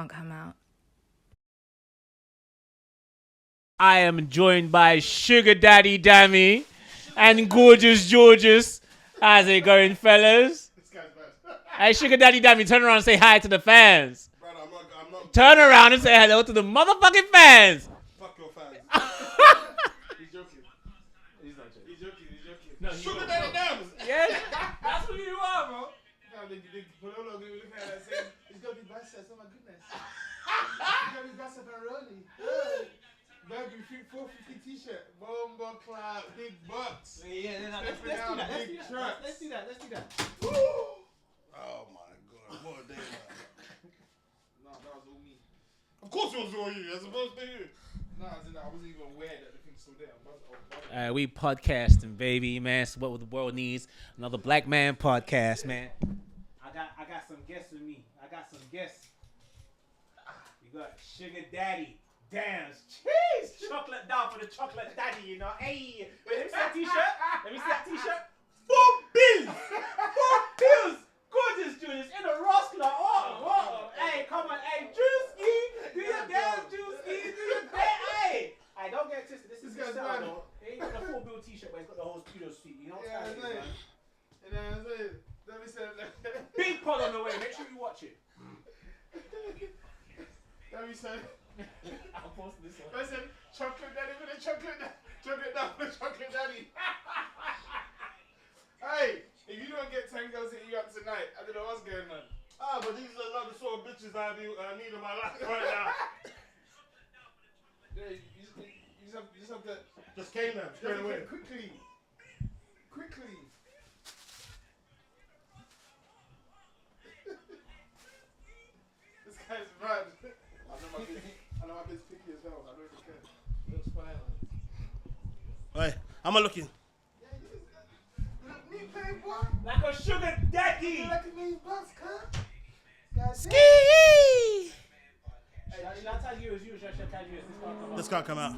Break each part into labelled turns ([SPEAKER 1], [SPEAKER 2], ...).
[SPEAKER 1] can't come out.
[SPEAKER 2] I am joined by Sugar Daddy Dammy and Gorgeous Georges. How's it going, fellas?
[SPEAKER 3] This guy's bad.
[SPEAKER 2] Hey, Sugar Daddy Dammy, turn around and say hi to the fans.
[SPEAKER 3] Brother, I'm not.
[SPEAKER 2] Turn around and say hello to the motherfucking fans.
[SPEAKER 3] Fuck your fans. He's joking.
[SPEAKER 2] He's not joking.
[SPEAKER 3] He's joking.
[SPEAKER 2] No,
[SPEAKER 3] Sugar Daddy Dams.
[SPEAKER 2] Yes, that's what you are, bro.
[SPEAKER 3] He's got big biceps. Oh my goodness. He's got big biceps and rolling. Baby, 450 t-shirt, bomber cloud, big bucks.
[SPEAKER 2] Yeah,
[SPEAKER 3] let's do that. Woo! Oh my god, what a day, man. No, that was all me. Of course it was all you, as opposed to you. No, I wasn't even aware that the thing's still there.
[SPEAKER 2] We podcasting, baby, man. It's what the world needs. Another black man podcast, man. I got some guests with me. We got Sugar Daddy. Damn, cheese! Chocolate down for the chocolate daddy, you know. Hey, wait, let me see that t-shirt. 4 bills! 4 bills! Gorgeous Julius in a Roskler. Oh. Hey, come on. Hey, Juicy! Do your damn, Juicy! Do your damn. Hey, don't get twisted. This is
[SPEAKER 3] guy's
[SPEAKER 2] set
[SPEAKER 3] bad.
[SPEAKER 2] though. It ain't got a 4 bill t-shirt, but it's got the whole studio suite. You know what I'm saying?
[SPEAKER 3] You know what I'm saying? Let me say that.
[SPEAKER 2] Big pod on the way. Make sure you watch it.
[SPEAKER 3] Let me say.
[SPEAKER 2] I'll post this one.
[SPEAKER 3] Listen, chocolate daddy for the chocolate daddy. Chocolate down for the chocolate daddy. Hey, if you don't get 10 girls hitting you up tonight, I don't know what's going on. Ah, but these are not the sort of bitches I need in my life right now. Yeah, you just have to... Just cane them straight away. Quickly. This guy's mad. I know my bitch picky as hell. I don't even care. Looks fine. Hey, how am I looking? Yeah, you look neat, boy.
[SPEAKER 2] Like a sugar daddy.
[SPEAKER 3] You like a mean boss, huh?
[SPEAKER 2] Ski!
[SPEAKER 3] Hey,
[SPEAKER 2] Should I tag you as you or should I tag you as
[SPEAKER 3] this can't come out.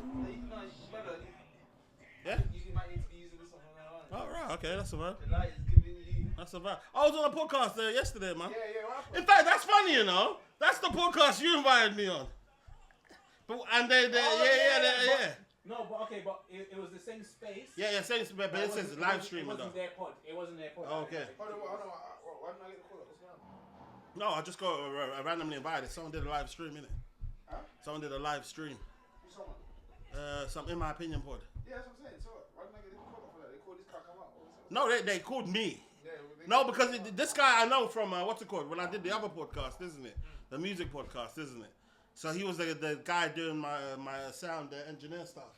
[SPEAKER 3] Yeah?
[SPEAKER 4] You might need to be using this one from now on.
[SPEAKER 3] Oh, right, okay, that's alright.
[SPEAKER 4] The light is giving you.
[SPEAKER 3] That's alright. I was on a podcast yesterday, man.
[SPEAKER 4] Yeah, what happened?
[SPEAKER 3] In fact, that's funny, you know. That's the podcast you invited me on. But, and they yeah.
[SPEAKER 2] No, but okay, but it was the same space.
[SPEAKER 3] Yeah, same space, but it says live streaming though.
[SPEAKER 2] It wasn't their pod.
[SPEAKER 3] Oh, okay.
[SPEAKER 4] Hold on. Why didn't I get the call? What's going on?
[SPEAKER 3] No, I just got randomly invited. Someone did a live stream, innit?
[SPEAKER 4] Huh?
[SPEAKER 3] Someone did a live stream.
[SPEAKER 4] Who's someone?
[SPEAKER 3] Some In My Opinion pod.
[SPEAKER 4] Yeah, that's what I'm saying. So why didn't I get the call for that? They called this car come out.
[SPEAKER 3] No, they called me.
[SPEAKER 4] Yeah,
[SPEAKER 3] No, because this guy I know from, what's it called? When I did the other podcast, isn't it? The music podcast, isn't it? So he was the guy doing my sound engineer stuff.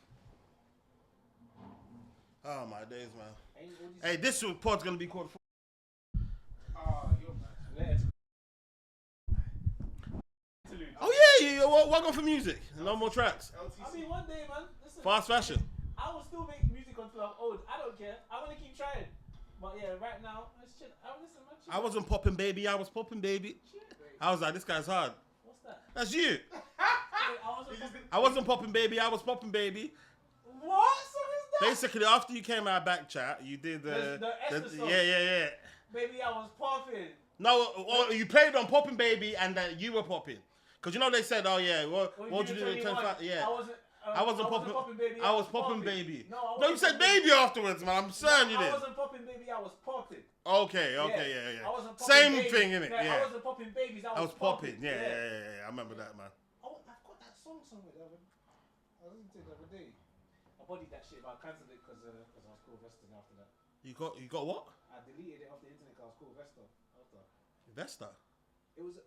[SPEAKER 3] Oh, my days, man. Hey, this pod's going to be called...
[SPEAKER 4] you're mad.
[SPEAKER 3] Oh, yeah, welcome for music. No more tracks.
[SPEAKER 2] I mean, one day, man. Listen,
[SPEAKER 3] Fast fashion.
[SPEAKER 2] I will still make music until I'm old. I don't care. I want to keep trying. But yeah, right now, let's chill. Listen, man, chill.
[SPEAKER 3] I wasn't popping, baby. I was popping, baby. I was like, this guy's hard.
[SPEAKER 2] What's that?
[SPEAKER 3] That's you.
[SPEAKER 2] Wait,
[SPEAKER 3] I wasn't popping, baby. I was popping, baby.
[SPEAKER 2] What song is that?
[SPEAKER 3] Basically, after you came out back chat, you did
[SPEAKER 2] the Esther song.
[SPEAKER 3] Yeah.
[SPEAKER 2] Baby, I was popping.
[SPEAKER 3] No, you played on popping, baby, and you were popping. Because you know they said, oh yeah, what would you do in 25? Yeah. I wasn't popping,
[SPEAKER 2] baby.
[SPEAKER 3] I was popping, baby.
[SPEAKER 2] No,
[SPEAKER 3] you said baby afterwards, man. I'm certain you did.
[SPEAKER 2] I wasn't popping, baby. I was popping.
[SPEAKER 3] Okay, yeah.
[SPEAKER 2] I wasn't popping
[SPEAKER 3] Same
[SPEAKER 2] babies.
[SPEAKER 3] thing, innit? Yeah.
[SPEAKER 2] I wasn't popping babies. I was
[SPEAKER 3] popping. Yeah. I remember that, man.
[SPEAKER 2] Oh, I've got that song somewhere. I listened to it the other day. I bodied that shit, but I cancelled it because I was called Vesta after that.
[SPEAKER 3] You got what?
[SPEAKER 2] I deleted it off the internet because I was called Vesta after.
[SPEAKER 3] Vesta?
[SPEAKER 2] It was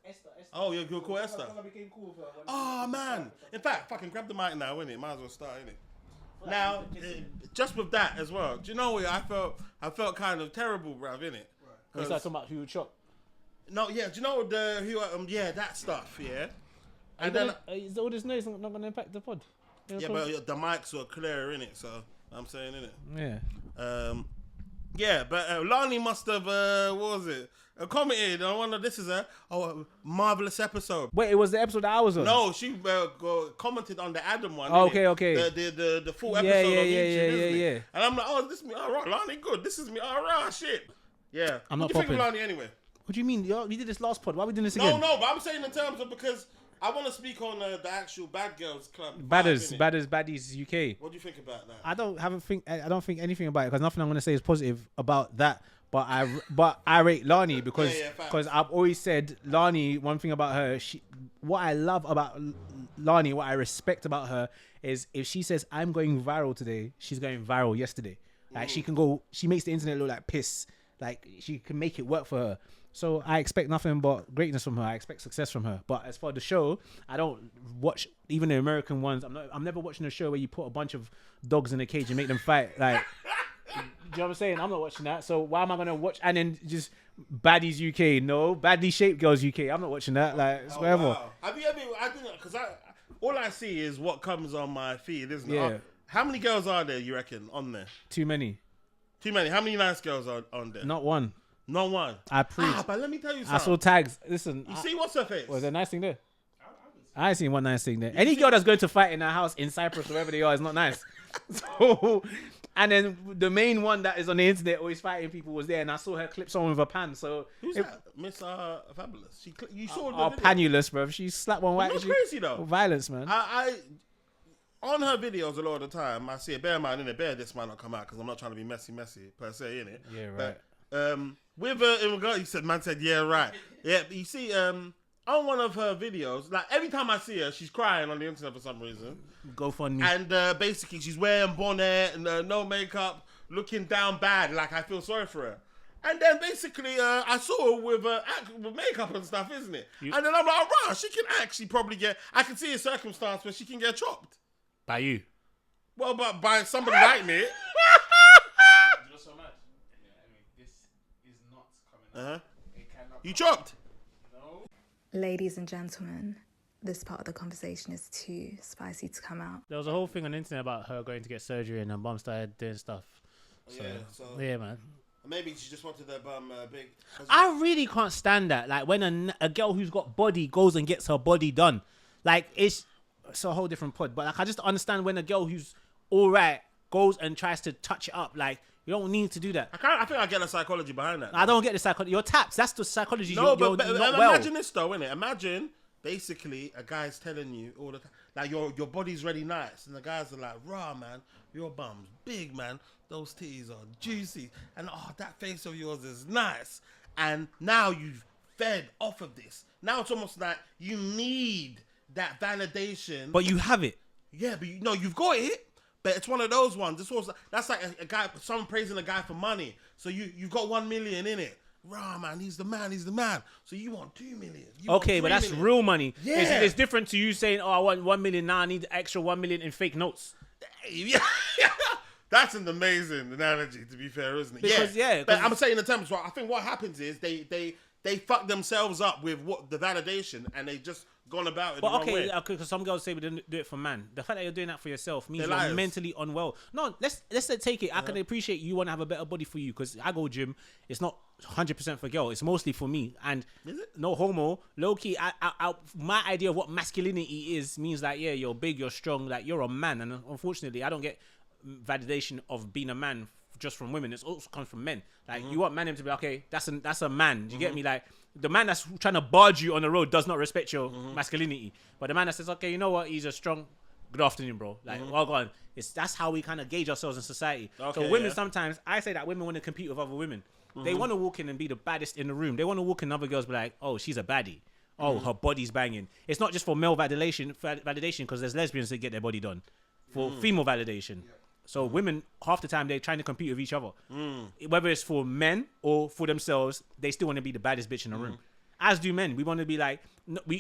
[SPEAKER 2] Esther.
[SPEAKER 3] Oh, you're called Esther.
[SPEAKER 2] I became cool with her.
[SPEAKER 3] Oh, man. In fact, fucking grab the mic now, innit? Might as well start, innit? Now, just with that as well, do you know what? I felt kind of terrible, bruv, innit?
[SPEAKER 2] Right. You started talking about who would chop.
[SPEAKER 3] No, yeah, do you know that stuff, yeah? And then...
[SPEAKER 2] Is all this noise not going to impact the pod?
[SPEAKER 3] Yeah, but the mics were clear, innit? So, I'm saying, innit?
[SPEAKER 2] Yeah.
[SPEAKER 3] Yeah, but Lani must have, what was it? Commented on one of this is a marvelous episode.
[SPEAKER 2] Wait, it was the episode that I was on?
[SPEAKER 3] No, she commented on the Adam one.
[SPEAKER 2] Oh, okay.
[SPEAKER 3] The full episode on YouTube,
[SPEAKER 2] yeah.
[SPEAKER 3] And I'm like, oh, this is me. All right, Lani, good. This is me. All right, shit. Yeah.
[SPEAKER 2] I'm
[SPEAKER 3] what
[SPEAKER 2] not
[SPEAKER 3] do you think of
[SPEAKER 2] popping.
[SPEAKER 3] Lani anyway?
[SPEAKER 1] What do you mean? We did this last pod. Why are we doing this again?
[SPEAKER 3] No, but I'm saying in terms of because I want to speak on the actual Bad Girls Club.
[SPEAKER 1] Baddies UK.
[SPEAKER 3] What do you think about that?
[SPEAKER 1] I don't think anything about it because nothing I'm going to say is positive about that. But I rate Lani because I've always said Lani. One thing about her, what I love about Lani, what I respect about her is if she says I'm going viral today, she's going viral yesterday. Like she makes the internet look like piss. Like she can make it work for her. So I expect nothing but greatness from her. I expect success from her. But as for the show, I don't watch even the American ones. I'm never watching a show where you put a bunch of dogs in a cage and make them fight. Like, do you know what I'm saying? I'm not watching that. So why am I gonna watch? And then just Baddies UK, no, Badly Shaped Girls UK. I'm not watching that. Like, it's whatever.
[SPEAKER 3] Wow. Have you ever? I think because all I see is what comes on my feed, isn't it?
[SPEAKER 1] Yeah.
[SPEAKER 3] How many girls are there? You reckon on there?
[SPEAKER 1] Too many.
[SPEAKER 3] Too many. How many nice girls are on there?
[SPEAKER 1] Not one.
[SPEAKER 3] Not one.
[SPEAKER 1] I preach.
[SPEAKER 3] But let me tell you something.
[SPEAKER 1] I saw tags. Listen.
[SPEAKER 3] You see what's her face?
[SPEAKER 1] Was there a nice thing there? I ain't seen one nice thing there. Any girl that's going to fight in her house in Cyprus or wherever they are is not nice. So, and then the main one that is on the internet always fighting people was there, and I saw her clip someone with a pan. So
[SPEAKER 3] who's that? Miss Fabulous. You saw the video.
[SPEAKER 1] Panulous, bro. She slapped one white.
[SPEAKER 3] It's not crazy though.
[SPEAKER 1] Violence, man.
[SPEAKER 3] I on her videos a lot of the time I see a bear man in it. Bear this might not come out because I'm not trying to be messy per se in it.
[SPEAKER 1] Yeah, right.
[SPEAKER 3] But with in regard, man said yeah, right. Yeah, but you see on one of her videos, like every time I see her, she's crying on the internet for some reason.
[SPEAKER 1] GoFundMe.
[SPEAKER 3] And basically, she's wearing bonnet and no makeup, looking down bad. Like I feel sorry for her. And then basically, I saw her with makeup and stuff, isn't it? And then I'm like, right, she can actually probably get. I can see a circumstance where she can get chopped.
[SPEAKER 1] By you?
[SPEAKER 3] Well, but by somebody like me.
[SPEAKER 4] So much. Yeah, I mean, this is not coming out. It cannot.
[SPEAKER 3] You chopped?
[SPEAKER 4] No.
[SPEAKER 5] Ladies and gentlemen, this part of the conversation is too spicy to come out.
[SPEAKER 1] There was a whole thing on the internet about her going to get surgery and her mum started doing stuff. So, yeah, man.
[SPEAKER 3] Maybe she just wanted her bum big.
[SPEAKER 1] I really can't stand that. Like when a girl who's got body goes and gets her body done. Like it's a whole different pod. But like I just understand when a girl who's all right goes and tries to touch it up. Like you don't need to do that.
[SPEAKER 3] I think I get the psychology behind that.
[SPEAKER 1] I don't get the psychology. You're tapped. That's the psychology.
[SPEAKER 3] No,
[SPEAKER 1] you're
[SPEAKER 3] but
[SPEAKER 1] not
[SPEAKER 3] imagine
[SPEAKER 1] well.
[SPEAKER 3] this though, innit? Imagine basically a guy's telling you all the time, like your body's really nice, and the guys are like, "Raw man, your bum's big, man. Those titties are juicy, and that face of yours is nice." And now you've fed off of this. Now it's almost like you need that validation.
[SPEAKER 1] But you have it.
[SPEAKER 3] Yeah, but you've got it. But it's one of those ones. That's like a guy, someone praising a guy for money. So you've got 1 million in it. Rah, man, he's the man. So you want 2 million.
[SPEAKER 1] Okay, but that's real money.
[SPEAKER 3] Yeah.
[SPEAKER 1] It's different to you saying, I want 1 million. Now I need extra 1 million in fake notes.
[SPEAKER 3] Yeah. That's an amazing analogy, to be fair, isn't it?
[SPEAKER 1] Because,
[SPEAKER 3] But I'm saying in terms of, I think what happens is they fuck themselves up with the validation, and they just gone about it the wrong way.
[SPEAKER 1] Because some girls say we didn't do it for man. The fact that you're doing that for yourself means
[SPEAKER 3] They're
[SPEAKER 1] you're
[SPEAKER 3] liars.
[SPEAKER 1] mentally unwell. No, let's take it. I can appreciate you want to have a better body for you because I go gym. It's not 100% for girl. It's mostly for me. And
[SPEAKER 3] Is it?
[SPEAKER 1] no homo. Low key, my idea of what masculinity is means that you're big, you're strong, like you're a man. And unfortunately, I don't get validation of being a man just from women. It also comes from men. Like you want men to be like, okay, that's a man. Do you get me? Like the man that's trying to barge you on the road does not respect your masculinity. But the man that says, okay, you know what? He's a strong. Good afternoon, bro. Like, well gone. That's how we kind of gauge ourselves in society.
[SPEAKER 3] Okay,
[SPEAKER 1] so women sometimes, I say that women want to compete with other women. They want to walk in and be the baddest in the room. They want to walk in and other girls be like, oh, she's a baddie. Oh, her body's banging. It's not just for male validation because there's lesbians that get their body done. For female validation. So women, half the time, they're trying to compete with each other. Whether it's for men or for themselves, they still want to be the baddest bitch in the room. As do men. We want to be like,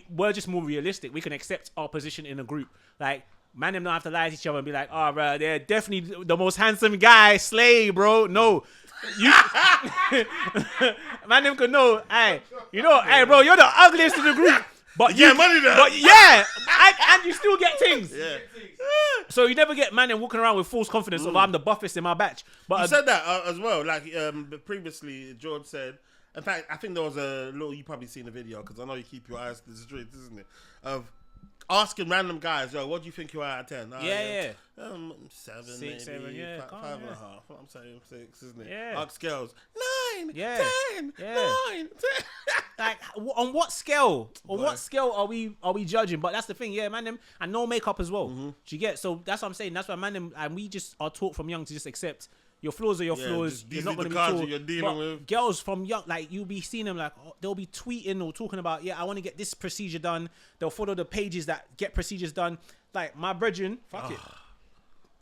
[SPEAKER 1] we're just more realistic. We can accept our position in a group. Like, man, them don't have to lie to each other and be like, oh, bro, they're definitely the most handsome guy, slay, bro. No. Man, them could know, hey, bro, you're the ugliest in the group. But
[SPEAKER 3] yeah, money there.
[SPEAKER 1] But yeah, and you still get things.
[SPEAKER 3] Yeah.
[SPEAKER 1] So you never get man and walking around with false confidence of I'm the buffest in my batch. But
[SPEAKER 3] You said that as well. Like previously, George said. In fact, I think there was a little. You probably seen the video because I know you keep your eyes to the streets, isn't it? Of asking random guys, yo, what do you think you are out of 10?
[SPEAKER 1] Yeah.
[SPEAKER 3] 7,
[SPEAKER 1] 6,
[SPEAKER 3] maybe,
[SPEAKER 1] 7, yeah.
[SPEAKER 3] 5.5. I'm saying 6, isn't it?
[SPEAKER 1] Yeah.
[SPEAKER 3] Ask girls 9.
[SPEAKER 1] Yeah.
[SPEAKER 6] 10,
[SPEAKER 1] Yeah.
[SPEAKER 6] 9, 10.
[SPEAKER 1] Like, on what scale? On what scale are we judging? But that's the thing, yeah, man. And no makeup as well. Do you get? So that's what I'm saying. That's why, man. And we just are taught from young to just accept your flaws are your flaws. You're not going to be taught.
[SPEAKER 6] You're dealing with.
[SPEAKER 1] Girls from young, like you'll be seeing them, like they'll be tweeting or talking about, yeah, I want to get this procedure done. They'll follow the pages that get procedures done. Like my brethren, fuck it.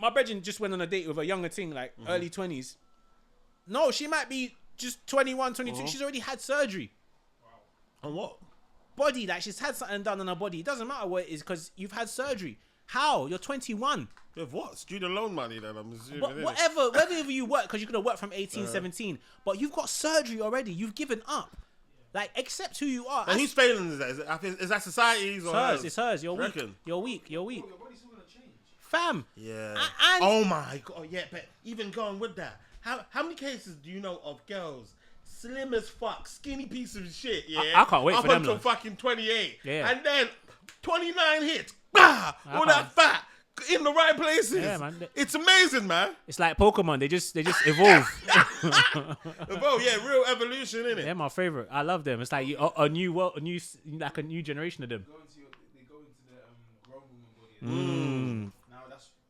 [SPEAKER 1] My brethren just went on a date with a younger thing, like early 20s. No, she might be just 21, 22. She's already had surgery.
[SPEAKER 6] On what?
[SPEAKER 1] Body, like she's had something done on her body. It doesn't matter what it is because you've had surgery. How? You're 21.
[SPEAKER 6] With what? Student loan money then, I'm assuming.
[SPEAKER 1] But whatever you work, because you could have worked from 18, 17. But you've got surgery already. You've given up. Like, accept who you are.
[SPEAKER 6] And whose failing is that? Is that society's or hers?
[SPEAKER 1] It's hers. You're weak.
[SPEAKER 6] Reckon?
[SPEAKER 1] You're weak. You're weak.
[SPEAKER 4] Your body's still gonna change.
[SPEAKER 1] Fam.
[SPEAKER 6] Yeah.
[SPEAKER 1] And
[SPEAKER 6] Oh my God. Yeah, but even going with that, how many cases do you know of girls slim as fuck, skinny piece of shit? Yeah.
[SPEAKER 1] I can't wait
[SPEAKER 6] up
[SPEAKER 1] for them.
[SPEAKER 6] until fucking 28.
[SPEAKER 1] Yeah.
[SPEAKER 6] And then 29 hits. Bah! All that fat in the right places.
[SPEAKER 1] Yeah, man.
[SPEAKER 6] It's amazing, man.
[SPEAKER 1] It's like Pokemon. They just evolve.
[SPEAKER 6] Bro, yeah, real evolution, innit?
[SPEAKER 1] They're my favorite. I love them. It's like a new world, a new generation of them.
[SPEAKER 4] They go into the grown woman body.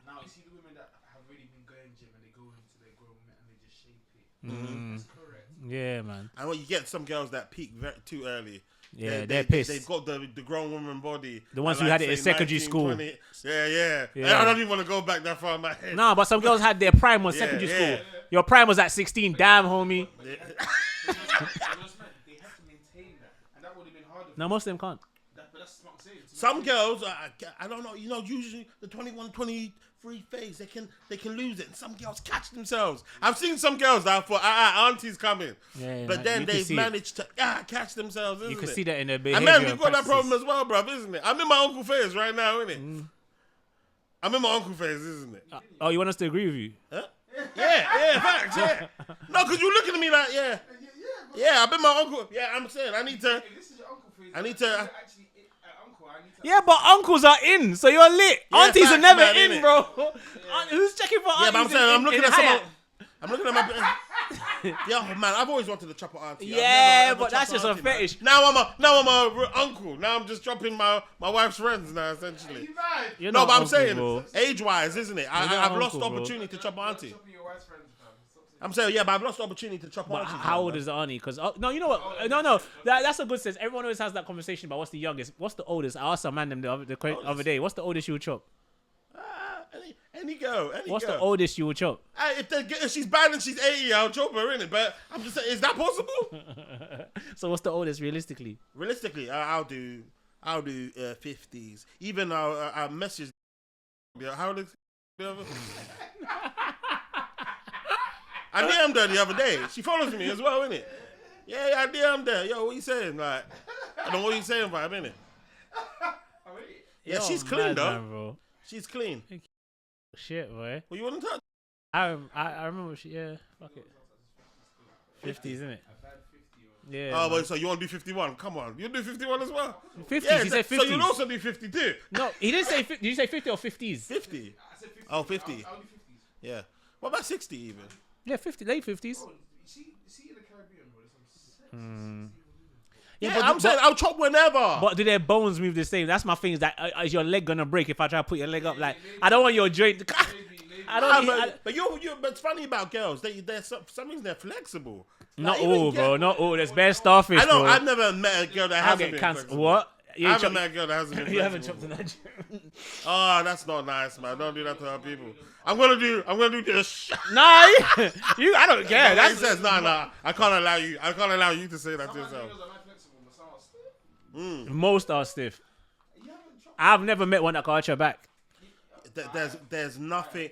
[SPEAKER 4] Now you see the women that have really been going gym and they go into their grown women and they just shape it. That's correct.
[SPEAKER 1] Yeah, man.
[SPEAKER 6] And when you get some girls that peak too early.
[SPEAKER 1] Yeah, they're pissed.
[SPEAKER 6] They've got the grown woman body.
[SPEAKER 1] The ones who had it in secondary school.
[SPEAKER 6] 20. Yeah. I don't even want to go back that far in my head.
[SPEAKER 1] Nah, but some girls had their prime on secondary school. Your prime was at 16. Damn, homie.
[SPEAKER 4] They had to maintain that, and that would have been harder.
[SPEAKER 1] No, most of them can't.
[SPEAKER 4] But that's what I'm saying.
[SPEAKER 6] Some girls, I don't know. You know, usually the 21, 23 phase, they can lose it. And some girls catch themselves. I've seen some girls that thought, auntie's coming,
[SPEAKER 1] Yeah,
[SPEAKER 6] but
[SPEAKER 1] man,
[SPEAKER 6] then
[SPEAKER 1] you can
[SPEAKER 6] they've
[SPEAKER 1] see it.
[SPEAKER 6] managed to catch themselves. Isn't
[SPEAKER 1] You can
[SPEAKER 6] it?
[SPEAKER 1] see that in their
[SPEAKER 6] And
[SPEAKER 1] behavior.
[SPEAKER 6] man, we've got that
[SPEAKER 1] practices.
[SPEAKER 6] problem as well, bruv, isn't it? I'm in my uncle phase right now, isn't it? I'm in my uncle phase, isn't it?
[SPEAKER 1] Oh, you want us to agree with you?
[SPEAKER 6] Huh? Yeah, facts, yeah. No, because you're looking at me like, yeah, I've been my uncle. Yeah, I'm saying, I need to.
[SPEAKER 4] If this is your uncle phase,
[SPEAKER 6] I need to.
[SPEAKER 4] actually uncle. I need to.
[SPEAKER 1] Yeah, but uncles are in, so you're lit.
[SPEAKER 6] Yeah,
[SPEAKER 1] Aunties are
[SPEAKER 6] facts,
[SPEAKER 1] never
[SPEAKER 6] man,
[SPEAKER 1] in,
[SPEAKER 6] innit?
[SPEAKER 1] bro. Who's checking for aunties?
[SPEAKER 6] Yeah, but I'm saying, I'm looking at
[SPEAKER 1] Hyatt?
[SPEAKER 6] someone. I'm looking at my. Yeah, man, I've always wanted to chop an auntie.
[SPEAKER 1] Yeah, but that's just a fetish.
[SPEAKER 6] Now I'm a uncle. Now I'm just chopping my wife's friends now, essentially.
[SPEAKER 1] You're
[SPEAKER 6] No,
[SPEAKER 1] not
[SPEAKER 6] but I'm
[SPEAKER 1] uncle,
[SPEAKER 6] saying,
[SPEAKER 1] bro.
[SPEAKER 6] age-wise, isn't it?
[SPEAKER 1] You're not
[SPEAKER 6] I've lost
[SPEAKER 1] uncle,
[SPEAKER 6] the
[SPEAKER 1] bro.
[SPEAKER 6] opportunity to chop an auntie.
[SPEAKER 4] Chopping your wife's friends, fam. Stop saying
[SPEAKER 6] I'm saying, yeah, but I've lost the opportunity to chop
[SPEAKER 1] But
[SPEAKER 6] aunties.
[SPEAKER 1] how old is the auntie? Because no, you know what? No, that's a good sense. Everyone always has that conversation about what's the youngest, what's the oldest. I asked a man them the other day. What's the oldest you would chop?
[SPEAKER 6] Any girl.
[SPEAKER 1] What's the oldest you would chop?
[SPEAKER 6] If she's bad and she's 80, I'll chop her in it. But I'm just saying, is that possible?
[SPEAKER 1] So what's the oldest realistically?
[SPEAKER 6] Realistically, I'll do 50s. Even I'll message. How old is the other? I DM'd her the other day. She follows me as well, innit? Yeah, I DM'd her. Yo, what you saying? Like, I don't know what you saying, vibe, innit? Yeah,
[SPEAKER 1] You're
[SPEAKER 6] she's clean,
[SPEAKER 1] mad,
[SPEAKER 6] though.
[SPEAKER 1] man, bro.
[SPEAKER 6] She's clean.
[SPEAKER 1] Shit, boy.
[SPEAKER 6] What you want to touch?
[SPEAKER 1] I remember she, yeah, fuck it. 50s, isn't it? Yeah.
[SPEAKER 6] Oh,
[SPEAKER 1] man.
[SPEAKER 6] but so you want to do 51? Come on. You do 51 as well?
[SPEAKER 1] 50s,
[SPEAKER 6] Yeah,
[SPEAKER 1] he said 50s.
[SPEAKER 6] so you'll also do 52.
[SPEAKER 1] No, he didn't say 50. Did you say 50 or 50s?
[SPEAKER 6] 50.
[SPEAKER 4] I said 50.
[SPEAKER 6] Oh, 50.
[SPEAKER 4] I'll do 50s.
[SPEAKER 6] Yeah. What about 60 even?
[SPEAKER 1] Yeah, 50, late 50s.
[SPEAKER 4] Bro, see in the Caribbean, bro. There's some
[SPEAKER 6] Yeah,
[SPEAKER 1] but-
[SPEAKER 6] I'm saying I'll chop whenever.
[SPEAKER 1] But do their bones move the same? That's my thing. Is that is your leg gonna break if I try to put your leg up? Like I don't want your joint. I don't.
[SPEAKER 6] But but it's funny about girls. They're some reason they're flexible.
[SPEAKER 1] Not
[SPEAKER 6] Like, even
[SPEAKER 1] all, bro.
[SPEAKER 6] girls-
[SPEAKER 1] Not all. There's bare starfish,
[SPEAKER 6] I know.
[SPEAKER 1] bro.
[SPEAKER 6] I've never met a girl that
[SPEAKER 1] I'll
[SPEAKER 6] hasn't
[SPEAKER 1] get
[SPEAKER 6] been
[SPEAKER 1] cancer.
[SPEAKER 6] flexible.
[SPEAKER 1] What?
[SPEAKER 6] I haven't met a girl that hasn't been
[SPEAKER 1] You haven't
[SPEAKER 6] flexible.
[SPEAKER 1] chopped an edge.
[SPEAKER 6] Oh, that's not nice, man. Don't do that to our people. I'm gonna do this.
[SPEAKER 1] Nah, you. I don't care.
[SPEAKER 6] That
[SPEAKER 1] That's
[SPEAKER 6] says nah. I can't allow you. I can't allow you to say that to yourself.
[SPEAKER 4] girls are not flexible, but some are still.
[SPEAKER 1] most are stiff. I've never met one that can arch her back.
[SPEAKER 6] There's nothing.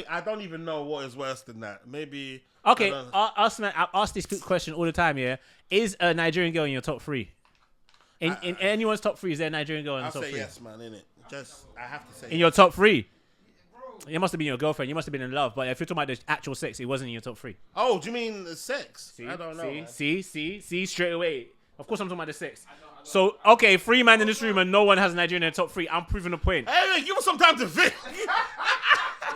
[SPEAKER 6] I don't even know what is worse than that. Maybe.
[SPEAKER 1] Okay,
[SPEAKER 6] I don't-
[SPEAKER 1] I ask this question all the time. Yeah, is a Nigerian girl in your top 3? In anyone's top 3, is there a Nigerian girl in the
[SPEAKER 6] I'll
[SPEAKER 1] top
[SPEAKER 6] say
[SPEAKER 1] 3?
[SPEAKER 6] yes, man. In it. Just I have to say.
[SPEAKER 1] In your top 3? It must have been your girlfriend. You must have been in love. But if you're talking about the actual sex, it wasn't in your top 3.
[SPEAKER 6] Oh, do you mean sex?
[SPEAKER 1] See?
[SPEAKER 6] I don't know. man.
[SPEAKER 1] See, straight away. Of course, I'm talking about the sex. So, okay, 3 man in this room and no one has Nigerian in the top 3. I'm proving a point.
[SPEAKER 6] Hey, give us some time to think.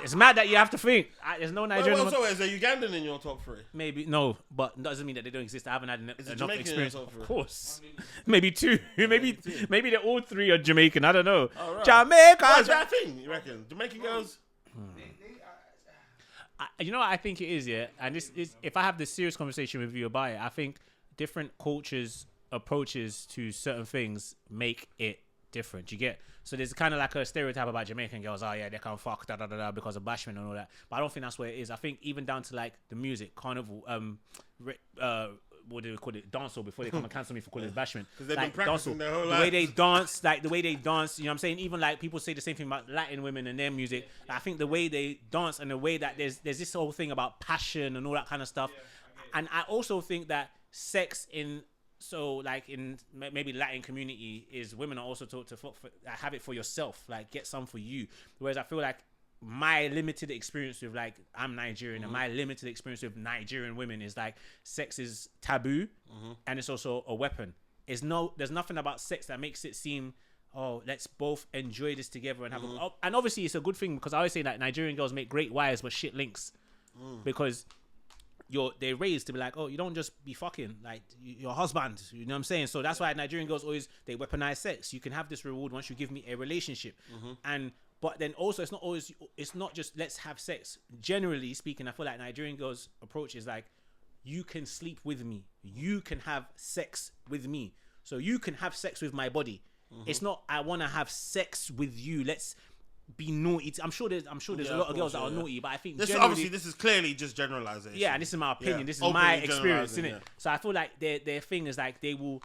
[SPEAKER 1] It's mad that you have to think. There's no Nigerian.
[SPEAKER 6] Also, is there Ugandan in your top 3?
[SPEAKER 1] Maybe no, but that doesn't mean that they don't exist. I haven't had enough
[SPEAKER 6] Jamaican
[SPEAKER 1] experience.
[SPEAKER 6] in your top 3?
[SPEAKER 1] Of course, maybe 2. maybe they're all 3 are Jamaican. I don't know.
[SPEAKER 6] Oh, right.
[SPEAKER 1] Jamaica.
[SPEAKER 6] What is that thing? You reckon Jamaican girls?
[SPEAKER 1] You know what I think it is, yeah. And this is if I have this serious conversation with you about it, I think different cultures' approaches to certain things make it different. You get. So there's kind of like a stereotype about Jamaican girls. Oh yeah, they can't fuck because of bashment and all that. But I don't think that's where it is. I think even down to like the music, carnival, what do we call it? Dancehall before they come and cancel me for calling it bashment.
[SPEAKER 6] Because they've
[SPEAKER 1] like,
[SPEAKER 6] been practicing their whole life.
[SPEAKER 1] The way they dance, like the way they dance. You know what I'm saying? Even like people say the same thing about Latin women and their music. I think the way they dance and the way that there's this whole thing about passion and all that kind of stuff. And I also think that sex in maybe Latin community is women are also taught to have it for yourself, like get some for you. Whereas I feel like my limited experience with like I'm Nigerian and my limited experience with Nigerian women is like sex is taboo and it's also a weapon. There's nothing about sex that makes it seem let's both enjoy this together and have and obviously it's a good thing because I always say that Nigerian girls make great wives but shit links because they're raised to be like, you don't just be fucking like your husband, you know what I'm saying? So that's why Nigerian girls they weaponize sex. You can have this reward once you give me a relationship. But then also it's not just let's have sex. Generally speaking, I feel like Nigerian girls' approach is like, you can sleep with me, you can have sex with me, so you can have sex with my body. It's not I want to have sex with you, let's be naughty. I'm sure there's a lot of girls that are naughty, but I think
[SPEAKER 6] this is clearly just generalization.
[SPEAKER 1] Yeah, and this is my opinion. This is my experience, isn't it? So I feel like their thing is like they will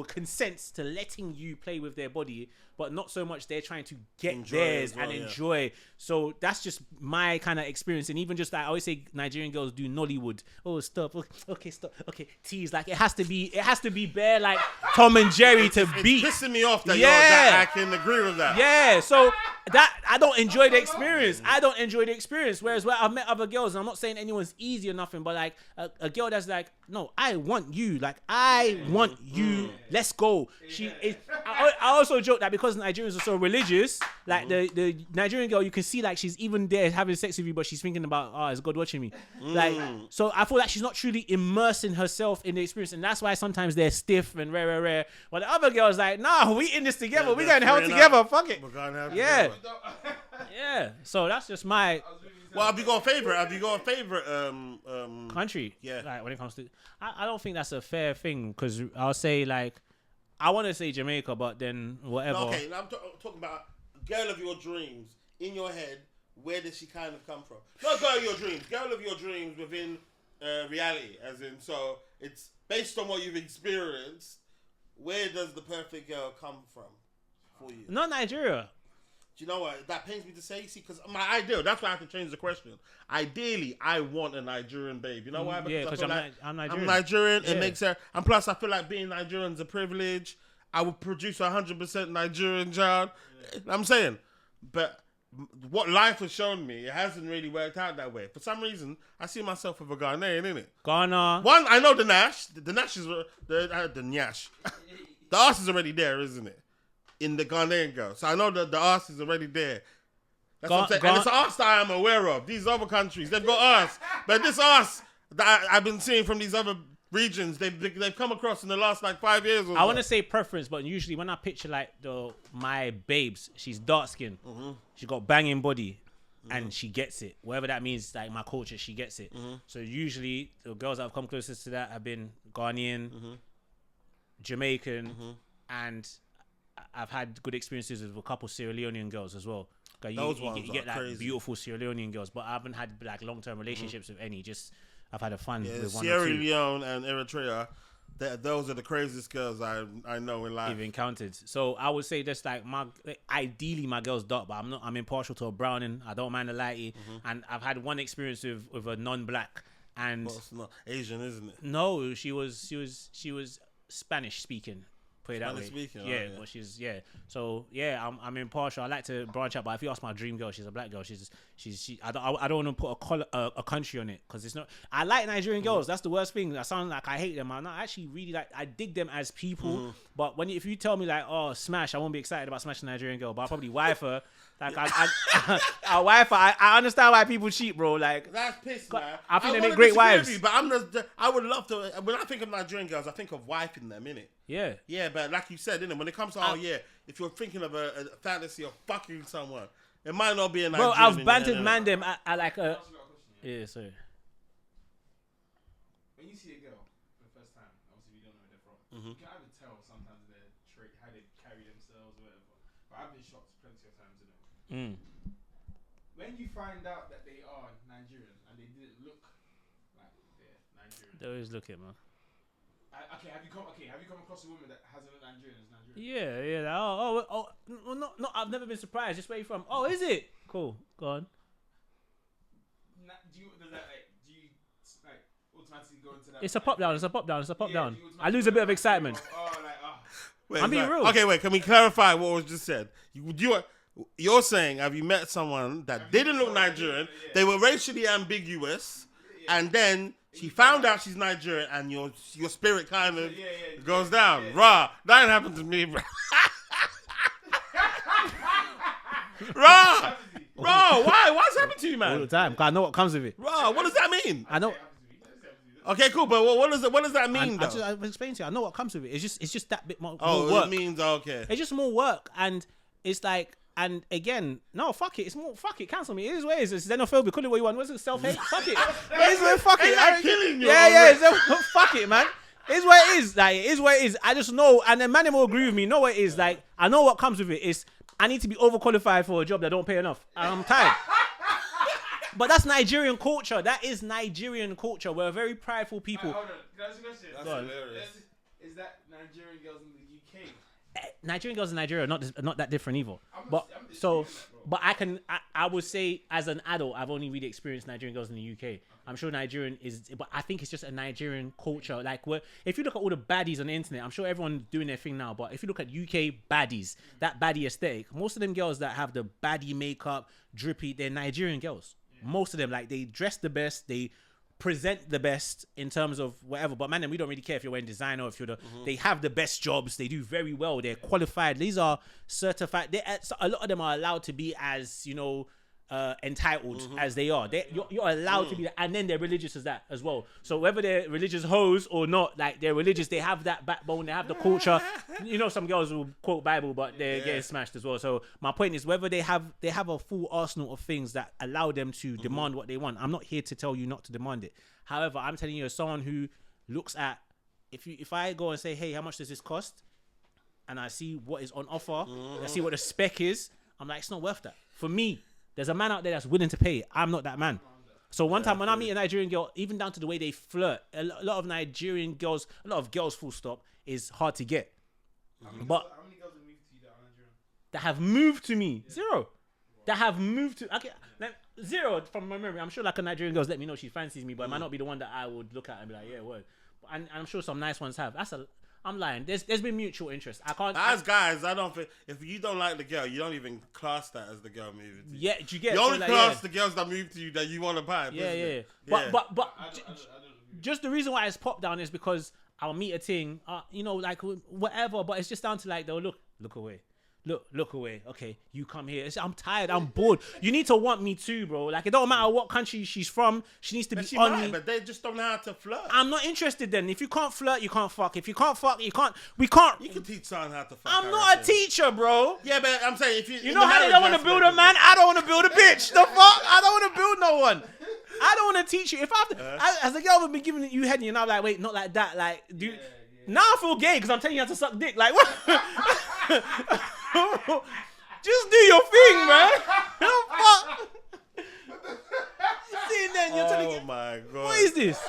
[SPEAKER 1] consent to letting you play with their body, but not so much they're trying to get theirs and enjoy. So that's just my kind of experience. And even just like I always say, Nigerian girls do Nollywood. Oh, stop. Okay, stop. Okay, tease. Like it has to be bare like Tom and Jerry to beat.
[SPEAKER 6] It's pissing me off that I can agree with that.
[SPEAKER 1] Yeah, so that I don't enjoy the experience. Whereas where I've met other girls, and I'm not saying anyone's easy or nothing, but like a girl that's like, no, I want you. Like I want you. Let's go. I also joke that because Nigerians are so religious, like the Nigerian girl, you can see like she's even there having sex with you, but she's thinking about, is God watching me? Like, so I feel like she's not truly immersing herself in the experience, and that's why sometimes they're stiff and rare. But the other girl's like, nah, we in this together. We going to hell together. Fuck it. Yeah. Yeah. So that's just my.
[SPEAKER 6] Well, have you got a favorite
[SPEAKER 1] country?
[SPEAKER 6] Yeah.
[SPEAKER 1] Like when it comes to, I don't think that's a fair thing because I'll say like, I want to say Jamaica, but then whatever.
[SPEAKER 6] No, okay, now I'm talking about girl of your dreams in your head. Where does she kind of come from? Not girl of your dreams. Girl of your dreams within reality, as in, so it's based on what you've experienced. Where does the perfect girl come from for you?
[SPEAKER 1] Not Nigeria.
[SPEAKER 6] Do you know what? That pains me to say, see, because my ideal, that's why I have to change the question. Ideally, I want a Nigerian babe. You know why?
[SPEAKER 1] Because I'm Nigerian.
[SPEAKER 6] I'm Nigerian. Yeah. It makes her, and plus I feel like being Nigerian is a privilege. I would produce 100% Nigerian child. Yeah. I'm saying. But what life has shown me, it hasn't really worked out that way. For some reason, I see myself with a Ghanaian, innit?
[SPEAKER 1] Ghana.
[SPEAKER 6] One, I know the Nash. The Nash is, the Nyash. The arse is already there, isn't it? In the Ghanaian girl. So I know that the arse is already there. That's what I'm saying. And it's an arse that I am aware of. These other countries, they've got arse. But this arse that I've been seeing from these other regions, they've come across in the last like 5 years or so.
[SPEAKER 1] I want to say preference, but usually when I picture like my babes, she's dark skinned. She got banging body. And she gets it. Whatever that means, like my culture, she gets it. So usually the girls that have come closest to that have been Ghanaian, Jamaican, and I've had good experiences with a couple Sierra Leonean girls as well. You get like crazy. Beautiful Sierra Leonean girls, but I haven't had like long-term relationships with any. Just I've had a fun with one
[SPEAKER 6] Sierra
[SPEAKER 1] or two.
[SPEAKER 6] Leone and Eritrea. Those are the craziest girls I know in life.
[SPEAKER 1] You've encountered. So I would say that's like ideally my girl's dark, but I'm impartial to a browning. I don't mind a lighty, and I've had one experience with a non-black, and
[SPEAKER 6] well, it's not Asian, isn't it?
[SPEAKER 1] No, she was Spanish speaking. Put it that way.
[SPEAKER 6] Speaking,
[SPEAKER 1] but she's So yeah, I'm impartial. I like to branch out, but if you ask my dream girl, she's a black girl. I don't want to put a country on it because it's not. I like Nigerian girls. That's the worst thing. I sound like I hate them. I'm not actually really like. I dig them as people, but if you tell me like, oh, smash, I won't be excited about smashing a Nigerian girl, but I'll probably wife her. Like our wife, I understand why people cheat, bro. Like
[SPEAKER 6] that's piss, man.
[SPEAKER 1] I think they
[SPEAKER 6] wanna
[SPEAKER 1] make great
[SPEAKER 6] disagree with
[SPEAKER 1] wives.
[SPEAKER 6] you, but I'm just, I would love to. When I think of Nigerian girls, I think of wiping them, innit?
[SPEAKER 1] Yeah.
[SPEAKER 6] Yeah, but like you said, innit? When it comes to if you're thinking of a fantasy of fucking someone, it might not be a Nigerian.
[SPEAKER 1] Bro, I've bantered man them at like a. Yeah, sorry.
[SPEAKER 4] When you see a girl for the first time, obviously we don't know where they're from. You can either tell sometimes their trait, how they carry themselves, or whatever. But I've been shocked plenty of times, When you find out that they are Nigerian and they didn't look like they're Nigerian.
[SPEAKER 1] They always look it, man.
[SPEAKER 4] Have you come across a woman that hasn't looked Nigerian as Nigerian?
[SPEAKER 1] Yeah. Oh, no, I've never been surprised. Just where you from? Oh, is it? Cool. Go on.
[SPEAKER 4] Do you automatically go into that?
[SPEAKER 1] It's a pop down. I lose a bit of excitement.
[SPEAKER 6] Wait,
[SPEAKER 1] I'm being real.
[SPEAKER 6] Okay, wait. Can we clarify what was just said? You're saying, have you met someone that didn't look Nigerian? They were racially ambiguous, and then she found out she's Nigerian, and your spirit kind of goes down. Rah, that ain't happened to me, bro. Rah, why? What's happened to you, man?
[SPEAKER 1] All the time. 'Cause I know what comes with it.
[SPEAKER 6] Rah, what does that mean?
[SPEAKER 1] I know.
[SPEAKER 6] Okay, cool, but what does that mean, though?
[SPEAKER 1] I've explained to you. I know what comes with it. It's just that bit more
[SPEAKER 6] Oh,
[SPEAKER 1] work.
[SPEAKER 6] it means okay.
[SPEAKER 1] It's just more work, and it's like, and again, no, fuck it. It's more, fuck it. Cancel me. It is what it is. It's xenophobia. Call it what you want. What's it? Self-hate. Fuck it. It is what. Fuck it.
[SPEAKER 6] Ain't that killing you?
[SPEAKER 1] Yeah. Fuck it, man. It is what it is. Like, it is what it is. I just know, and then man will agree with me. Know what it is. Like, I know what comes with it. Is I need to be overqualified for a job that don't pay enough. And I'm tired. But that's Nigerian culture. That is Nigerian culture. We're a very prideful people.
[SPEAKER 4] Hold on. Can I ask you a question?
[SPEAKER 6] That's hilarious.
[SPEAKER 4] Is that Nigerian girls in the UK?
[SPEAKER 1] Nigerian girls in Nigeria are not that different either.
[SPEAKER 4] I'm
[SPEAKER 1] But
[SPEAKER 4] just
[SPEAKER 1] so,
[SPEAKER 4] that, bro.
[SPEAKER 1] but I would say as an adult, I've only really experienced Nigerian girls in the UK. I'm sure Nigerian is, but I think it's just a Nigerian culture. Like, if you look at all the baddies on the internet, I'm sure everyone's doing their thing now. But if you look at UK baddies, that baddie aesthetic, most of them girls that have the baddie makeup, drippy, they're Nigerian girls. Yeah. Most of them, like, they dress the best, they present the best in terms of whatever, but man, we don't really care if you're wearing designer or if you're they have the best jobs, they do very well, they're qualified, these are certified, a lot of them are allowed to be as, entitled as they are. You're allowed to be that, and then they're religious as that as well. So whether they're religious hoes or not, like, they're religious, they have that backbone, they have the culture. Some girls will quote Bible, but they're getting smashed as well. So my point is, whether they have a full arsenal of things that allow them to demand what they want. I'm not here to tell you not to demand it. However, I'm telling you, as someone who looks at, if I go and say, hey, how much does this cost, and I see what is on offer, I see what the spec is, I'm like, it's not worth that for me. There's a man out there that's willing to pay it. I'm not that man. So one time when I meet a Nigerian girl, even down to the way they flirt, a lot of Nigerian girls, a lot of girls, full stop, is hard to get.
[SPEAKER 4] How many girls have moved to you that are Nigerian?
[SPEAKER 1] That have moved to me, zero. That have moved to, okay, zero from my memory. I'm sure like a Nigerian girl's let me know she fancies me, but it might not be the one that I would look at and be like, yeah, word. And I'm sure some nice ones have. I'm lying. There's been mutual interest. I can't.
[SPEAKER 6] As guys, I don't think if you don't like the girl, you don't even class that as the girl moving to you.
[SPEAKER 1] Yeah, do you get?
[SPEAKER 6] You only
[SPEAKER 1] like,
[SPEAKER 6] class the girls that move to you that you want to buy.
[SPEAKER 1] Yeah. But
[SPEAKER 4] I don't
[SPEAKER 1] just the reason why it's popped down is because I'll meet a thing, like whatever. But it's just down to like they'll look away. Look away. Okay, you come here. I'm tired. I'm bored. You need to want me too, bro. Like, it don't matter what country she's from. She needs to be on me.
[SPEAKER 6] But they just don't know how to flirt.
[SPEAKER 1] I'm not interested then. If you can't flirt, you can't fuck. If you can't fuck, we can't.
[SPEAKER 6] You can teach someone how to fuck.
[SPEAKER 1] I'm not a teacher, bro.
[SPEAKER 6] Yeah, but I'm saying if you...
[SPEAKER 1] You know how they don't want to build a man? I don't want to build a bitch. The fuck? I don't want to build no one. I don't want to teach you. If as a girl, I've been giving you head and you're now like, wait, not like that. Like, dude. Now I feel gay because I'm telling you how to suck dick. Like, what? Just do your thing, man. Fuck. See, then you're telling me,
[SPEAKER 6] my God.
[SPEAKER 1] what is this?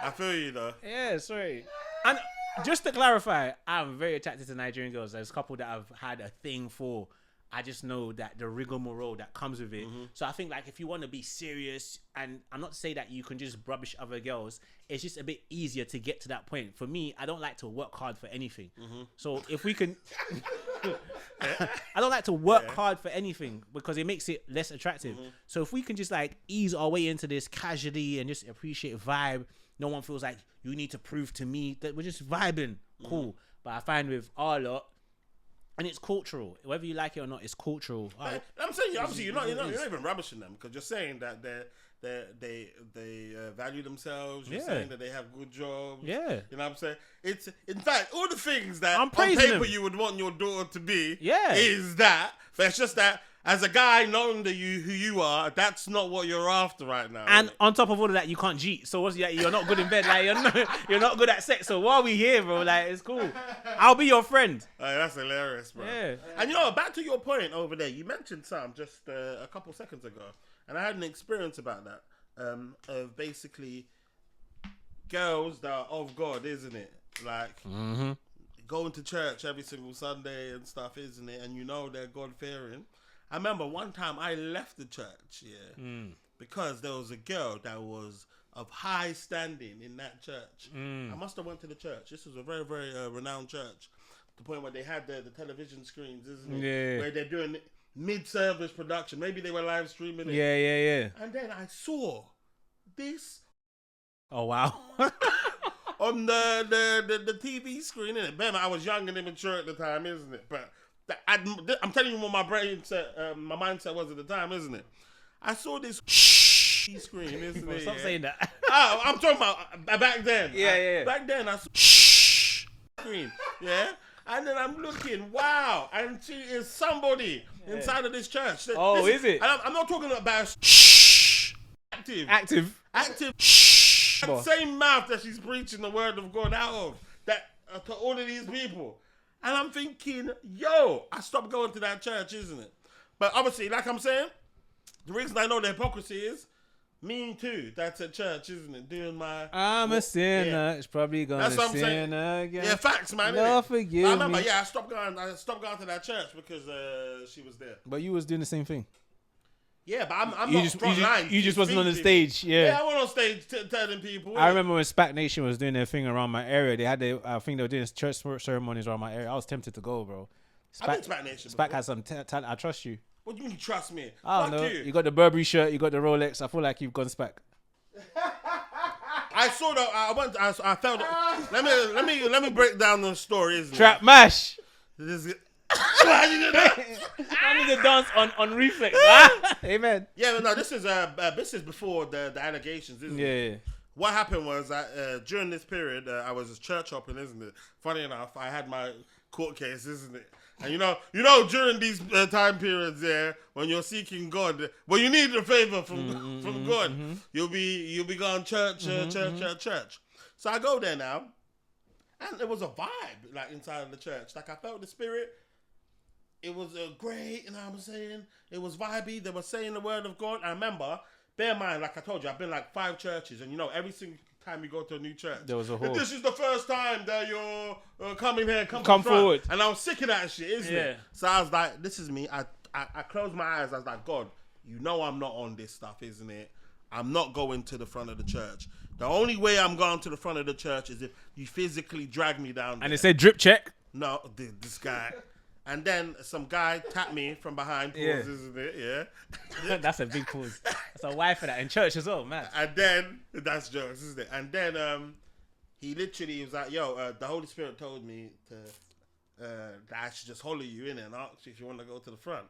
[SPEAKER 6] I feel you, though.
[SPEAKER 1] Yeah, sorry. And just to clarify, I'm very attracted to Nigerian girls. There's a couple that I've had a thing for. I just know that the rigmarole that comes with it. So I think, like, if you want to be serious, and I'm not to say that you can just rubbish other girls, it's just a bit easier to get to that point. For me, I don't like to work hard for anything. So if we can... I don't like to work hard for anything because it makes it less attractive. So if we can just, like, ease our way into this casually and just appreciate vibe, no one feels like you need to prove to me that we're just vibing. Cool. But I find with our lot, And it's cultural. Whether you like it or not, it's cultural.
[SPEAKER 6] I'm saying, obviously, you're not even rubbishing them because you're saying that they value themselves. You're saying that they have good jobs.
[SPEAKER 1] Yeah.
[SPEAKER 6] You know what I'm saying? It's, in fact, all the things that
[SPEAKER 1] I'm
[SPEAKER 6] on
[SPEAKER 1] praising
[SPEAKER 6] paper
[SPEAKER 1] them.
[SPEAKER 6] you would want your daughter to be
[SPEAKER 1] Yeah.
[SPEAKER 6] is that. But it's just that as a guy knowing that who you are, that's not what you're after right now.
[SPEAKER 1] And on top of all of that, you can't cheat. So you're not good in bed. Like you're not good at sex. So why are we here, bro? Like it's cool. I'll be your friend.
[SPEAKER 6] That's hilarious, bro.
[SPEAKER 1] Yeah.
[SPEAKER 6] And back to your point over there, you mentioned some just a couple seconds ago, and I had an experience about that. Of basically girls that are of God, isn't it? Like going to church every single Sunday and stuff, isn't it? And they're God fearing. I remember one time I left the church, because there was a girl that was of high standing in that church. I must have went to the church. This was a very, very renowned church. To the point where they had the television screens, isn't it?
[SPEAKER 1] Yeah.
[SPEAKER 6] Where they're doing mid-service production. Maybe they were live streaming it.
[SPEAKER 1] Yeah.
[SPEAKER 6] And then I saw this
[SPEAKER 1] Oh wow.
[SPEAKER 6] on the TV screen, innit? Man, I was young and immature at the time, isn't it? But I'm telling you what my mindset was at the time, isn't it? I saw this screen, isn't it?
[SPEAKER 1] Stop saying that.
[SPEAKER 6] I'm talking about back then.
[SPEAKER 1] Yeah.
[SPEAKER 6] Back then, I saw screen, yeah? And then I'm looking, wow, and she is somebody inside of this church.
[SPEAKER 1] Oh, is it?
[SPEAKER 6] I'm not talking about active. That same mouth that she's preaching the word of God out of, that to all of these people. And I'm thinking, I stopped going to that church, isn't it? But obviously, like I'm saying, the reason I know the hypocrisy is me too. That's at church, isn't it? Doing my...
[SPEAKER 1] I'm a sinner.
[SPEAKER 6] Yeah.
[SPEAKER 1] It's probably gonna
[SPEAKER 6] That's what I'm saying.
[SPEAKER 1] sin again.
[SPEAKER 6] Yeah, facts, man.
[SPEAKER 1] Lord
[SPEAKER 6] innit?
[SPEAKER 1] forgive
[SPEAKER 6] I remember,
[SPEAKER 1] me.
[SPEAKER 6] I stopped going to that church because she was there.
[SPEAKER 1] But you was doing the same thing.
[SPEAKER 6] Yeah, but I'm
[SPEAKER 1] You
[SPEAKER 6] not
[SPEAKER 1] just,
[SPEAKER 6] front line.
[SPEAKER 1] you just wasn't on the
[SPEAKER 6] speaking.
[SPEAKER 1] stage.
[SPEAKER 6] Yeah,
[SPEAKER 1] Yeah.
[SPEAKER 6] I went on stage telling people.
[SPEAKER 1] I remember when SPAC Nation was doing their thing around my area. They had I think they were doing church ceremonies around my area. I was tempted to go, bro.
[SPEAKER 6] I've been to SPAC Nation
[SPEAKER 1] SPAC
[SPEAKER 6] before.
[SPEAKER 1] has some talent. I trust you.
[SPEAKER 6] What do you mean you trust me?
[SPEAKER 1] I don't
[SPEAKER 6] Fuck
[SPEAKER 1] know.
[SPEAKER 6] you.
[SPEAKER 1] You got the Burberry shirt. You got the Rolex. I feel like you've gone SPAC.
[SPEAKER 6] I saw that. I felt. Let me break down the story. Isn't
[SPEAKER 1] Trap mash.
[SPEAKER 6] This is,
[SPEAKER 1] I need to dance on reflex. Amen.
[SPEAKER 6] yeah, but no. This is before the allegations, isn't it?
[SPEAKER 1] Yeah.
[SPEAKER 6] What happened was during this period, I was church hopping, isn't it? Funny enough, I had my court case, isn't it? And you know, during these time periods, when you're seeking God, well, you need a favor from God. You'll be going church. So I go there now, and there was a vibe like inside of the church. Like I felt the spirit. It was great, you know what I'm saying? It was vibey. They were saying the word of God. I remember. Bear in mind, like I told you, I've been like 5 churches, and every single time you go to a new church,
[SPEAKER 1] There was a
[SPEAKER 6] if
[SPEAKER 1] whole.
[SPEAKER 6] this is the first time that you're coming here, come
[SPEAKER 1] Come
[SPEAKER 6] front.
[SPEAKER 1] forward.
[SPEAKER 6] And I was sick of that shit, isn't
[SPEAKER 1] Yeah.
[SPEAKER 6] it? So I was like, this is me. I closed my eyes. I was like, God, I'm not on this stuff, isn't it? I'm not going to the front of the church. The only way I'm going to the front of the church is if you physically drag me down there.
[SPEAKER 1] And it said drip check.
[SPEAKER 6] No, this guy. And then some guy tapped me from behind,
[SPEAKER 1] Yeah.
[SPEAKER 6] isn't it? Yeah.
[SPEAKER 1] That's a big pause. That's a wife for that in church as well, man.
[SPEAKER 6] And then, that's jokes, isn't it? And then he literally was like, the Holy Spirit told me that I should just holler you in and ask you if you want to go to the front.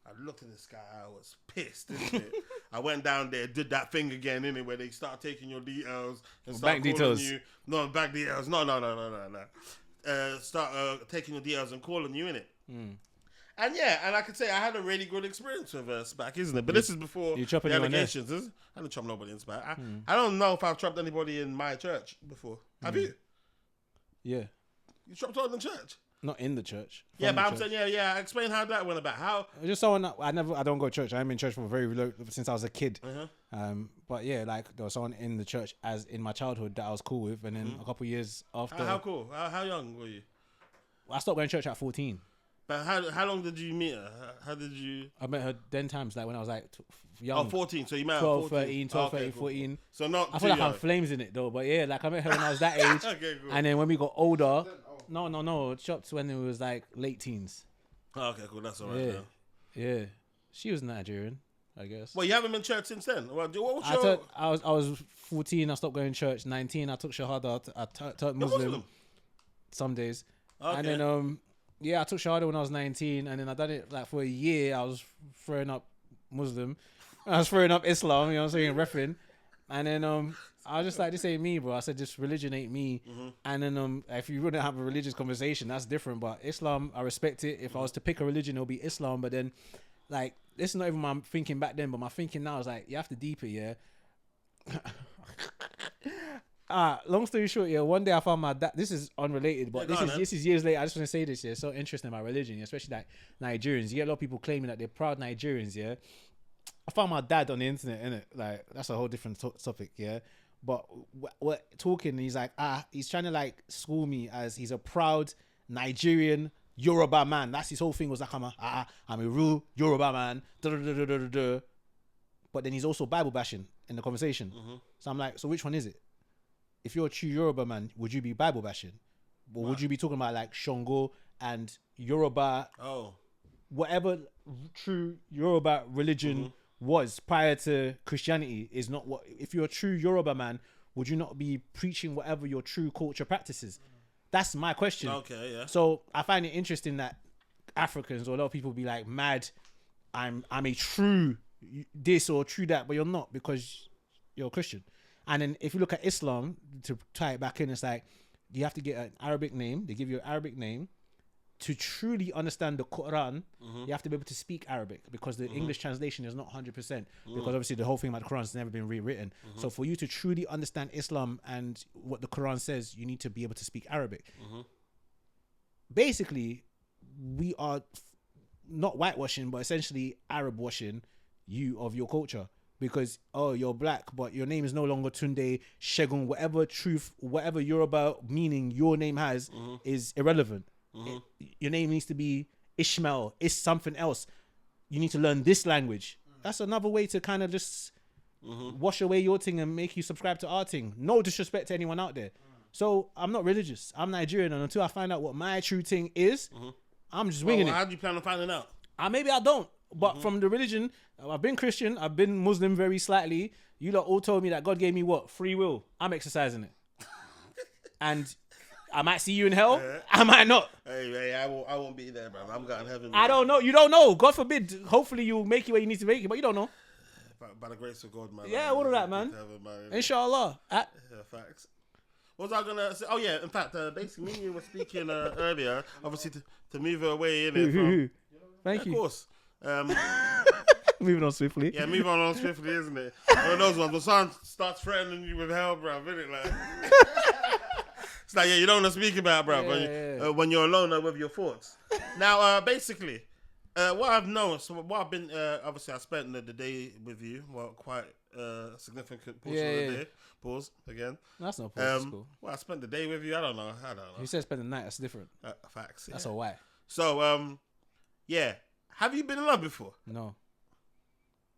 [SPEAKER 6] I looked at this guy, I was pissed, isn't it? I went down there, did that thing again, innit, where they start taking your details and start
[SPEAKER 1] Bank
[SPEAKER 6] calling
[SPEAKER 1] details.
[SPEAKER 6] you. No, bank details. No. Start taking your details and calling you, innit? And and I could say I had a really good experience with SPAC, isn't it? But this is before
[SPEAKER 1] You chopping
[SPEAKER 6] the
[SPEAKER 1] anyone there?
[SPEAKER 6] allegations. I didn't chop nobody in SPAC. I don't know if I've chopped anybody in my church before. Have you?
[SPEAKER 1] Yeah.
[SPEAKER 6] You chopped someone in church?
[SPEAKER 1] Not in the church.
[SPEAKER 6] Yeah,
[SPEAKER 1] From
[SPEAKER 6] but
[SPEAKER 1] the
[SPEAKER 6] I'm
[SPEAKER 1] church.
[SPEAKER 6] saying, Explain how that went about. How?
[SPEAKER 1] Just someone I don't go to church. I'm in church for very low since I was a kid. But yeah, like there was someone in the church as in my childhood that I was cool with, and then a couple years after,
[SPEAKER 6] How cool? How young were you?
[SPEAKER 1] I stopped going to church at 14.
[SPEAKER 6] But how long did you meet her? How did you?
[SPEAKER 1] I met her 10 times, like when I was like young.
[SPEAKER 6] 14. So you met
[SPEAKER 1] 12,
[SPEAKER 6] her 14.
[SPEAKER 1] 13, 12,
[SPEAKER 6] Okay,
[SPEAKER 1] 13,
[SPEAKER 6] cool.
[SPEAKER 1] 14.
[SPEAKER 6] So not.
[SPEAKER 1] I
[SPEAKER 6] too
[SPEAKER 1] feel like
[SPEAKER 6] young.
[SPEAKER 1] I'm flames in it though, but yeah, like I met her when I was that age.
[SPEAKER 6] Okay, cool.
[SPEAKER 1] And then when we got older, no, chopped when it was like late teens.
[SPEAKER 6] Okay, cool. That's all right.
[SPEAKER 1] Yeah. She was Nigerian, I guess.
[SPEAKER 6] Well, you haven't been to church since then. What was your?
[SPEAKER 1] I was 14. I stopped going to church. 19, I took Shahada. I turned Muslim
[SPEAKER 6] Muslim?
[SPEAKER 1] some days.
[SPEAKER 6] Okay.
[SPEAKER 1] And then Yeah, I took Shahada when I was 19, and then I done it like for a year. I was throwing up Muslim, I was throwing up Islam. You know what I'm saying, repping, and then I was just like, this ain't me, bro. I said, this religion ain't me. And then if you wouldn't have a religious conversation, that's different. But Islam, I respect it. If I was to pick a religion, it'll be Islam. But then, like, this is not even my thinking back then, but my thinking now is like, you have to deep it, yeah. Long story short, yeah, one day I found my dad. This is unrelated, but this is years later. I just want to say this, yeah. It's so interesting about religion, especially like Nigerians. You get a lot of people claiming that they're proud Nigerians, yeah. I found my dad on the internet, innit? Like, that's a whole different topic, yeah. But what talking, he's like, he's trying to like school me as he's a proud Nigerian Yoruba man. That's his whole thing, was like, I'm a real Yoruba man. But then he's also Bible bashing in the conversation. So I'm like, so which one is it? If you're a true Yoruba man, would you be Bible bashing? Or would you be talking about like Shango and Yoruba? Whatever true Yoruba religion was prior to Christianity is not what. If you're a true Yoruba man, would you not be preaching whatever your true culture practices? That's my question.
[SPEAKER 6] Okay, yeah.
[SPEAKER 1] So I find it interesting that Africans or a lot of people be like, mad, I'm a true this or true that, but you're not, because you're a Christian. And then if you look at Islam, to tie it back in, it's like you have to get an Arabic name. They give you an Arabic name. To truly understand the Quran, you have to be able to speak Arabic, because the English translation is not 100%. Because obviously the whole thing about the Quran has never been rewritten. So for you to truly understand Islam and what the Quran says, you need to be able to speak Arabic. Basically, we are not whitewashing, but essentially Arab washing you of your culture. Because, you're black, but your name is no longer Tunde, Shegun, whatever Yoruba meaning your name has is irrelevant. Your name needs to be Ishmael. It's something else. You need to learn this language. That's another way to kind of just wash away your thing and make you subscribe to our thing. No disrespect to anyone out there. So I'm not religious. I'm Nigerian, and until I find out what my true thing is, I'm just winging it.
[SPEAKER 6] How do you plan on finding out?
[SPEAKER 1] Maybe I don't. But from the religion, I've been Christian, I've been Muslim very slightly. You lot all told me that God gave me what? Free will. I'm exercising it. And I might see you in hell. I might not.
[SPEAKER 6] Hey, I won't be there, bro. I'm going to heaven.
[SPEAKER 1] I don't know. You don't know. God forbid. Hopefully you'll make it where you need to make it, but you don't know.
[SPEAKER 6] By the grace of God, man.
[SPEAKER 1] Yeah, all of that, man. Inshallah.
[SPEAKER 6] Facts. What was I gonna say? Oh yeah, in fact, basically, me and you were speaking earlier. Obviously, to move away in it.
[SPEAKER 1] Thank you.
[SPEAKER 6] Of course.
[SPEAKER 1] Moving on swiftly.
[SPEAKER 6] Yeah, moving on swiftly, isn't it? One of those ones when someone starts threatening you with hell, bro, isn't it? Like, it's like, you don't want to speak about, bro, when you're alone with your thoughts. Now, basically, what I've noticed, what I've been, obviously, I spent the day with you, quite a significant portion of the day. Pause again.
[SPEAKER 1] That's not pause. Cool.
[SPEAKER 6] Well, I spent the day with you. I don't know.
[SPEAKER 1] You said spend the night. That's different.
[SPEAKER 6] Facts.
[SPEAKER 1] That's a why.
[SPEAKER 6] So, yeah. Have you been in love before?
[SPEAKER 1] No.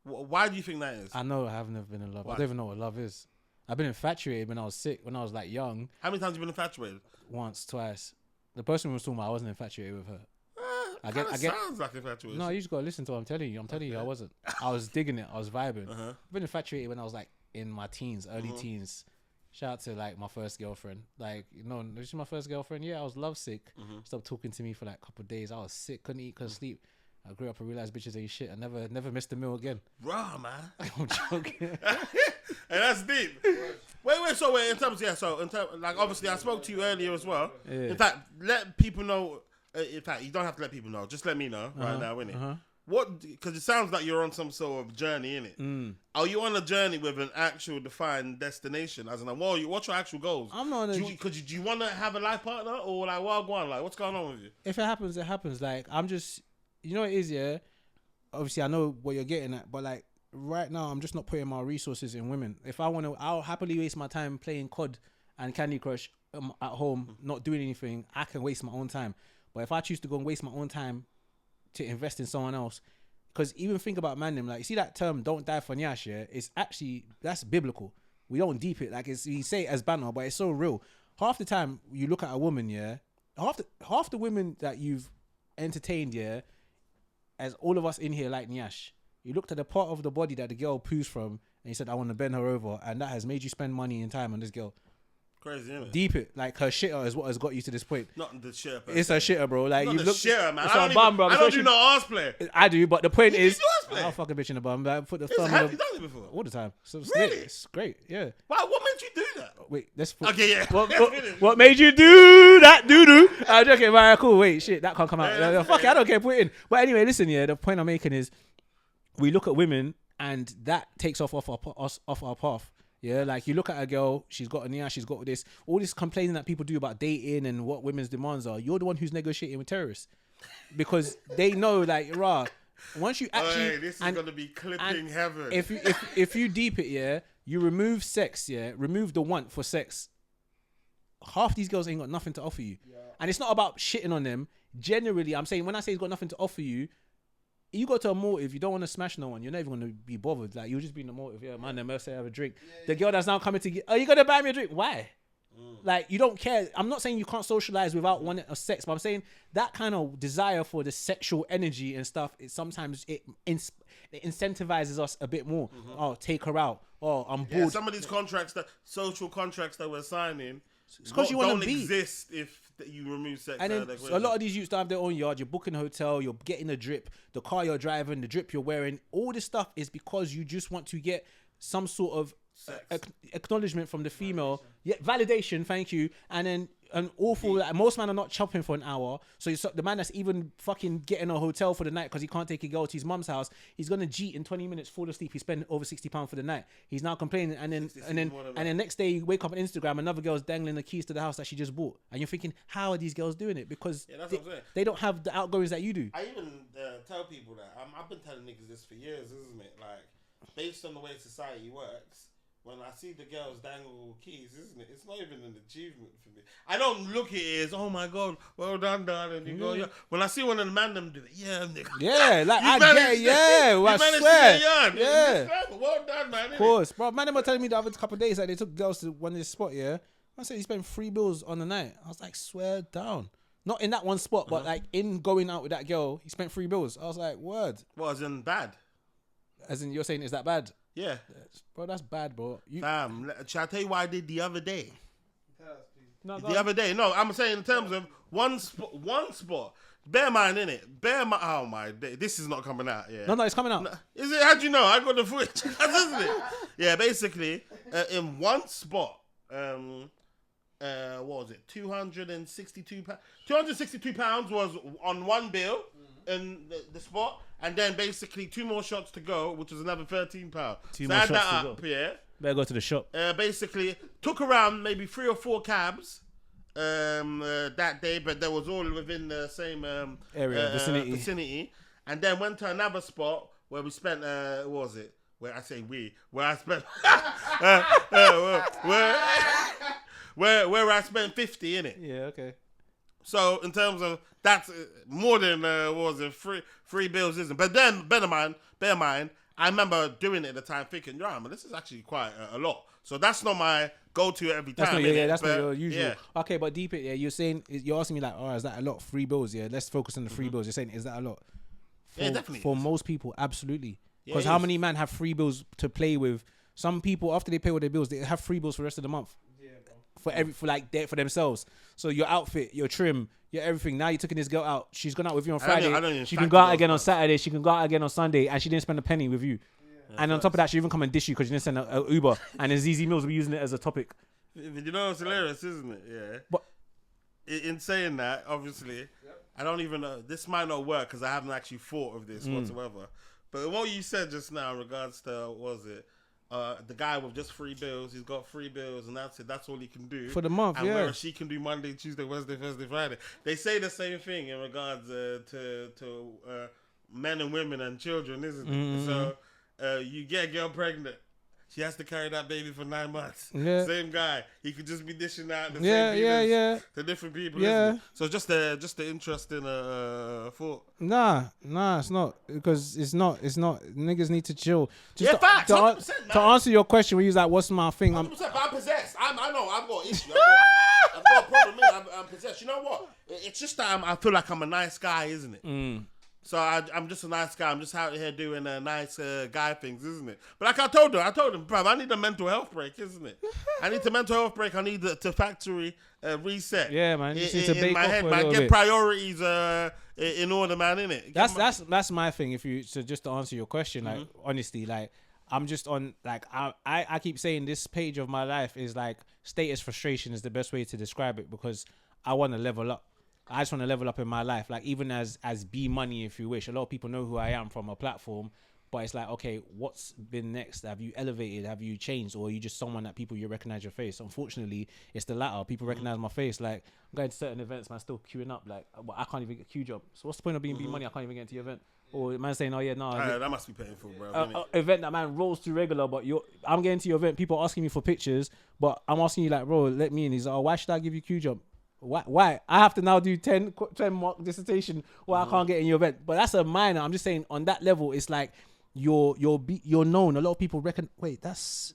[SPEAKER 6] Why do you think that is?
[SPEAKER 1] I know I have never been in love. Why? I don't even know what love is. I've been infatuated when I was sick, when I was like young.
[SPEAKER 6] How many times have you been infatuated?
[SPEAKER 1] Once, twice. The person who was talking about, I wasn't infatuated with her.
[SPEAKER 6] I get sounds like infatuation.
[SPEAKER 1] No, you just gotta listen to what I'm telling you. I'm telling you, I wasn't. I was digging it. I was vibing. I've been infatuated when I was like in my teens, early teens. Shout out to like my first girlfriend. Like, this is my first girlfriend. Yeah, I was lovesick. Stopped talking to me for like a couple of days. I was sick, couldn't eat, couldn't sleep. I grew up and realized bitches ain't shit. I never missed a meal again.
[SPEAKER 6] Raw, man.
[SPEAKER 1] I'm joking.
[SPEAKER 6] And that's deep. Wait. In terms, like obviously I spoke to you earlier as well. Yeah. In fact, let people know. In fact, you don't have to let people know. Just let me know right now, innit? What? Because it sounds like you're on some sort of journey, innit? Are you on a journey with an actual defined destination? As in, what's your actual goals?
[SPEAKER 1] I'm not.
[SPEAKER 6] Do you want to have a life partner, or like what's going on with you?
[SPEAKER 1] If it happens, it happens. Like, I'm just, you know what it is, yeah. Obviously, I know what you're getting at, but like right now, I'm just not putting my resources in women. If I want to, I'll happily waste my time playing COD and Candy Crush at home, not doing anything. I can waste my own time. But if I choose to go and waste my own time to invest in someone else, because even think about man them, like, you see that term "don't die for nyash," yeah, it's actually, that's biblical. We don't deep it, like, we say it as banter, but it's so real. Half the time you look at a woman, yeah, half the women that you've entertained, yeah, as all of us in here like nyash, you looked at the part of the body that the girl poos from and you said, I want to bend her over, and that has made you spend money and time on this girl.
[SPEAKER 6] Crazy, isn't it?
[SPEAKER 1] Deep it. Like her shitter is what has got you to this point.
[SPEAKER 6] Not the shitter.
[SPEAKER 1] It's her shitter, bro. Like
[SPEAKER 6] Not
[SPEAKER 1] you
[SPEAKER 6] the
[SPEAKER 1] look.
[SPEAKER 6] shitter, man.
[SPEAKER 1] It's
[SPEAKER 6] I
[SPEAKER 1] her
[SPEAKER 6] don't,
[SPEAKER 1] bum,
[SPEAKER 6] even,
[SPEAKER 1] bro.
[SPEAKER 6] I don't do no arse play.
[SPEAKER 1] I do, but the point is,
[SPEAKER 6] do arse play?
[SPEAKER 1] I'll fuck a bitch in the bum. I put the
[SPEAKER 6] Have
[SPEAKER 1] thumb
[SPEAKER 6] you
[SPEAKER 1] in
[SPEAKER 6] done
[SPEAKER 1] the,
[SPEAKER 6] it before?
[SPEAKER 1] all the time. So it's
[SPEAKER 6] Really?
[SPEAKER 1] lit. It's great. Yeah.
[SPEAKER 6] Why? What made you do that?
[SPEAKER 1] Wait, let's.
[SPEAKER 6] Okay, yeah.
[SPEAKER 1] What made you do that? Doo. I'm joking. Right, cool. Wait, shit, that can't come out.
[SPEAKER 6] Yeah,
[SPEAKER 1] Fuck it, I don't care. Put it in. But anyway, listen. Yeah, the point I'm making is, we look at women and that takes off our path. Yeah, like you look at a girl, she's got a nia, she's got this, all this complaining that people do about dating and what women's demands are. You're the one who's negotiating with terrorists because they know, like, rah, once you actually,
[SPEAKER 6] this is gonna be clipping heaven.
[SPEAKER 1] If you deep it, yeah, you remove sex, yeah, remove the want for sex. Half these girls ain't got nothing to offer you, and it's not about shitting on them. Generally, I'm saying when I say he's got nothing to offer you. You go to a motive, you don't want to smash no one, you're not even going to be bothered. Like, you'll just be in the motive. Yeah, man, let's say have a drink. The girl that's now coming to get, are you going to buy me a drink? Why? Like, you don't care. I'm not saying you can't socialize without wanting a sex, but I'm saying that kind of desire for the sexual energy and stuff, it incentivizes us a bit more. Oh, take her out. Oh, I'm bored.
[SPEAKER 6] Yeah, some of these social contracts that we're signing,
[SPEAKER 1] it's because you want to be.
[SPEAKER 6] Exist if you remove sex.
[SPEAKER 1] And then a lot of these youths don't have their own yard. You're booking a hotel. You're getting a drip. The car you're driving, the drip you're wearing. All this stuff is because you just want to get some sort of acknowledgement from the female. Validation. Thank you. And then an awful. Like, most men are not chopping for an hour. So the man that's even fucking getting a hotel for the night because he can't take a girl to his mum's house. He's gonna cheat in 20 minutes, fall asleep. He spent over £60 for the night. He's now complaining, and then next day you wake up on Instagram, another girl's dangling the keys to the house that she just bought, and you're thinking, how are these girls doing it? Because they don't have the outgoings that you do.
[SPEAKER 6] I even tell people that I've been telling niggas this for years, isn't it? Like, based on the way society works. When I see the girls dangle keys, isn't it? It's not even an achievement for me. I don't look at it as, oh my God, well done, and you go, yeah. When I see one of the man them do it, yeah, nigga.
[SPEAKER 1] Yeah, like I get it, yeah. Well, I swear. Yeah.
[SPEAKER 6] Well done, man.
[SPEAKER 1] Of course, bro. Man, they were telling me the other couple of days that they took girls to one of this spot, yeah. I said he spent $3 on the night. I was like, swear down. Not in that one spot, but like in going out with that girl, he spent $3. I was like, word.
[SPEAKER 6] What, as in bad?
[SPEAKER 1] As in, you're saying, is that bad?
[SPEAKER 6] Yeah.
[SPEAKER 1] Bro, that's bad, bro.
[SPEAKER 6] Fam, shall I tell you what I did the other day?
[SPEAKER 1] No,
[SPEAKER 6] other day. No, I'm saying in terms of one spot. Bear in mind, innit? Oh my day. This is not coming out, yeah.
[SPEAKER 1] No, it's coming out.
[SPEAKER 6] No, is it? How'd you know? I got the footage. Isn't it? Yeah, basically, in one spot, what was it? £262. £262 was on one bill in the spot. And then basically 2 more shots to go, which was another £13. So add that up, yeah.
[SPEAKER 1] Better go to the shop.
[SPEAKER 6] Basically, took around maybe 3 or 4 cabs that day, but there was all within the same
[SPEAKER 1] area,
[SPEAKER 6] vicinity. And then went to another spot where we spent, what was it? Where I say we, where I spent, where I spent 50 in it.
[SPEAKER 1] Yeah, okay.
[SPEAKER 6] So in terms of that's more than what was it, free bills, isn't? But then bear in mind, I remember doing it at the time, thinking, yeah, man, this is actually quite a lot. So that's not my go-to every time.
[SPEAKER 1] That's not your usual. Yeah. Okay, but deep it, yeah. You're asking me like, oh, is that a lot? Free bills, yeah. Let's focus on the free bills. You're saying, is that a lot?
[SPEAKER 6] Yeah, definitely.
[SPEAKER 1] For most people, absolutely. Because how many men have free bills to play with? Some people, after they pay all their bills, they have free bills for the rest of the month. For themselves. So your outfit, your trim, your everything. Now you're taking this girl out. She's gone out with you on Friday. She can go out again on Saturday. She can go out again on Sunday, and she didn't spend a penny with you. Yeah, and on top of that, she even come and dish you because you didn't send a Uber. And then ZZ Mills will be using it as a topic.
[SPEAKER 6] You know, it's hilarious, isn't it? Yeah. But in saying that, obviously, I don't even know. This might not work because I haven't actually thought of this whatsoever. But what you said just now in regards to, what was it? The guy with just 3 bills, he's got 3 bills, and that's it. That's all he can do
[SPEAKER 1] for the month.
[SPEAKER 6] And whereas she can do Monday, Tuesday, Wednesday, Thursday, Friday. They say the same thing in regards to men and women and children, isn't it? Mm-hmm. So you get a girl pregnant, she has to carry that baby for 9 months. Yeah. Same guy, he could just be dishing out the same penis to different people. Yeah. Isn't it? So just the interesting thought.
[SPEAKER 1] Nah, it's not, because it's not. Niggas need to chill.
[SPEAKER 6] Just facts.
[SPEAKER 1] To answer your question, when you was like, "What's my thing?"
[SPEAKER 6] 100%, but I'm possessed. I know I've got issues. I've got a problem. I'm possessed. You know what? It's just that I feel like I'm a nice guy, isn't it? So I'm just a nice guy. I'm just out here doing nice guy things, isn't it? But like I told him, bruv, I need a mental health break, isn't it? I need a mental health break. I need to factory reset.
[SPEAKER 1] Yeah, man. You need to bake
[SPEAKER 6] my
[SPEAKER 1] off
[SPEAKER 6] head,
[SPEAKER 1] for a
[SPEAKER 6] man.
[SPEAKER 1] little
[SPEAKER 6] Get
[SPEAKER 1] bit.
[SPEAKER 6] priorities in order, man, innit?
[SPEAKER 1] That's my thing. If you just to answer your question, like honestly, like I'm just on like I keep saying this page of my life is like status frustration is the best way to describe it because I want to level up. I just want to level up in my life, like even as B Moni, if you wish. A lot of people know who I am from a platform, but it's like, okay, what's been next? Have you elevated? Have you changed? Or are you just someone that you recognize your face? Unfortunately, it's the latter. People recognize my face. Like I'm going to certain events, man, still queuing up. Like I can't even get a queue job. So what's the point of being B Moni? I can't even get into your event. Or man saying, oh yeah, no.
[SPEAKER 6] That must be painful, bro.
[SPEAKER 1] Event that man rolls too regular, but I'm getting to your event. People asking me for pictures, but I'm asking you like, bro, let me in. He's like, oh, why should I give you queue job? Why? I have to now do 10 mark dissertation why I can't get in your event. But that's a minor. I'm just saying on that level, it's like you're known. A lot of people reckon, wait, that's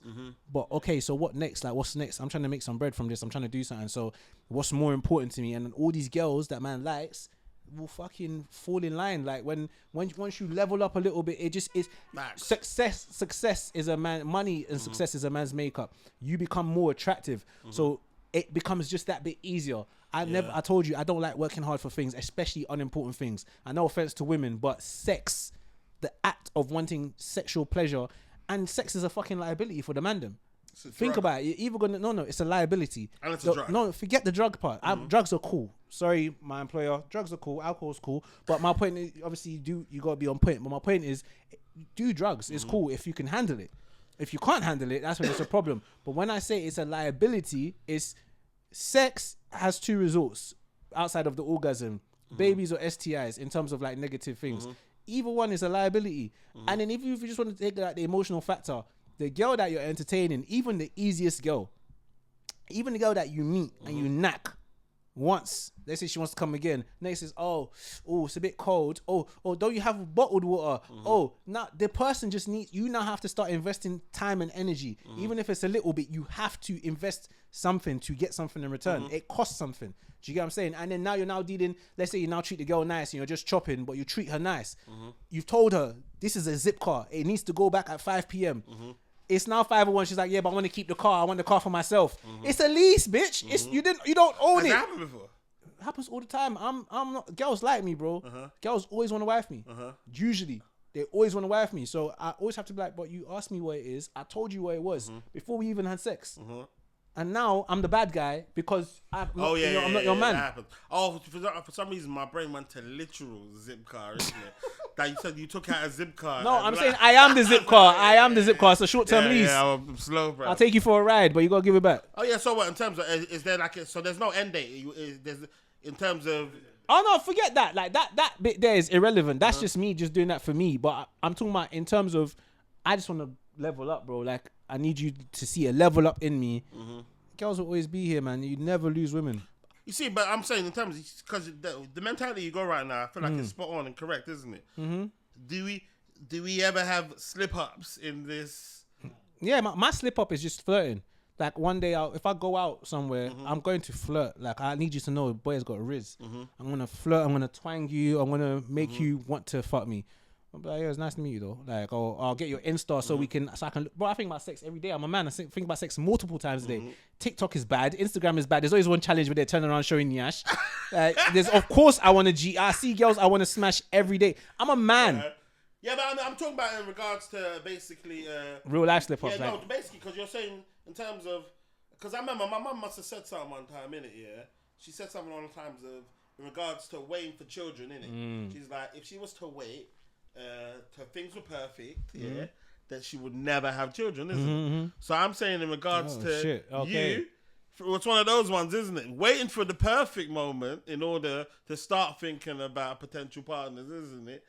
[SPEAKER 1] but okay, so what next? Like what's next? I'm trying to make some bread from this. I'm trying to do something. So what's more important to me? And all these girls that man likes will fucking fall in line. Like when once you level up a little bit, it just is success is a man, money and success is a man's makeup. You become more attractive. So it becomes just that bit easier. I told you I don't like working hard for things, especially unimportant things. I no offense to women, but sex, the act of wanting sexual pleasure, and sex is a fucking liability for the mandem. Think about it. You're either gonna it's a liability.
[SPEAKER 6] And it's a drug.
[SPEAKER 1] No, forget the drug part. Drugs are cool. Sorry, my employer. Drugs are cool. Alcohol's cool. But my point is, obviously, you gotta be on point. But my point is, do drugs. It's cool if you can handle it. If you can't handle it, that's when it's a problem. But when I say it's a liability, it's sex has two results outside of the orgasm, babies or STIs, in terms of like negative things. Either one is a liability. And then if you just want to take like the emotional factor, the girl that you're entertaining, even the easiest girl, even the girl that you meet and you knack once, let's say she wants to come again, next says, oh, it's a bit cold. Oh, don't you have bottled water? Oh, now the person just needs, you now have to start investing time and energy. Even if it's a little bit, you have to invest something to get something in return. It costs something. Do you get what I'm saying? And then now you're now dealing, let's say you now treat the girl nice and you're just chopping, but you treat her nice. You've told her, this is a zip car. It needs to go back at 5 p.m. It's now 5:01. She's like, yeah, but I want to keep the car. I want the car for myself. It's a lease, bitch. It's you don't own it.
[SPEAKER 6] Has that happened before?
[SPEAKER 1] It happens all the time. I'm not. Girls like me, bro. Girls always want to wife me. Usually, they always want to wife me. So I always have to be like, but you asked me what it is. I told you what it was before we even had sex. And now I'm the bad guy because I'm not your man.
[SPEAKER 6] That happens. Oh, for some reason my brain went to literal zip car, isn't it? That you said you took out a zip car.
[SPEAKER 1] No, I'm saying I am the zip car. I am the zip car. It's a short-term lease.
[SPEAKER 6] Yeah, I'm slow, bro.
[SPEAKER 1] I'll take you for a ride, but you gotta give it back.
[SPEAKER 6] Oh yeah. So what in terms of is there like so there's no end date? There's in terms of.
[SPEAKER 1] Oh no, forget that. Like that bit there is irrelevant. That's just me just doing that for me. But I'm talking about in terms of, I just want to level up, bro. Like I need you to see a level up in me. Girls will always be here, man. You never lose women.
[SPEAKER 6] You see, but I'm saying in terms of, because the mentality you go right now, I feel like it's spot on and correct, isn't it? Do we ever have slip ups in this?
[SPEAKER 1] Yeah, my slip up is just flirting. Like one day, if I go out somewhere, I'm going to flirt. Like I need you to know, boy has got a riz. I'm gonna flirt. I'm gonna twang you. I'm gonna make you want to fuck me. I'm like, yeah, it's nice to meet you though. Like, I'll get your Insta so I can. Bro, I think about sex every day. I'm a man. I think about sex multiple times a day. TikTok is bad. Instagram is bad. There's always one challenge where they're turning around showing Nyash. There's of course I want to G. I see girls I want to smash every day. I'm a man.
[SPEAKER 6] Yeah, but I'm talking about in regards to basically
[SPEAKER 1] real life slip ups.
[SPEAKER 6] Yeah, no, basically because you're saying in terms of, because I remember my mum must have said something one time, innit? Yeah, she said something on the times of in regards to waiting for children, innit? She's like, if she was to wait till things were perfect, that she would never have children, isn't it? So I'm saying in regards to you, it's one of those ones, isn't it? Waiting for the perfect moment in order to start thinking about potential partners, isn't it?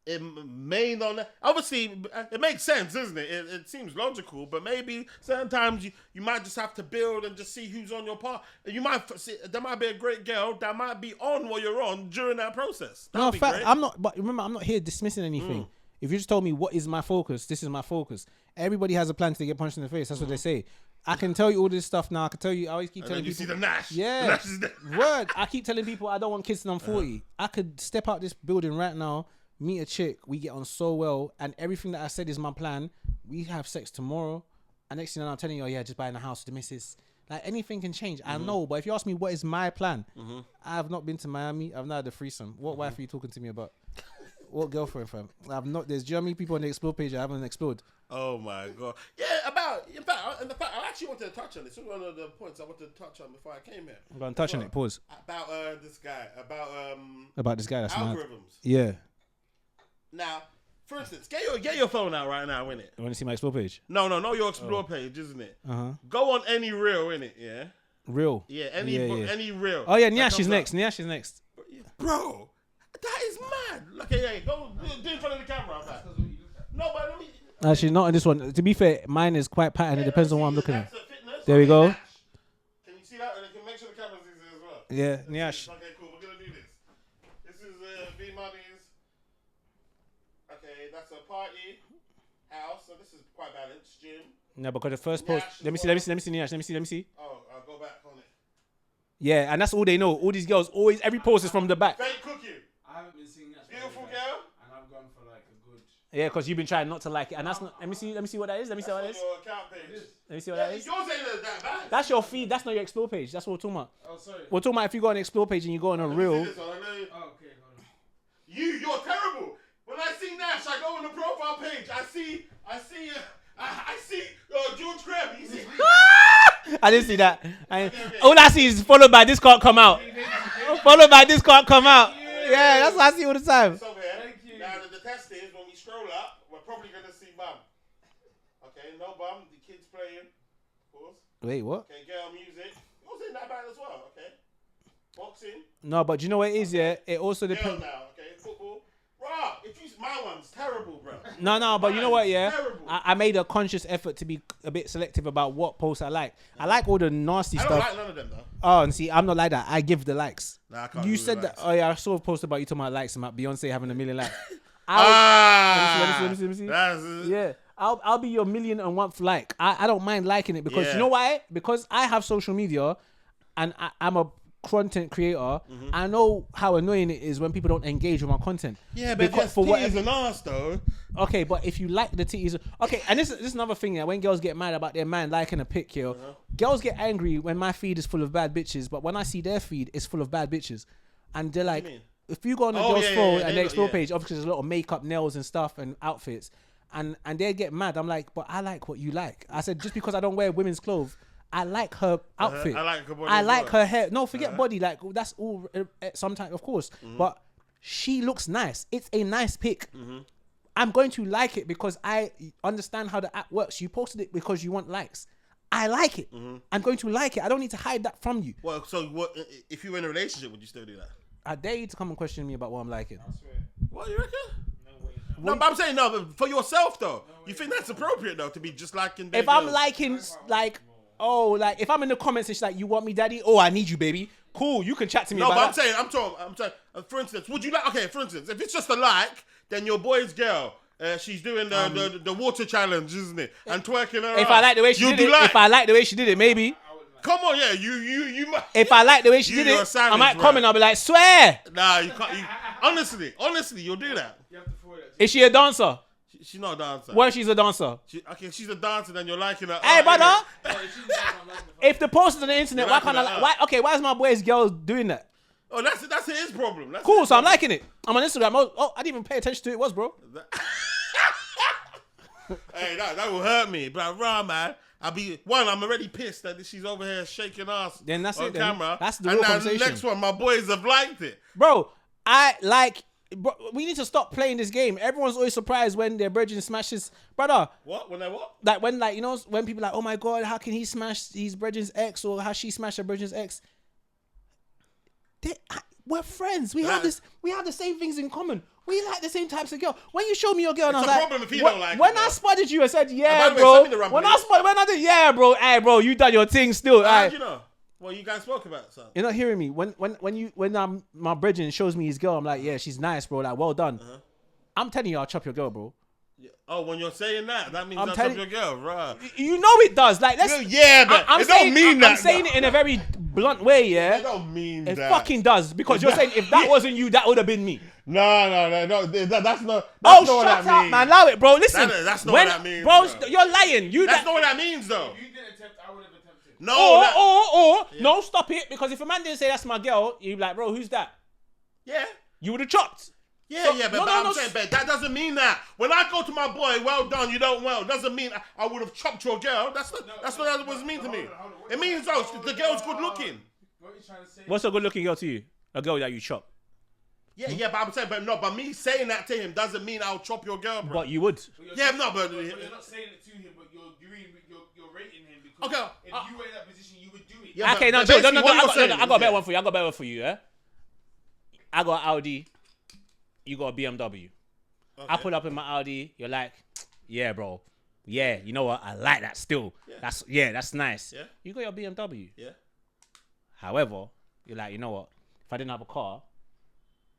[SPEAKER 6] It may not. Obviously, it makes sense, isn't it? It seems logical, but maybe certain times you might just have to build and just see who's on your part. You might see there might be a great girl that might be on what you're on during that process.
[SPEAKER 1] No, in fact, I'm not. But remember, I'm not here dismissing anything. If you just told me what is my focus, this is my focus. Everybody has a plan to get punched in the face. That's what they say. I can tell you all this stuff now. I can tell you. I always keep telling
[SPEAKER 6] you
[SPEAKER 1] people.
[SPEAKER 6] see the Nash.
[SPEAKER 1] Yeah.
[SPEAKER 6] The Nash is there.
[SPEAKER 1] Word. I keep telling people I don't want kids till I'm 40. I could step out this building right now, meet a chick, we get on so well, and everything that I said is my plan. We have sex tomorrow, and next thing I'm telling you, oh yeah, just buying a house with the missus. Like anything can change. I know, but if you ask me what is my plan, I have not been to Miami. I've not had a threesome. What wife are you talking to me about? What girlfriend, fam? I've not. There's German people on the explore page I haven't explored.
[SPEAKER 6] Oh my god! Yeah, in fact, I actually wanted to touch on this. This was one of the points I wanted to touch on before I came here.
[SPEAKER 1] I'm going to touch on it. Pause.
[SPEAKER 6] About this guy.
[SPEAKER 1] About this guy. That's mad.
[SPEAKER 6] algorithms.
[SPEAKER 1] Yeah.
[SPEAKER 6] Now, for instance, get your phone out right now, innit?
[SPEAKER 1] You want to see my explore page?
[SPEAKER 6] No, your explore page, isn't it? Go on any reel, innit? Yeah.
[SPEAKER 1] Real.
[SPEAKER 6] Yeah. Any reel.
[SPEAKER 1] Oh yeah, Nyash is next. Nyash is next.
[SPEAKER 6] Bro, that is mad. Okay, yeah, go do in front of the camera. No, but let me.
[SPEAKER 1] Actually, not in this one. To be fair, mine is quite patterned. It depends on what I'm looking at.
[SPEAKER 6] Fitness.
[SPEAKER 1] There we go.
[SPEAKER 6] Can you see that? And I can make sure the camera's easy as well.
[SPEAKER 1] Yeah, Nyash.
[SPEAKER 6] Okay, cool. We're gonna do this. This is B Moni's. Okay, that's a party house. So this is quite balanced. Gym.
[SPEAKER 1] No, because the first post.
[SPEAKER 6] Nyash
[SPEAKER 1] Let me
[SPEAKER 6] as
[SPEAKER 1] see.
[SPEAKER 6] well.
[SPEAKER 1] Nyash. Let me see.
[SPEAKER 6] Oh, I'll go back on it.
[SPEAKER 1] Yeah, and that's all they know. All these girls always every post is from the back.
[SPEAKER 6] Fake cooking.
[SPEAKER 4] I haven't been seeing that.
[SPEAKER 6] Beautiful girl.
[SPEAKER 4] And I've gone for like a good.
[SPEAKER 1] Yeah, because you've been trying not to like it, and that's not. Let me see what that is. Let me see what that
[SPEAKER 6] That's
[SPEAKER 1] is.
[SPEAKER 6] on your account page.
[SPEAKER 1] Let me see what that is.
[SPEAKER 6] Yours ain't that bad.
[SPEAKER 1] That's your feed. That's not your explore page. That's what we're talking about.
[SPEAKER 4] Oh, sorry.
[SPEAKER 1] We're talking about if you go on the explore page and you go on a
[SPEAKER 6] Let me
[SPEAKER 1] reel.
[SPEAKER 6] see this one. I know you-
[SPEAKER 4] Oh, okay, hold on.
[SPEAKER 6] You're terrible. When I see Nash, I go on the profile page. I see George Graham. You see?
[SPEAKER 1] I didn't see that. All I see is followed by this can't come out. Followed by this can't come out. Yeah, that's what I see all the time.
[SPEAKER 6] It's over here.
[SPEAKER 4] Thank you.
[SPEAKER 6] Now the test is when we scroll up, we're probably gonna see bum. Okay, no bum. The kids playing. Of course.
[SPEAKER 1] Wait, what?
[SPEAKER 6] Okay, girl music. Yours ain't that bad as well. Okay. Boxing.
[SPEAKER 1] No, but do you know what it is? Yeah, it also
[SPEAKER 6] Girl
[SPEAKER 1] depends.
[SPEAKER 6] now. Okay, football. Raw. If you my one's terrible, bro.
[SPEAKER 1] No, but you know what? Yeah,
[SPEAKER 6] Terrible.
[SPEAKER 1] I made a conscious effort to be a bit selective about what posts I like. I like all the nasty
[SPEAKER 6] I don't
[SPEAKER 1] stuff.
[SPEAKER 6] like none of them though.
[SPEAKER 1] Oh, and see, I'm not like that. I give the likes.
[SPEAKER 6] Nah, I can't
[SPEAKER 1] You
[SPEAKER 6] do
[SPEAKER 1] said
[SPEAKER 6] the
[SPEAKER 1] that.
[SPEAKER 6] likes.
[SPEAKER 1] Oh yeah, I saw a post about you talking about likes and about Beyonce having 1 million likes. Let me see. Yeah, I'll be your 1,000,001th like. I don't mind liking it because you know why? Because I have social media, and I'm a content creator. I know how annoying it is when people don't engage with my content.
[SPEAKER 6] Yeah, but
[SPEAKER 1] because
[SPEAKER 6] just for titties and ass though.
[SPEAKER 1] Okay, but if you like the titties, okay, and this is another thing. Yeah, when girls get mad about their man liking a pic, yo, girls get angry when my feed is full of bad bitches, but when I see their feed, it's full of bad bitches, and they're like, if you go on the girl's phone and their explore page, obviously there's a lot of makeup, nails, and stuff, and outfits, and they get mad. I'm like, but I like what you like. I said just because I don't wear women's clothes, I like her outfit.
[SPEAKER 6] I like her body.
[SPEAKER 1] I
[SPEAKER 6] as
[SPEAKER 1] like
[SPEAKER 6] well.
[SPEAKER 1] her hair. No, forget body. Like that's all. Sometimes, of course, but she looks nice. It's a nice pic. I'm going to like it because I understand how the app works. You posted it because you want likes. I like it. I'm going to like it. I don't need to hide that from you.
[SPEAKER 6] Well, so what if you were in a relationship? Would you still do that?
[SPEAKER 1] I dare you to come and question me about what I'm liking.
[SPEAKER 6] What you reckon? No, but I'm saying no. But for yourself though, you think that's appropriate though to be just liking?
[SPEAKER 1] If I'm liking like, oh, like if I'm in the comments and she's like, "You want me, daddy?" Oh, I need you, baby. Cool, you can chat to me
[SPEAKER 6] no,
[SPEAKER 1] about
[SPEAKER 6] but
[SPEAKER 1] that.
[SPEAKER 6] I'm saying. For instance, would you like? Okay, for instance, if it's just a like, then your boy's girl. She's doing the water challenge, isn't it? And twerking her.
[SPEAKER 1] If I like the way she did it, if I like the way she did it, maybe.
[SPEAKER 6] Come on, yeah, you might.
[SPEAKER 1] If I like the way she did it, I might comment. I'll be like, swear.
[SPEAKER 6] Nah, you can't. Honestly, you'll do that.
[SPEAKER 4] You have to forward it.
[SPEAKER 1] Is she a dancer?
[SPEAKER 6] She's not a dancer.
[SPEAKER 1] Well, she's a dancer.
[SPEAKER 6] She's a dancer, then you're liking her.
[SPEAKER 1] Hey, brother.
[SPEAKER 4] If
[SPEAKER 1] If the post is on the internet,
[SPEAKER 6] You're
[SPEAKER 1] why
[SPEAKER 6] liking
[SPEAKER 1] can't I?
[SPEAKER 6] that
[SPEAKER 1] Why? Okay, why is my boy's girl doing that?
[SPEAKER 6] Oh, that's his problem. That's
[SPEAKER 1] Cool,
[SPEAKER 6] his
[SPEAKER 1] so I'm
[SPEAKER 6] problem.
[SPEAKER 1] liking it. I'm on Instagram. Oh, I didn't even pay attention to it. Was bro?
[SPEAKER 6] Hey, that will hurt me. But raw man, I'm already pissed that she's over here shaking ass.
[SPEAKER 1] Then that's
[SPEAKER 6] on
[SPEAKER 1] it. Then.
[SPEAKER 6] camera.
[SPEAKER 1] That's the
[SPEAKER 6] and
[SPEAKER 1] real
[SPEAKER 6] now
[SPEAKER 1] conversation.
[SPEAKER 6] the next one, my boys have liked it.
[SPEAKER 1] Bro, bro, we need to stop playing this game. Everyone's always surprised when their brethren smashes. Brother,
[SPEAKER 6] What? When they what?
[SPEAKER 1] like when when people are like, oh my god, how can he smash his brethren's ex or how she smashed her brethren's ex? We're friends. We have the same things in common. We like the same types of girl. When you showed me your girl, and I
[SPEAKER 6] It's
[SPEAKER 1] was
[SPEAKER 6] a
[SPEAKER 1] like,
[SPEAKER 6] problem if he don't like
[SPEAKER 1] when
[SPEAKER 6] it,
[SPEAKER 1] I
[SPEAKER 6] though.
[SPEAKER 1] spotted you, I said, yeah,
[SPEAKER 6] by the way,
[SPEAKER 1] bro.
[SPEAKER 6] send me the rumble
[SPEAKER 1] When
[SPEAKER 6] list.
[SPEAKER 1] I did, yeah, bro. Hey, bro, you done your thing still.
[SPEAKER 6] How
[SPEAKER 1] Aye.
[SPEAKER 6] do you know? Well, you guys spoke about something.
[SPEAKER 1] You're not hearing me. When my brethren shows me his girl, I'm like, yeah, she's nice, bro. Like, well done. I'm telling you, I'll chop your girl, bro.
[SPEAKER 6] Oh, when you're saying that means
[SPEAKER 1] I'm
[SPEAKER 6] that's
[SPEAKER 1] telling-
[SPEAKER 6] your girl, right?
[SPEAKER 1] You know it does. Like, let's.
[SPEAKER 6] Yeah, but
[SPEAKER 1] I'm
[SPEAKER 6] it
[SPEAKER 1] saying,
[SPEAKER 6] don't mean that.
[SPEAKER 1] I'm saying it in a very blunt way, yeah.
[SPEAKER 6] It don't mean
[SPEAKER 1] It
[SPEAKER 6] that.
[SPEAKER 1] fucking does, because you're saying if that wasn't you, that would have been me.
[SPEAKER 6] No. That's not. That's
[SPEAKER 1] Oh,
[SPEAKER 6] not what
[SPEAKER 1] shut
[SPEAKER 6] that
[SPEAKER 1] up,
[SPEAKER 6] means.
[SPEAKER 1] man. Allow it, bro. Listen.
[SPEAKER 6] That's not what that means,
[SPEAKER 1] bro.
[SPEAKER 6] bro.
[SPEAKER 1] You're lying.
[SPEAKER 6] That's not what that means, though.
[SPEAKER 4] If you didn't attempt, I would have attempted.
[SPEAKER 6] No.
[SPEAKER 1] No, stop it. Because if a man didn't say that's my girl, you'd be like, bro, who's that?
[SPEAKER 6] Yeah.
[SPEAKER 1] You would have chopped.
[SPEAKER 6] Yeah,
[SPEAKER 1] So-
[SPEAKER 6] but,
[SPEAKER 1] no,
[SPEAKER 6] but
[SPEAKER 1] no,
[SPEAKER 6] I'm
[SPEAKER 1] no,
[SPEAKER 6] saying, but that doesn't mean that. When I go to my boy, well done, you don't well, doesn't mean I would have chopped your girl. That's what that was mean to me. It means though, the girl's good looking.
[SPEAKER 4] What are you trying to say?
[SPEAKER 1] What's a good looking girl to you? A girl that you chop.
[SPEAKER 6] Yeah, but I'm saying, but me saying that to him doesn't mean I'll chop your girl, bro.
[SPEAKER 1] But you would.
[SPEAKER 6] Yeah, no, but
[SPEAKER 4] But you're not saying it to him, but you're rating him because
[SPEAKER 6] Okay,
[SPEAKER 4] if you were in that position, you would do it.
[SPEAKER 6] Yeah,
[SPEAKER 1] Okay,
[SPEAKER 6] but
[SPEAKER 1] no,
[SPEAKER 6] basically
[SPEAKER 1] no,
[SPEAKER 6] what you're
[SPEAKER 1] I
[SPEAKER 6] saying
[SPEAKER 1] got a
[SPEAKER 6] is,
[SPEAKER 1] better one for you. I got a better one for you, yeah? I got an Audi. You got a BMW. I pull up in my Audi. You're like, yeah, bro. Yeah, you know what? I like that still.
[SPEAKER 6] Yeah.
[SPEAKER 1] That's nice.
[SPEAKER 6] Yeah.
[SPEAKER 1] You got your BMW.
[SPEAKER 6] Yeah.
[SPEAKER 1] However, you're like, you know what? If I didn't have a car,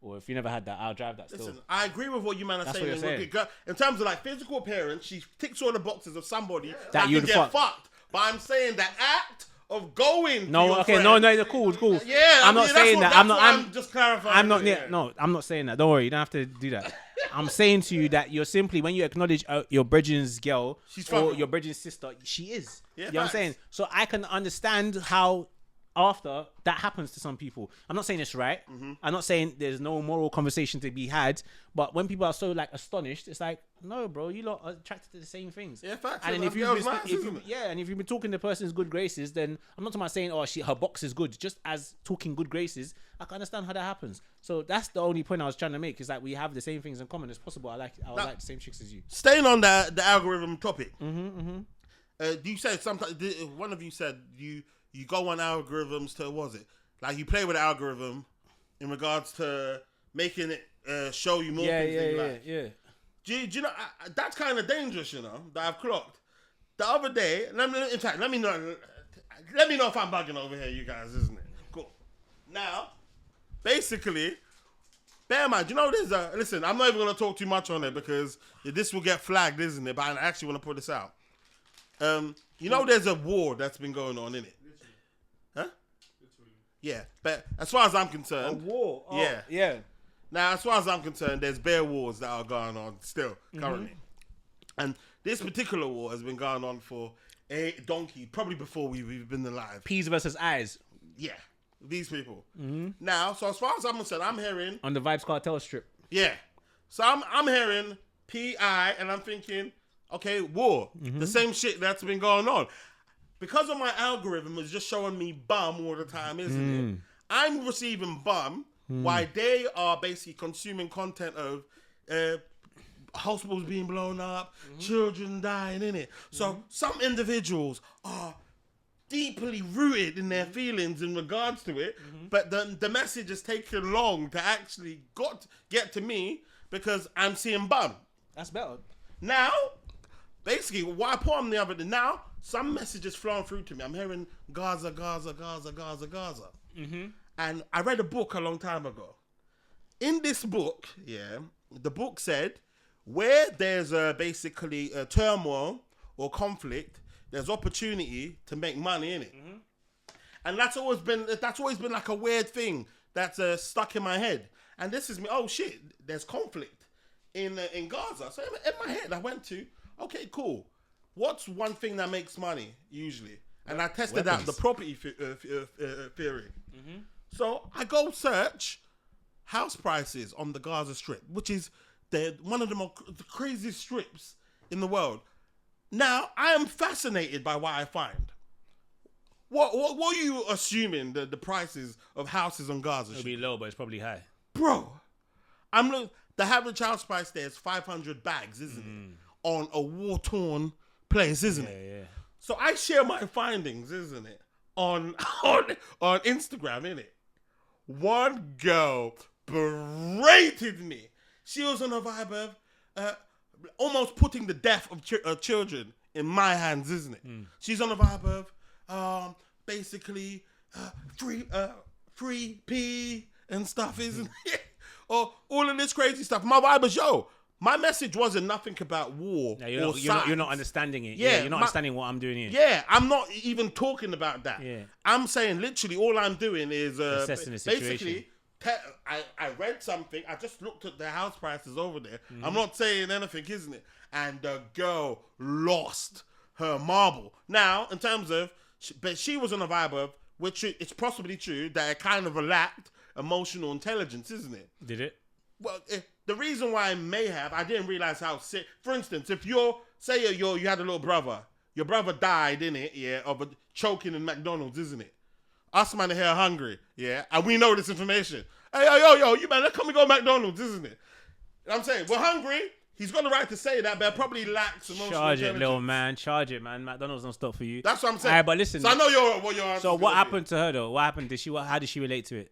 [SPEAKER 1] or if you never had that, I'll drive that still.
[SPEAKER 6] Listen, I agree with what you man are
[SPEAKER 1] That's
[SPEAKER 6] saying.
[SPEAKER 1] what you're saying.
[SPEAKER 6] In terms of like physical appearance, she ticks all the boxes of somebody that
[SPEAKER 1] That
[SPEAKER 6] can
[SPEAKER 1] you'd
[SPEAKER 6] get
[SPEAKER 1] fuck.
[SPEAKER 6] fucked. But I'm saying the act of going. to
[SPEAKER 1] No,
[SPEAKER 6] your
[SPEAKER 1] okay,
[SPEAKER 6] friend,
[SPEAKER 1] no, cool.
[SPEAKER 6] Yeah,
[SPEAKER 1] I'm not
[SPEAKER 6] that's
[SPEAKER 1] saying
[SPEAKER 6] what-
[SPEAKER 1] that.
[SPEAKER 6] that's
[SPEAKER 1] I'm not.
[SPEAKER 6] what I'm just clarifying.
[SPEAKER 1] I'm not.
[SPEAKER 6] Yeah.
[SPEAKER 1] No, I'm not saying that. Don't worry. You don't have to do that. I'm saying to you that you're simply, when you acknowledge your brethren's girl
[SPEAKER 6] She's
[SPEAKER 1] or
[SPEAKER 6] fucking-
[SPEAKER 1] your brethren's sister, she is.
[SPEAKER 6] Yeah,
[SPEAKER 1] you know what I'm
[SPEAKER 6] facts.
[SPEAKER 1] saying? So I can understand how after that happens to some people. I'm not saying it's right.
[SPEAKER 6] Mm-hmm.
[SPEAKER 1] I'm not saying there's no moral conversation to be had. But when people are so like astonished, it's like, no, bro, you lot are attracted to the same things.
[SPEAKER 6] Yeah, facts.
[SPEAKER 1] And then
[SPEAKER 6] That
[SPEAKER 1] if you've
[SPEAKER 6] girl's
[SPEAKER 1] been,
[SPEAKER 6] nice, isn't it?
[SPEAKER 1] and if you've been talking to the person's good graces, then I'm not talking about saying, oh, her box is good. Just as talking good graces, I can understand how that happens. So that's the only point I was trying to make, is that we have the same things in common as possible. I like the same chicks as you.
[SPEAKER 6] Staying on the algorithm topic. You said sometimes one of you said you go on algorithms to, what was it? Like you play with the algorithm in regards to making it show you more things that you like.
[SPEAKER 1] Yeah.
[SPEAKER 6] Do you know that's kind of dangerous, you know, that I've clocked. The other day, let me know if I'm bugging over here, you guys, isn't it? Cool. Now, basically, bear in mind, you know, listen, I'm not even going to talk too much on it because this will get flagged, isn't it? But I actually want to put this out. You know, there's a war that's been going on, innit? Huh? Yeah, but as far as I'm concerned,
[SPEAKER 1] war.
[SPEAKER 6] Yeah. Now, as far as I'm concerned, there's bare wars that are going on still, currently. And this particular war has been going on for a donkey, probably before we've been alive.
[SPEAKER 1] Peas versus eyes
[SPEAKER 6] Yeah, these people. Now, so as far as I'm concerned, I'm hearing,
[SPEAKER 1] on the Vibes Cartel strip.
[SPEAKER 6] yeah. So I'm hearing PI, and I'm thinking, okay, war. The same shit that's been going on. Because of my algorithm is just showing me bum all the time, isn't it? I'm receiving bum while they are basically consuming content of hospitals being blown up, children dying, innit? So some individuals are deeply rooted in their feelings in regards to it, but the message has taken long to actually get to me because I'm seeing bum.
[SPEAKER 1] That's better.
[SPEAKER 6] Now, basically, what I put on the other day, now, some messages flowing through to me. I'm hearing Gaza. And I read a book a long time ago. In this book, the book said, where there's basically a turmoil or conflict, there's opportunity to make money in it. And that's always been like a weird thing that's stuck in my head. And this is me, oh shit, there's conflict in Gaza. So in my head, I went to, okay, cool. What's one thing that makes money usually? And I tested out the property theory. So I go search house prices on the Gaza Strip, which is one of the craziest strips in the world. Now, I am fascinated by what I find. What are you assuming the prices of houses on Gaza
[SPEAKER 1] It'll
[SPEAKER 6] Strip?
[SPEAKER 1] be low, but it's probably high.
[SPEAKER 6] Bro, the average house price there is 500 bags, isn't it? On a war-torn place, isn't it?
[SPEAKER 1] Yeah.
[SPEAKER 6] So I share my findings, isn't it? On Instagram, innit? One girl berated me. She was on a vibe of almost putting the death of children in my hands, isn't it? She's on a vibe of basically free pee and stuff, isn't it? Or all of this crazy stuff. My vibe is, yo, My message wasn't nothing about war or
[SPEAKER 1] you're not understanding it.
[SPEAKER 6] Yeah,
[SPEAKER 1] You're not understanding what I'm doing here.
[SPEAKER 6] Yeah, I'm not even talking about that.
[SPEAKER 1] Yeah.
[SPEAKER 6] I'm saying literally all I'm doing is
[SPEAKER 1] assessing the situation.
[SPEAKER 6] basically. I read something. I just looked at the house prices over there. I'm not saying anything, isn't it? And the girl lost her marble. Now, in terms of, but she was on a vibe of, which it's possibly true that it kind of lacked emotional intelligence, isn't it?
[SPEAKER 1] Did it?
[SPEAKER 6] Well, the reason why I didn't realize how sick. For instance, if you had a little brother, your brother died, innit? Yeah, of choking in McDonald's, isn't it? Us man are here hungry, yeah, and we know this information. Hey, yo, you man, let's come and go McDonald's, isn't it? I'm saying we're hungry. He's got the right to say that, but it probably lacks emotional
[SPEAKER 1] Charge
[SPEAKER 6] intelligence.
[SPEAKER 1] it, little man. Charge it, man. McDonald's don't stop for you.
[SPEAKER 6] That's what I'm saying.
[SPEAKER 1] Alright, but listen.
[SPEAKER 6] So I know what your answer.
[SPEAKER 1] So what happened to her though? What happened? How did she relate to it?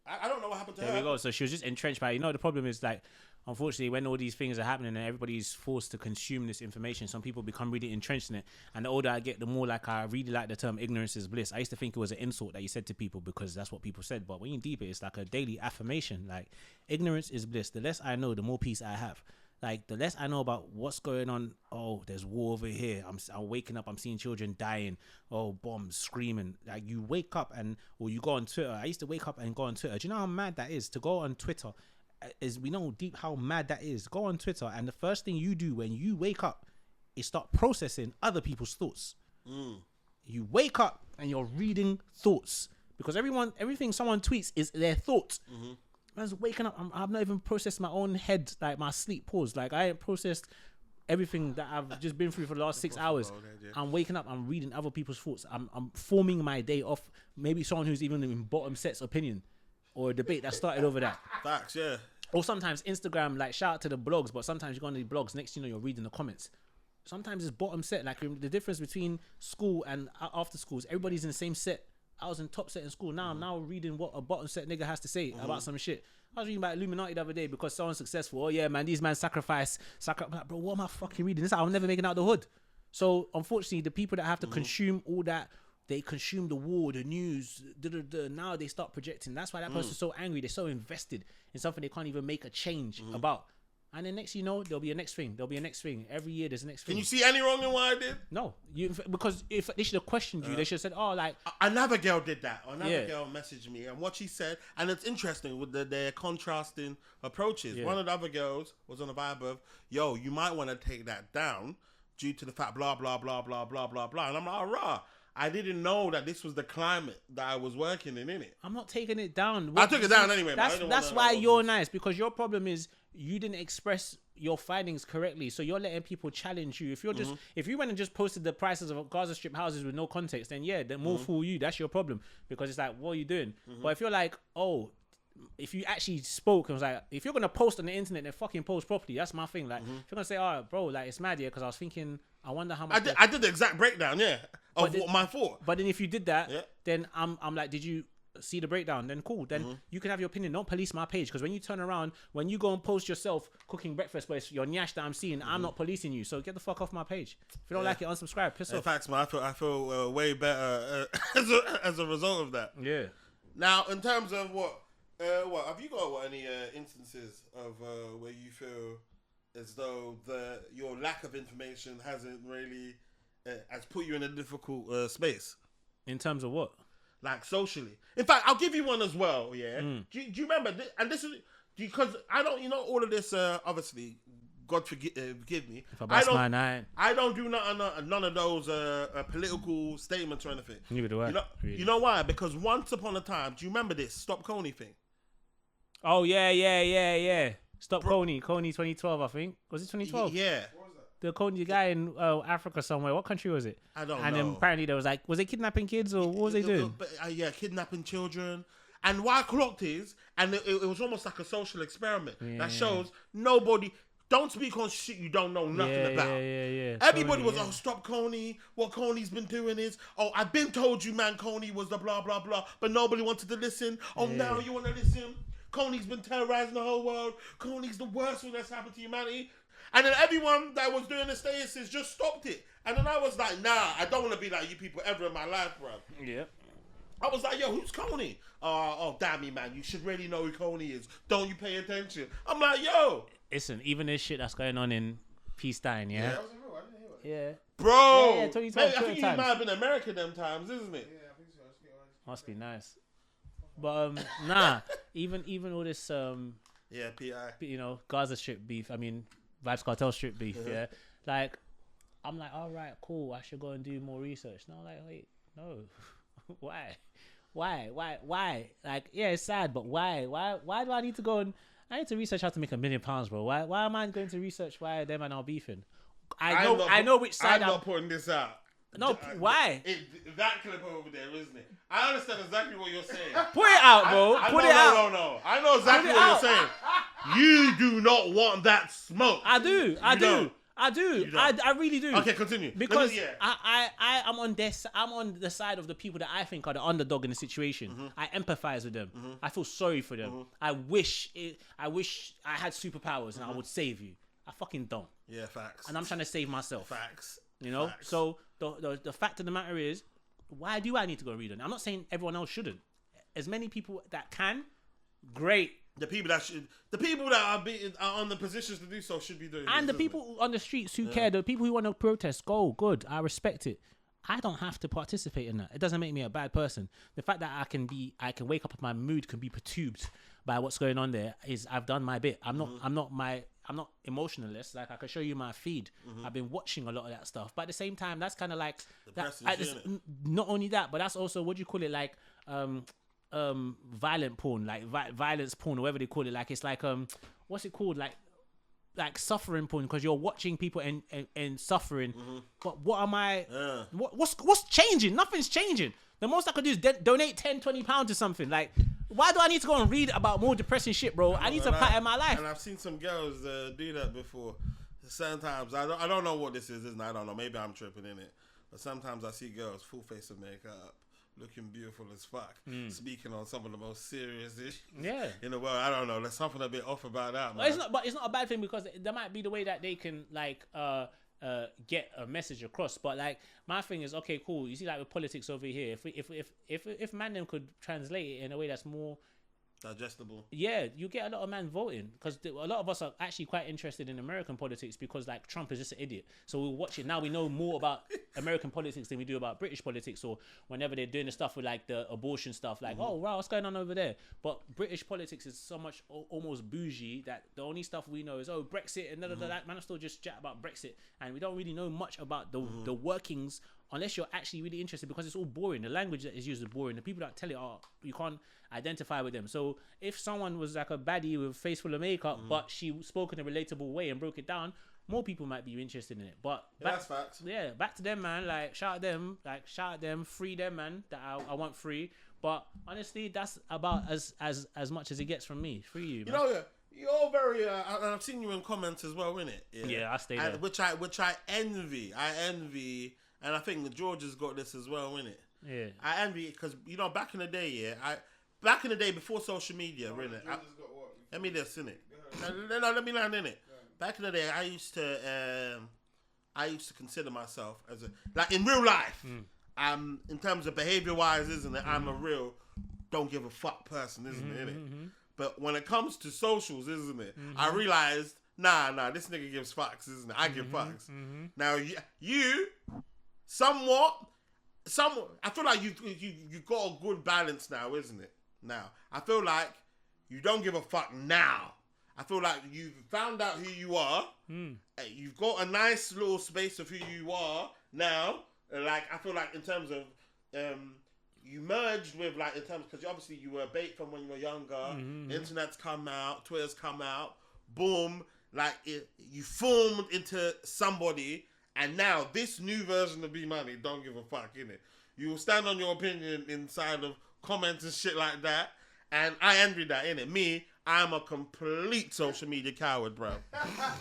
[SPEAKER 6] I don't know what happened to her.
[SPEAKER 1] There we go. So she was just entrenched by it. You know, the problem is like, unfortunately, when all these things are happening and everybody's forced to consume this information, some people become really entrenched in it. And the older I get, the more like I really like the term ignorance is bliss. I used to think it was an insult that you said to people because that's what people said. But when you deep it, it's like a daily affirmation. Like, ignorance is bliss. The less I know, the more peace I have. Like, the less I know about what's going on, oh, there's war over here. I'm waking up, I'm seeing children dying. Oh, bombs, screaming. Like, you wake up or you go on Twitter. I used to wake up and go on Twitter. Do you know how mad that is? To go on Twitter, we know deep how mad that is. Go on Twitter, and the first thing you do when you wake up is start processing other people's thoughts. You wake up and you're reading thoughts. Because everything someone tweets is their thoughts. I was waking up, I've not even processed my own head, like my sleep pause. Like, I ain't processed everything that I've just been through for the last 6 hours. I'm waking up, I'm reading other people's thoughts. I'm forming my day off maybe someone who's even in bottom set's opinion or a debate that started over that.
[SPEAKER 6] Facts, yeah.
[SPEAKER 1] Or sometimes Instagram, like, shout out to the blogs, but sometimes you go on these blogs, next thing you know, you're reading the comments. Sometimes it's bottom set. Like, the difference between school and after schools, everybody's in the same set. I was in top set in school. Now I'm now reading what a bottom set nigga has to say about some shit. I was reading about Illuminati the other day because someone's successful. Oh yeah, man, these men sacrifice. Bro, what am I fucking reading? This I'm never making out the hood. So unfortunately, the people that have to consume all that, they consume the war, the news. Now they start projecting. That's why that person's so angry. They're so invested in something they can't even make a change about. And then next, you know, there'll be a next thing. There'll be a next thing. Every year there's a next thing.
[SPEAKER 6] Can you see any wrong in what I did?
[SPEAKER 1] No. Because if they should have questioned you, they should have said, oh, like...
[SPEAKER 6] Another girl did that. Another girl messaged me. And what she said, and it's interesting with their contrasting approaches.
[SPEAKER 1] Yeah.
[SPEAKER 6] One of the other girls was on the vibe of, yo, you might want to take that down due to the fact blah, blah, blah, blah, blah, blah, blah. And I'm like, rah. I didn't know that this was the climate that I was working in it.
[SPEAKER 1] I'm not taking it down.
[SPEAKER 6] I took it down anyway.
[SPEAKER 1] That's why you're nice, because your problem is you didn't express your findings correctly, so you're letting people challenge you. If you're just if you went and just posted the prices of Gaza Strip houses with no context, then then more fool you. That's your problem, because it's like, what are you doing? But if you're like, oh, if you actually spoke and was like, if you're gonna post on the internet, then fucking post properly. That's my thing. Like, if you're gonna say, oh, bro, like, it's mad, because I was thinking, I wonder how much.
[SPEAKER 6] I did the exact breakdown, of what my thought.
[SPEAKER 1] But then if you did that, then I'm like, did you see the breakdown? Then cool. Then you can have your opinion. Don't police my page, because when you turn around, when you go and post yourself cooking breakfast, but it's your nyash that I'm seeing, I'm not policing you. So get the fuck off my page. If you don't like it, unsubscribe. Piss off.
[SPEAKER 6] Facts, man. I feel way better as a result of that.
[SPEAKER 1] Yeah.
[SPEAKER 6] Now, in terms of what have you got any instances of where you feel as though your lack of information hasn't really has put you in a difficult space?
[SPEAKER 1] In terms of what?
[SPEAKER 6] Like socially. In fact, I'll give you one as well. Yeah. Do you remember? And this is because I don't. You know, all of this. Obviously, God forgive me.
[SPEAKER 1] If I bust my nine,
[SPEAKER 6] I don't do none of those political statements or anything.
[SPEAKER 1] Neither do I.
[SPEAKER 6] You know why? Because once upon a time, do you remember this Stop Coney thing?
[SPEAKER 1] Oh yeah. Stop Coney 2012, I think. Was it 2012?
[SPEAKER 6] Yeah.
[SPEAKER 1] The Coney guy in Africa somewhere. What country was it?
[SPEAKER 6] I don't know.
[SPEAKER 1] And then apparently there was like, was they kidnapping kids or what was they doing?
[SPEAKER 6] Kidnapping children. And what I clocked is, and it was almost like a social experiment that shows nobody. Don't speak on shit you don't know nothing about.
[SPEAKER 1] Yeah.
[SPEAKER 6] Everybody was, stop Coney. What Coney's been doing is, I've been told you, man, Coney was the blah, blah, blah. But nobody wanted to listen. Now you want to listen? Coney's been terrorizing the whole world. Coney's the worst thing that's happened to humanity. And then everyone that was doing the statuses just stopped it. And then I was like, nah, I don't want to be like you people ever in my life, bro.
[SPEAKER 1] Yeah.
[SPEAKER 6] I was like, yo, who's Coney? Oh, damn me, man. You should really know who Coney is. Don't you pay attention? I'm like, yo.
[SPEAKER 1] listen, even this shit that's going on in Peace-Stein, yeah?
[SPEAKER 3] That wasn't real. I didn't hear it.
[SPEAKER 1] Yeah.
[SPEAKER 6] Bro!
[SPEAKER 1] Yeah, 2012
[SPEAKER 6] Mate, I think you
[SPEAKER 1] times.
[SPEAKER 6] might have been American them times, isn't it?
[SPEAKER 3] Yeah, I think so. Let's get on.
[SPEAKER 1] Must be nice. But nah, even all this
[SPEAKER 6] Yeah, PI.
[SPEAKER 1] you know, Gaza strip beef, I mean Vibes Cartel strip beef, yeah. Like I'm like, all right, cool, I should go and do more research. No, like, wait, no. Why? Like, yeah, it's sad, but why do I need to go and I need to research how to make £1 million, bro? Why am I going to research why them and are beefing? I know which side
[SPEAKER 6] I'm not putting this out.
[SPEAKER 1] No, why?
[SPEAKER 6] That clip over there, isn't it? I understand exactly what you're saying.
[SPEAKER 1] Put it out, bro. Put it out.
[SPEAKER 6] No. I know exactly what you're saying. You do not want that smoke.
[SPEAKER 1] I do. I really do.
[SPEAKER 6] Okay, continue.
[SPEAKER 1] Because I'm on this. I'm on the side of the people that I think are the underdog in the situation.
[SPEAKER 6] Mm-hmm.
[SPEAKER 1] I empathize with them. I feel sorry for them. I wish I had superpowers and I would save you. I fucking don't.
[SPEAKER 6] Yeah, facts.
[SPEAKER 1] And I'm trying to save myself.
[SPEAKER 6] Facts.
[SPEAKER 1] You know.
[SPEAKER 6] Facts.
[SPEAKER 1] So the fact of the matter is, why do I need to go and read it? I'm not saying everyone else shouldn't. As many people that can, great.
[SPEAKER 6] The people that are on the positions to do so should be doing.
[SPEAKER 1] And the people on the streets who care, the people who want to protest, go, good. I respect it. I don't have to participate in that. It doesn't make me a bad person. The fact that I can wake up and my mood can be perturbed by what's going on there is I've done my bit. I'm not emotionalist. Like, I can show you my feed. I've been watching a lot of that stuff. But at the same time, that's kind of like not only that, but that's also, what do you call it, like violent porn, like violence porn, or whatever they call it. Like, it's like what's it called, like suffering porn, because you're watching people and suffering. But what am I what's changing? Nothing's changing. The most I could do is donate 10-20 pounds or something. Like, why do I need to go and read about more depressing shit, bro? I need to pattern my life.
[SPEAKER 6] And I've seen some girls do that before. Sometimes I don't know what this is, isn't it? I don't know. Maybe I'm tripping in it. But sometimes I see girls full face of makeup, looking beautiful as fuck, speaking on some of the most serious issues in the world. I don't know. There's something a bit off about that, man.
[SPEAKER 1] But it's not a bad thing, because that might be the way that they can like get a message across. But like, my thing is, okay, cool. You see, like with politics over here, if man them could translate it in a way that's more
[SPEAKER 6] digestible.
[SPEAKER 1] Yeah, you get a lot of men voting, because a lot of us are actually quite interested in American politics, because like Trump is just an idiot. So we'll watch it. Now we know more about American politics than we do about British politics, or whenever they're doing the stuff with like the abortion stuff, like, oh wow, what's going on over there? But British politics is so much almost bougie that the only stuff we know is, oh, Brexit and that. Man, I still just chat about Brexit, and we don't really know much about the workings, unless you're actually really interested, because it's all boring. The language that is used is boring. The people that tell it you can't identify with them. So if someone was like a baddie with a face full of makeup, but she spoke in a relatable way and broke it down, more people might be interested in it. But
[SPEAKER 6] that's facts.
[SPEAKER 1] Yeah, back to them, man. Like, shout at them, free them, man. That I want free. But honestly, that's about as much as it gets from me. Free you, man.
[SPEAKER 6] You know, you're very. And I've seen you in comments as well, innit?
[SPEAKER 1] Yeah, I stay there.
[SPEAKER 6] Which I envy. And I think George has got this as well, innit?
[SPEAKER 1] Yeah.
[SPEAKER 6] I envy it because, you know, back in the day, back in the day before social media, really. Let me this, innit? No, let me land in it. Back in the day, I used to consider myself as like in real life, in terms of behavior wise, isn't it? I'm a real don't give a fuck person, isn't it? Innit? But when it comes to socials, isn't it? I realized, nah, this nigga gives fucks, isn't it? I give fucks. Now you somewhat, I feel like you've got a good balance now, isn't it? Now, I feel like you don't give a fuck now. I feel like you've found out who you are. You've got a nice little space of who you are now. Like, I feel like in terms of, you merged with, like, in terms, because obviously you were a bait from when you were younger. Internet's come out, Twitter's come out. Boom. Like, you formed into somebody. And now, this new version of B Moni, don't give a fuck, innit? You will stand on your opinion inside of comments and shit like that. And I envy that, innit? Me, I'm a complete social media coward, bro.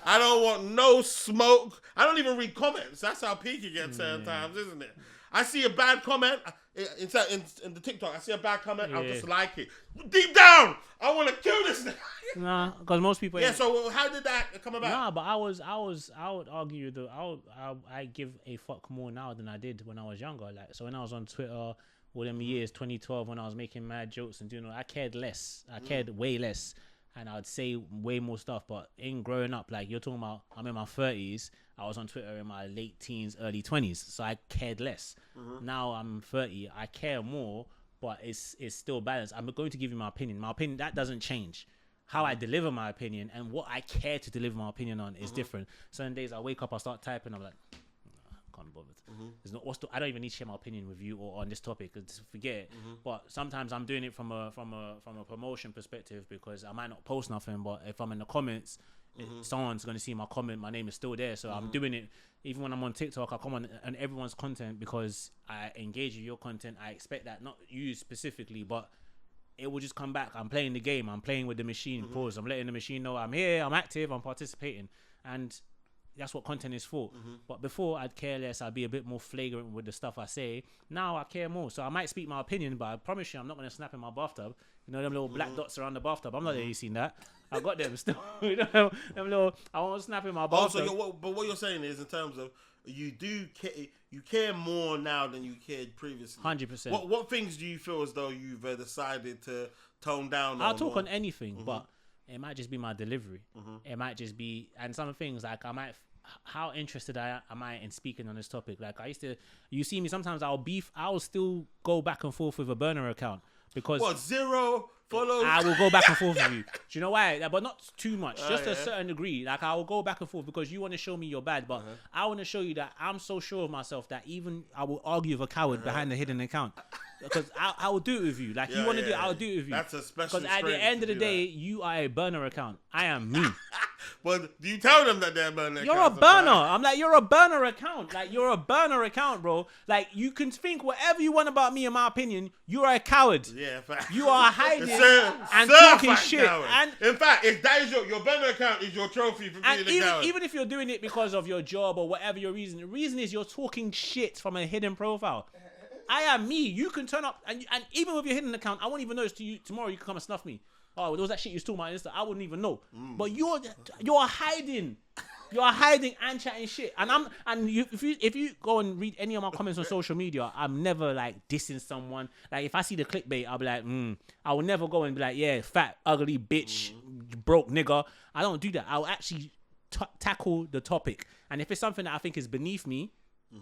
[SPEAKER 6] I don't want no smoke. I don't even read comments. That's how peak it gets sometimes, isn't it? I see a bad comment in the TikTok. I see a bad comment. I'll just like it. Deep down, I want to kill this nigga.
[SPEAKER 1] Nah, because most people.
[SPEAKER 6] Yeah. So how did that come about?
[SPEAKER 1] Nah, but I would argue that I give a fuck more now than I did when I was younger. Like, so when I was on Twitter, all them years, 2012, when I was making mad jokes and doing all, I cared less. I cared way less. and I'd say way more stuff. But in growing up, like you're talking about, I'm in my 30s. I was on Twitter in my late teens, early 20s, so I cared less. Now I'm 30, I care more, but it's still balanced. I'm going to give you my opinion. My opinion, that doesn't change. How I deliver my opinion and what I care to deliver my opinion on is different. Certain days I wake up, I start typing, I'm like, can't be bothered. There's no, I don't even need to share my opinion with you or on this topic. Just forget it. But sometimes I'm doing it from a promotion perspective because I might not post nothing, but if I'm in the comments, someone's going to see my comment. My name is still there, so I'm doing it. Even when I'm on TikTok, I come on everyone's content because I engage with your content. I expect that, not you specifically, but it will just come back. I'm playing the game. I'm playing with the machine. Pause. I'm letting the machine know I'm here. I'm active. I'm participating, and that's what content is for. But before, I'd care less. I'd be a bit more flagrant with the stuff I say. Now I care more. So I might speak my opinion, but I promise you, I'm not going to snap in my bathtub. You know them little black dots around the bathtub. I'm not there. You seen that? I got them still. You know them little. I won't snap in my bathtub.
[SPEAKER 6] But what you're saying is, in terms of you care more now than you cared previously.
[SPEAKER 1] 100%.
[SPEAKER 6] What things do you feel as though you've decided to tone down?
[SPEAKER 1] I'll talk on anything, but it might just be my delivery. It might just be, and some things like I might. How interested am I in speaking on this topic? Like I used to, you see me sometimes. I'll still go back and forth with a burner account because
[SPEAKER 6] 0 follows.
[SPEAKER 1] I will go back and forth with you. Do you know why? But not too much, just a certain degree. Like I will go back and forth because you want to show me you're bad, but I want to show you that I'm so sure of myself that even I will argue with a coward behind a hidden account because I will do it with you. Like you want to do it, I'll do it with you.
[SPEAKER 6] That's a special.
[SPEAKER 1] Because at the end of the day, you are a burner account. I am me.
[SPEAKER 6] But do you tell them that they're burner?
[SPEAKER 1] You're a burner. I'm like, you're a burner account. Like, you're a burner account, bro. Like, you can think whatever you want about me, in my opinion. You are a coward.
[SPEAKER 6] Yeah, fact.
[SPEAKER 1] You are hiding and talking shit.
[SPEAKER 6] Coward.
[SPEAKER 1] And
[SPEAKER 6] in fact, if that is your burner account is your trophy for being a coward.
[SPEAKER 1] Even if you're doing it because of your job or whatever your reason, the reason is you're talking shit from a hidden profile. I am me. You can turn up, and even with your hidden account, I won't even notice to you tomorrow. You can come and snuff me. Oh, there was that shit you was talking about on Insta. I wouldn't even know. But you're hiding. You're hiding and chatting shit. And if you go and read any of my comments on social media, I'm never like dissing someone. Like if I see the clickbait, I'll be like, I will never go and be like, yeah, fat, ugly bitch, broke nigga. I don't do that. I'll actually tackle the topic. And if it's something that I think is beneath me,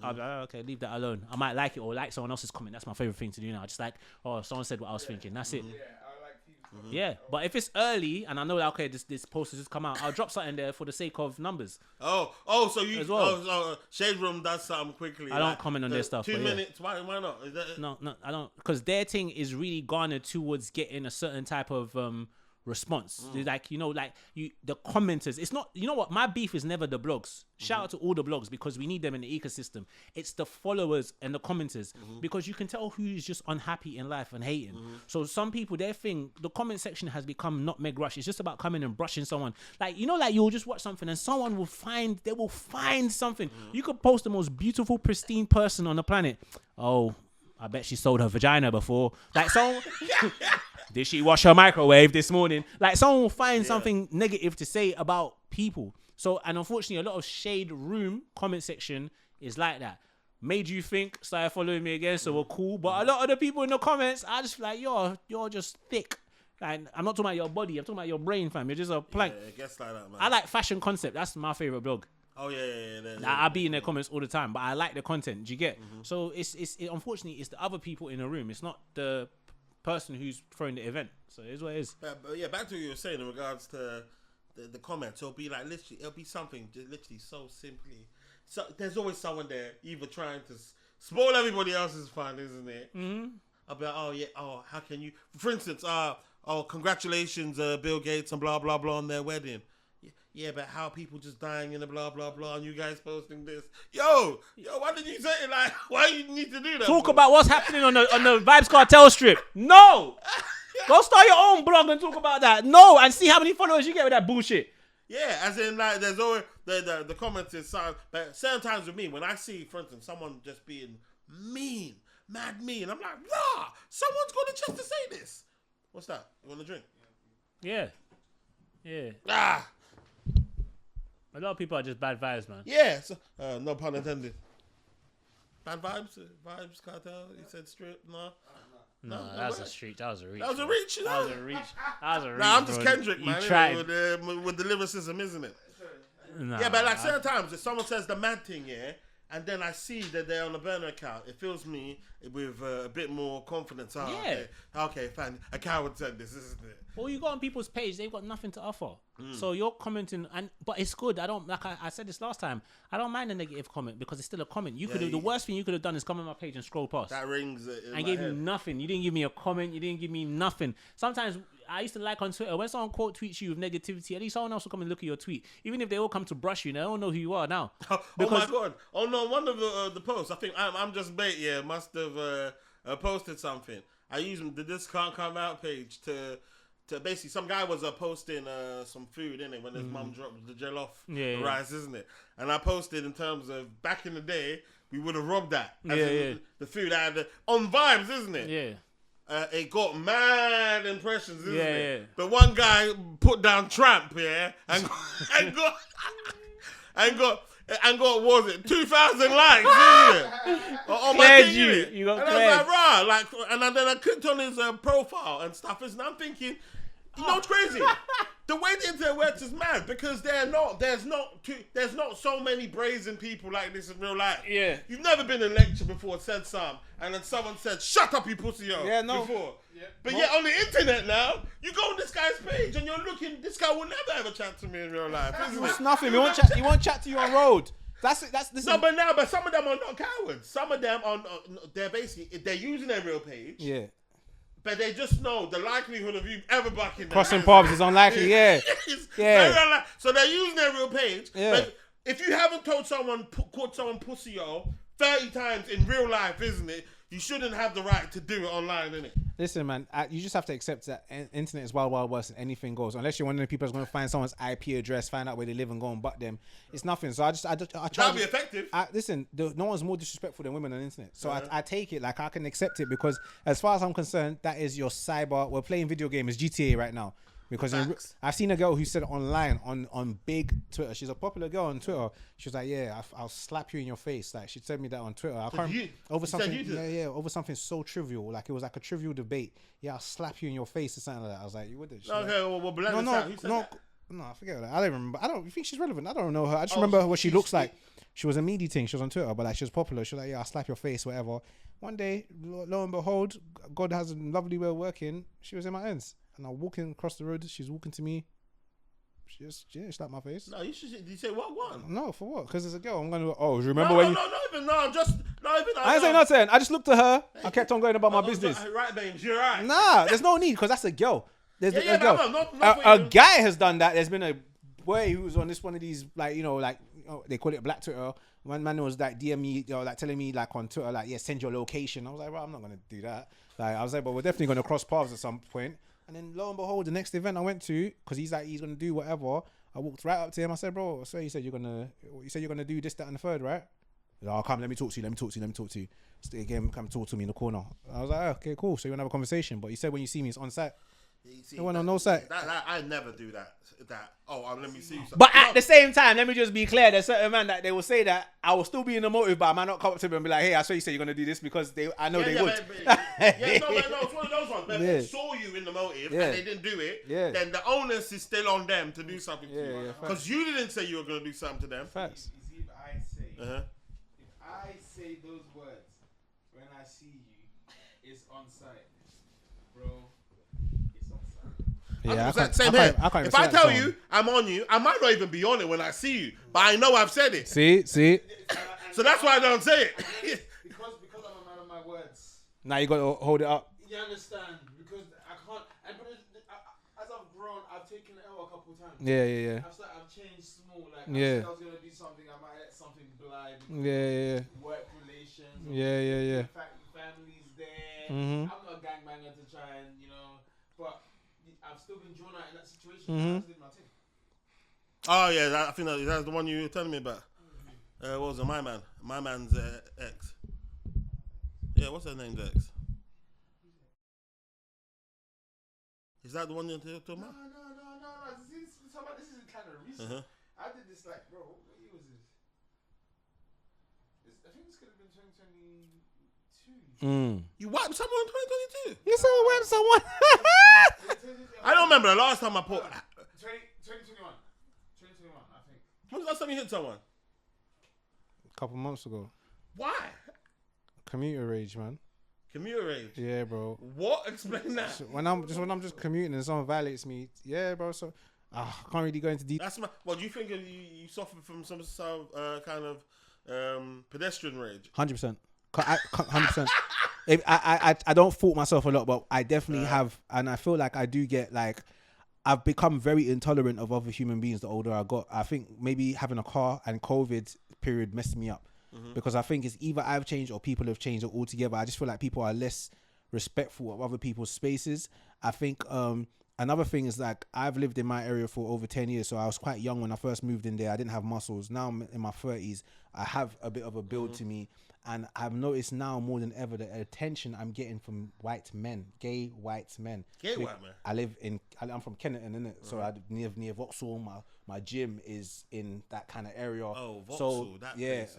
[SPEAKER 1] I'll be like, oh, okay, leave that alone. I might like it or like someone else's comment. That's my favorite thing to do now. Just like, oh, someone said what I was thinking. That's it. Yeah, but if it's early and I know that okay, this post has just come out, I'll drop something there for the sake of numbers.
[SPEAKER 6] So you
[SPEAKER 1] as well.
[SPEAKER 6] So Shade Room does something quickly.
[SPEAKER 1] I don't comment on their stuff.
[SPEAKER 6] 2 minutes. Why not? Is that...
[SPEAKER 1] No, I don't, because their thing is really garnered towards getting a certain type of response. Like the commenters. It's not. You know what? My beef is never the blogs. Shout out to all the blogs because we need them in the ecosystem. It's the followers and the commenters because you can tell who's just unhappy in life and hating. So some people, their thing, the comment section has become nutmeg rush. It's just about coming and brushing someone. Like you'll just watch something and someone will find something. You could post the most beautiful, pristine person on the planet. Oh, I bet she sold her vagina before. Like someone. Did she wash her microwave this morning? Like someone will find something negative to say about people. So, and unfortunately, a lot of Shade Room comment section is like that. Made you think, started following me again, so we're cool. But a lot of the people in the comments, I just feel like, you're just thick. Like, I'm not talking about your body, I'm talking about your brain, fam. You're just a plank.
[SPEAKER 6] Yeah, it gets like that, man.
[SPEAKER 1] I like Fashion Concept. That's my favorite blog.
[SPEAKER 6] Oh yeah.
[SPEAKER 1] I'll be in their comments all the time, but I like the content. Do you get? So it's unfortunately it's the other people in the room. It's not the person who's throwing the event. So it is what it is.
[SPEAKER 6] But yeah, back to what you were saying in regards to the comments. It'll be like literally, it'll be something just literally so simply. So there's always someone there either trying to spoil everybody else's fun, isn't it? I'll be like, how can you? For instance, congratulations, Bill Gates and blah blah blah on their wedding. Yeah, but how are people just dying in the blah blah blah and you guys posting this? Yo, why did you say it? Like, why you need to do that?
[SPEAKER 1] Talk about what's happening on the Vibes Cartel strip. No, go start your own blog and talk about that. No, and see how many followers you get with that bullshit.
[SPEAKER 6] Yeah, as in like there's always the comments is but certain times with me when I see, for instance, someone just being mean, mad mean, I'm like, rah, someone's got the chance to say this. What's that? You want a drink?
[SPEAKER 1] Yeah. A lot of people are just bad vibes, man.
[SPEAKER 6] Yeah, so, no pun intended. Bad vibes? Vibes cartel? You said strip? No?
[SPEAKER 1] No,
[SPEAKER 6] No,
[SPEAKER 1] that was
[SPEAKER 6] way.
[SPEAKER 1] a street. That was a reach.
[SPEAKER 6] That was a
[SPEAKER 1] bro.
[SPEAKER 6] reach, you know?
[SPEAKER 1] That was a reach. That was a reach.
[SPEAKER 6] Nah, I'm just
[SPEAKER 1] bro.
[SPEAKER 6] Kendrick,
[SPEAKER 1] You
[SPEAKER 6] man.
[SPEAKER 1] tried.
[SPEAKER 6] With the lyricism, isn't it?
[SPEAKER 1] Nah,
[SPEAKER 6] Yeah, but like certain times, if someone says the mad thing, yeah, and then I see that they're on a burner account, it fills me with a bit more confidence. Oh,
[SPEAKER 1] Yeah.
[SPEAKER 6] Okay, fine. A coward said this, isn't it?
[SPEAKER 1] Well, you go on people's page, they've got nothing to offer. So you're commenting, but it's good. I don't like. I said this last time. I don't mind a negative comment because it's still a comment. You could have the worst thing you could have done is come on my page and scroll past.
[SPEAKER 6] That rings.
[SPEAKER 1] And gave me nothing. You didn't give me a comment. You didn't give me nothing. Sometimes I used to like on Twitter when someone quote tweets you with negativity. At least someone else will come and look at your tweet, even if they all come to brush you. They don't know who you are now.
[SPEAKER 6] Oh my god! Oh no! One of the posts. I think I'm just bait. Yeah, must have posted something. I used the This Can't Come Out page to basically some guy was posting some food in it when his mum dropped the jollof rice, isn't it? And I posted in terms of back in the day we would have robbed that. The food had on vibes, isn't it?
[SPEAKER 1] Yeah.
[SPEAKER 6] It got mad impressions, isn't it? But one guy put down tramp, and got what was it? 2,000 likes, isn't it? On my thing,
[SPEAKER 1] you got
[SPEAKER 6] and I was like, and then I clicked on his profile and stuff, and I'm thinking, you know what's crazy? The way the internet works is mad because there's not so many brazen people like this in real life.
[SPEAKER 1] Yeah.
[SPEAKER 6] You've never been in a lecture before, said some, and then someone said, "Shut up, you pussy, yo."
[SPEAKER 1] Yeah, no.
[SPEAKER 6] Before. Yeah. But yet on the internet now, you go on this guy's page and you're looking. This guy will never ever chat to me in real life. Isn't
[SPEAKER 1] It's
[SPEAKER 6] it?
[SPEAKER 1] nothing. He won't chat to you on road. That's this.
[SPEAKER 6] No, but some of them are not cowards. Some of them are. They're using their real page.
[SPEAKER 1] Yeah.
[SPEAKER 6] But they just know the likelihood of you ever bucking them.
[SPEAKER 1] Crossing paths is unlikely, yeah.
[SPEAKER 6] Very unlikely. So they're using their real page.
[SPEAKER 1] Yeah.
[SPEAKER 6] But if you haven't called someone pussy, yo, 30 times in real life, isn't it? You shouldn't have the right to do it online, innit?
[SPEAKER 1] Listen, man, you just have to accept that internet is wild, wild west and anything goes. Unless you're one of the people that's going to find someone's IP address, find out where they live and go and butt them. It's nothing. So I try
[SPEAKER 6] That'll be effective.
[SPEAKER 1] Listen, no one's more disrespectful than women on the internet. So I take it, like I can accept it because as far as I'm concerned, that is your cyber. We're playing video games, GTA right now. Because I've seen a girl who said online on big Twitter. She's a popular girl on Twitter. She was like, "Yeah, I'll slap you in your face." Like she said me that on Twitter. I can't over something. Over something so trivial. Like it was like a trivial debate. Yeah, I'll slap you in your face or something like that. I was like, you wouldn't.
[SPEAKER 6] Okay, well,
[SPEAKER 1] no, I forget that. I don't remember. I don't think she's relevant. I don't know her. I just remember what she looks like. She was a meaty thing. She was on Twitter, but like she was popular. She was like, "Yeah, I'll slap your face, whatever." One day, lo and behold, God has a lovely way of working. She was in my ends. And I'm walking across the road. She's walking to me. She just slapped my face.
[SPEAKER 6] No, you should. Did you say what one?
[SPEAKER 1] No, for what? Because as a girl, I'm going to. Oh, remember when?
[SPEAKER 6] Not even. I
[SPEAKER 1] ain't saying nothing. I just looked at her. I kept on going about my business.
[SPEAKER 6] Right, babes, you're right.
[SPEAKER 1] Nah, there's no need because that's a girl. There's a girl.
[SPEAKER 6] Not
[SPEAKER 1] a guy has done that. There's been a boy who was on one of these they call it Black Twitter. One man was like DM me, like telling me like on Twitter, like, yeah, send your location. I was like, well, I'm not gonna do that. Like I was like, but we're definitely gonna cross paths at some point. And then lo and behold, the next event I went to, because he's gonna do whatever. I walked right up to him. I said, bro, I swear you said you're gonna do this, that, and the third, right? He's like, oh, come, let me talk to you. Stay again, come talk to me in the corner. I was like, oh, okay, cool. So you wanna have a conversation? But he said when you see me, it's on site. It went on no site.
[SPEAKER 6] I never do that. Let me see you.
[SPEAKER 1] But at the same time, let me just be clear. There's certain man that they will say that I will still be in the motive, but I might not come up to them and be like, hey, I saw you say you're going to do this because I know they would.
[SPEAKER 6] It's one of those ones. But if they saw you in the motive and they didn't do it, then the onus is still on them to do something to you. Because you didn't say you were going to do something to them.
[SPEAKER 1] Facts.
[SPEAKER 4] If I say those words when I see you, it's on site, bro.
[SPEAKER 1] Yeah,
[SPEAKER 6] same here. If I tell you I'm on you, I might not even be on it when I see you, but I know I've said it.
[SPEAKER 1] See.
[SPEAKER 6] So that's why I don't say it.
[SPEAKER 4] because I'm a man of my words.
[SPEAKER 1] Now you got to hold it up.
[SPEAKER 4] You understand? Because I can't. As I've grown, I've taken the L a couple times.
[SPEAKER 1] Yeah.
[SPEAKER 4] I've changed small. Like
[SPEAKER 1] Yeah.
[SPEAKER 4] I was gonna do something, I might let something glide.
[SPEAKER 1] Yeah.
[SPEAKER 4] Work relations.
[SPEAKER 1] Yeah.
[SPEAKER 4] In fact, family's there.
[SPEAKER 1] Mhm.
[SPEAKER 4] I'm not a gangbanger to try and but I've still been drawn out in that situation.
[SPEAKER 1] Mhm.
[SPEAKER 6] Oh yeah, I think that's the one you were telling me about. What was it? My man's ex. Yeah, what's her name's ex? Is that the one you're talking about?
[SPEAKER 4] No. This is kind of recent. I did this bro, what year was this? I think this could have been 2022.
[SPEAKER 6] You wiped someone in 2022?
[SPEAKER 1] You said wiped someone.
[SPEAKER 6] I don't remember the last time I put.
[SPEAKER 4] 2021. 2021, I think.
[SPEAKER 6] When's the last time you hit someone?
[SPEAKER 1] A couple months ago.
[SPEAKER 6] Why?
[SPEAKER 1] Commuter rage, man.
[SPEAKER 6] Commuter rage.
[SPEAKER 1] Yeah, bro.
[SPEAKER 6] What? Explain that.
[SPEAKER 1] So when I'm just commuting and someone violates me, yeah, bro. So I can't really go into detail.
[SPEAKER 6] That's my. Well, do you think you suffer from some kind of pedestrian rage?
[SPEAKER 1] 100%. 100%. I don't fault myself a lot, but I definitely have, and I feel like I do get like. I've become very intolerant of other human beings the older I got. I think maybe having a car and COVID period messed me up because I think it's either I've changed or people have changed altogether. I just feel like people are less respectful of other people's spaces. I think another thing is like I've lived in my area for over 10 years. So I was quite young when I first moved in there. I didn't have muscles. Now I'm in my 30s. I have a bit of a build to me. And I've noticed now more than ever the attention I'm getting from white men, gay white men.
[SPEAKER 6] Gay white men?
[SPEAKER 1] I'm from Kennington, innit? So I near Vauxhall. My gym is in that kind of area.
[SPEAKER 6] Oh, Vauxhall,
[SPEAKER 1] so,
[SPEAKER 6] that
[SPEAKER 1] yeah,
[SPEAKER 6] place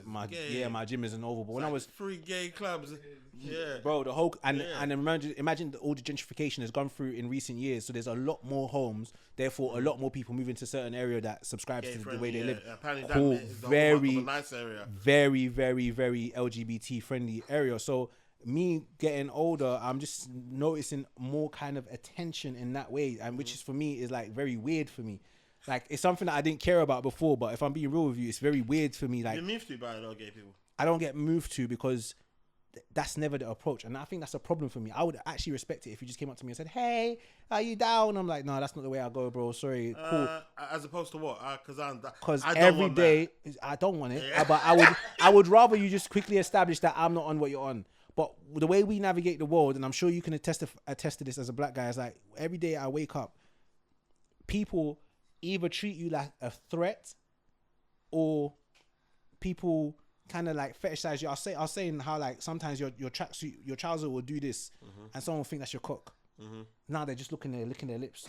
[SPEAKER 1] my gym is in Oval. But when I was
[SPEAKER 6] 3 gay clubs, yeah,
[SPEAKER 1] bro, the whole and imagine all the gentrification has gone through in recent years. So there's a lot more homes, therefore a lot more people moving to certain area that subscribes to the way they live.
[SPEAKER 6] Apparently
[SPEAKER 1] cool,
[SPEAKER 6] that is a nice area.
[SPEAKER 1] Very, very, very LGBT friendly area. So me getting older, I'm just noticing more kind of attention in that way, and which is for me is like very weird for me. Like it's something that I didn't care about before, but if I'm being real with you, it's very weird for me. Like
[SPEAKER 6] you're moved to by gay people.
[SPEAKER 1] I don't get moved to because that's never the approach, and I think that's a problem for me. I would actually respect it if you just came up to me and said, "Hey, are you down?" I'm like, "No, that's not the way I go, bro. Sorry, cool."
[SPEAKER 6] As opposed to what?
[SPEAKER 1] Because every day I don't want it, but I would rather you just quickly establish that I'm not on what you're on. But the way we navigate the world, and I'm sure you can attest to this as a black guy, is like every day I wake up, people either treat you like a threat, or people kind of like fetishize you. I was saying how like sometimes your tracksuit, your trouser will do this, and someone will think that's your cock. Now they're just licking their lips.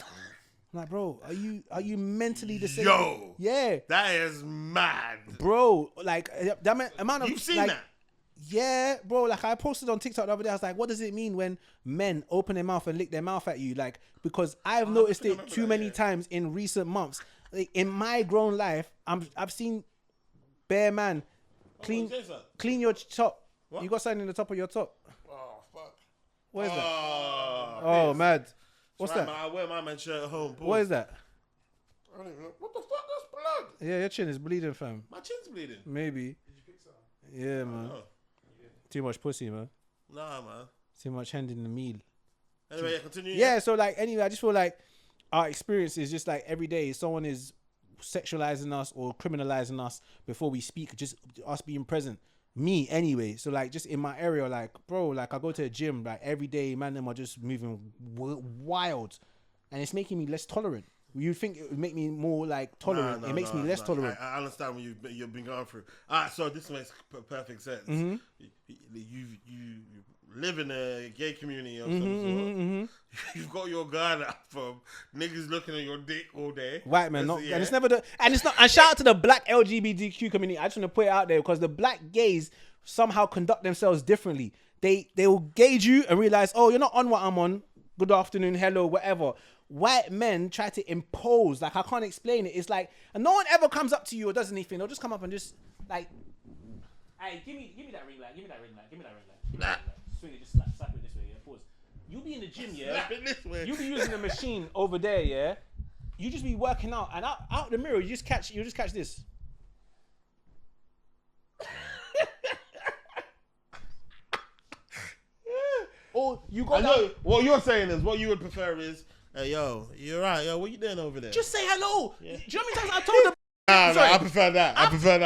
[SPEAKER 1] I'm like, bro, are you mentally disabled?
[SPEAKER 6] Yo,
[SPEAKER 1] yeah,
[SPEAKER 6] that is mad,
[SPEAKER 1] bro. Like that amount of
[SPEAKER 6] you've seen
[SPEAKER 1] like,
[SPEAKER 6] that.
[SPEAKER 1] Yeah, bro. Like I posted on TikTok the other day. I was like, what does it mean when men open their mouth and lick their mouth at you? Like, because I've noticed it too many times in recent months. Like, in my grown life, I've seen bare man clean your top. What? You got something in the top of your top.
[SPEAKER 6] Oh fuck.
[SPEAKER 1] What is that? Oh mad. What's that?
[SPEAKER 6] I wear my man shirt at home.
[SPEAKER 1] What is that?
[SPEAKER 6] I don't even know. What the fuck? That's blood.
[SPEAKER 1] Yeah, your chin is bleeding, fam.
[SPEAKER 6] My chin's bleeding.
[SPEAKER 1] Maybe.
[SPEAKER 4] Did you pick some?
[SPEAKER 1] Yeah, man. Too much pussy, man.
[SPEAKER 6] Nah, man.
[SPEAKER 1] Too much hand in the meal.
[SPEAKER 6] Anyway, continue.
[SPEAKER 1] Yeah, so like anyway, I just feel like our experience is just like every day someone is sexualizing us or criminalizing us before we speak, just us being present. Me anyway. So like just in my area, like bro, like I go to a gym, like every day, man, them are just moving wild, and it's making me less tolerant. You'd think it would make me more like tolerant. It makes me less tolerant.
[SPEAKER 6] I understand what you've been going through. So this makes perfect sense. You live in a gay community of some sort. You've got your guard up from niggas looking at your dick all day.
[SPEAKER 1] White man, and it's never and it's not. And shout out to the black LGBTQ community. I just want to put it out there because the black gays somehow conduct themselves differently. They will gauge you and realize, oh, you're not on what I'm on. Good afternoon, hello, whatever. White men try to impose, like I can't explain it. It's like, and no one ever comes up to you or does anything. They'll just come up and just like, hey, give me that ring light, give me that ring light. Swing it, just slap it this way, yeah. Pause. You be in the gym, yeah.
[SPEAKER 6] Slap it this way.
[SPEAKER 1] You be using the machine over there, yeah. You just be working out, and out the mirror, you just catch this. Or you got.
[SPEAKER 6] I know what you're saying is what you would prefer is, hey yo, you're right, yo, what you doing over there?
[SPEAKER 1] Just say hello. Yeah. Do you know how many times I told them?
[SPEAKER 6] I prefer that.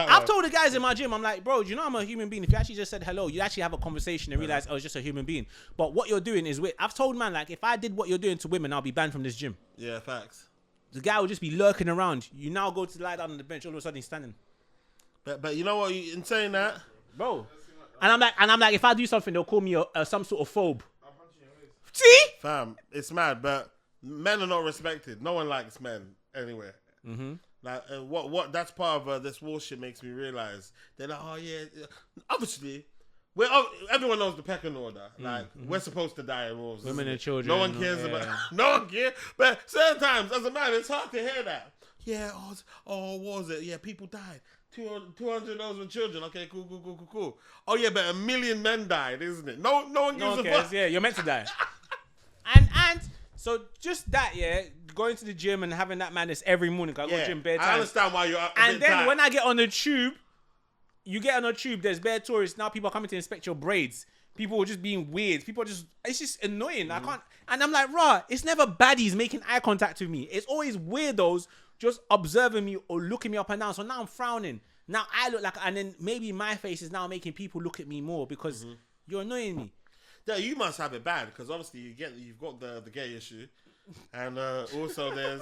[SPEAKER 1] I've told the guys in my gym, I'm like, bro, do you know I'm a human being? If you actually just said hello, you actually have a conversation and realize, oh, it's just a human being. But what you're doing is weird. I've told man, like, if I did what you're doing to women, I'll be banned from this gym.
[SPEAKER 6] Yeah, facts.
[SPEAKER 1] The guy will just be lurking around. You now go to lie down on the bench, all of a sudden he's standing.
[SPEAKER 6] But you know what? In saying that,
[SPEAKER 1] bro, and I'm like, if I do something, they'll call me some sort of phobe. See,
[SPEAKER 6] fam, it's mad, but men are not respected. No one likes men anywhere. Like what that's part of this war shit makes me realize they're like, oh yeah, obviously Well, everyone knows the pecking order. Like, we're supposed to die in wars.
[SPEAKER 1] Women and children.
[SPEAKER 6] No one cares about. No one cares. But certain times, as a man, it's hard to hear that. Yeah. What was it? Yeah, people died. 200 of those were children. Okay, cool. Oh yeah, but 1 million men died, isn't it? No one gives a fuck.
[SPEAKER 1] Yeah, you're meant to die. and so just that, yeah, going to the gym and having that madness every morning. I go to gym bare times.
[SPEAKER 6] I understand why you're.
[SPEAKER 1] And then when I get on the tube. You get on a tube, there's bare tourists. Now people are coming to inspect your braids. People are just being weird. It's just annoying. I can't, and I'm like, rah, it's never baddies making eye contact with me. It's always weirdos just observing me or looking me up and down. So now I'm frowning. Now I look like, and then maybe my face is now making people look at me more because you're annoying me.
[SPEAKER 6] Yeah, you must have it bad because obviously you've got the gay issue. And also there's,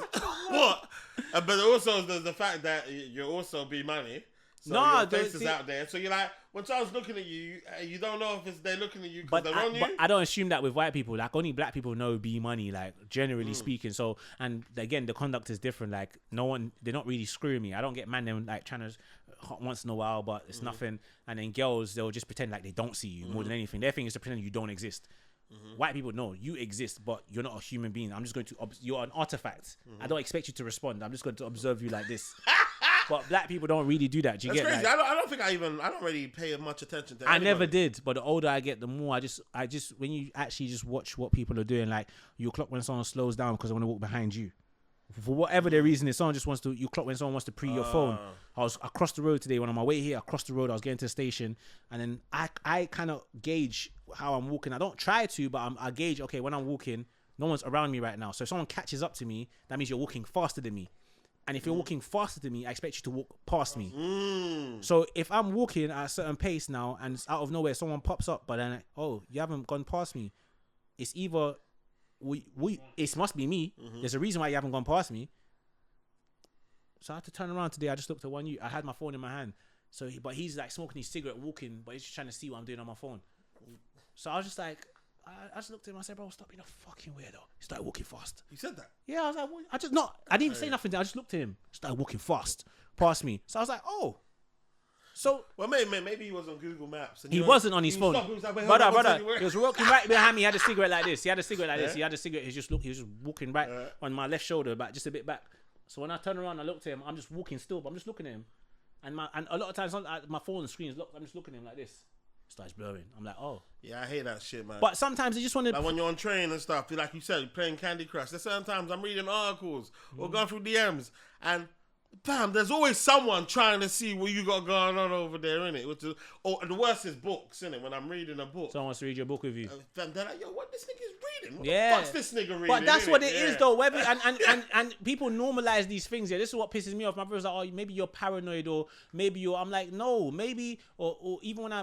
[SPEAKER 6] what? But also there's the fact that you're also B Moni. So your face is out there. So you're like, when someone's looking at you, you don't know if they're looking at you because they're on you.
[SPEAKER 1] But I don't assume that with white people. Like, only black people know B Moni, like, generally speaking. So, and again, the conduct is different. Like, they're not really screwing me. I don't get man them, like, trying to once in a while, but it's nothing. And then girls, they'll just pretend like they don't see you more than anything. Their thing is to pretend you don't exist. White people know you exist, but you're not a human being. I'm just going to, you're an artifact. I don't expect you to respond. I'm just going to observe you like this. But black people don't really do that. Do you
[SPEAKER 6] That's
[SPEAKER 1] get
[SPEAKER 6] crazy.
[SPEAKER 1] like,
[SPEAKER 6] I don't really pay much attention to
[SPEAKER 1] I never did, but the older I get, the more I just when you actually just watch what people are doing, like you clock when someone slows down because they want to walk behind you. For whatever their reason is, someone just wants to, you clock when someone wants to pre your phone. I was across the road today when on my way here, across the road, I was getting to the station, and then I kind of gauge how I'm walking. I don't try to, but I gauge, okay, when I'm walking, no one's around me right now. So if someone catches up to me, that means you're walking faster than me. And if you're walking faster than me, I expect you to walk past me. So if I'm walking at a certain pace now and out of nowhere someone pops up, but then, oh, you haven't gone past me. It's either, it must be me. There's a reason why you haven't gone past me. So I had to turn around today. I just looked at I had my phone in my hand. So, but he's like smoking his cigarette, walking, but he's just trying to see what I'm doing on my phone. So I was just like, I just looked at him. I said, "Bro, stop being a fucking weirdo." He started walking fast.
[SPEAKER 6] You said that?
[SPEAKER 1] Yeah, I was like, I didn't even say nothing. I just looked at him. He started walking fast past me. So I was like, oh. So
[SPEAKER 6] well, maybe he was on Google Maps. And
[SPEAKER 1] he wasn't on his phone. Brother, he was walking right behind me. He had a cigarette like this. He had a cigarette. He was just walking right on my left shoulder, just a bit back. So when I turned around, I looked at him. I'm just walking still, but I'm just looking at him. And a lot of times my phone screen is locked. I'm just looking at him like this. Starts blurring. I'm like, oh.
[SPEAKER 6] Yeah, I hate that shit, man.
[SPEAKER 1] But sometimes you just want to...
[SPEAKER 6] Like when you're on train and stuff, like you said, you're playing Candy Crush. There's certain times I'm reading articles or going through DMs and bam, there's always someone trying to see what you got going on over there, innit? Or the worst is books, innit? When I'm reading a book.
[SPEAKER 1] Someone wants to read your book with you.
[SPEAKER 6] They're like, yo, what this nigga's reading? What
[SPEAKER 1] the
[SPEAKER 6] fuck's this nigga reading?
[SPEAKER 1] But that's what it is, though. Whether, and people normalize these things. Yeah, this is what pisses me off. My brother's like, oh, maybe you're paranoid, or maybe you're... I'm like, no, maybe... Or even when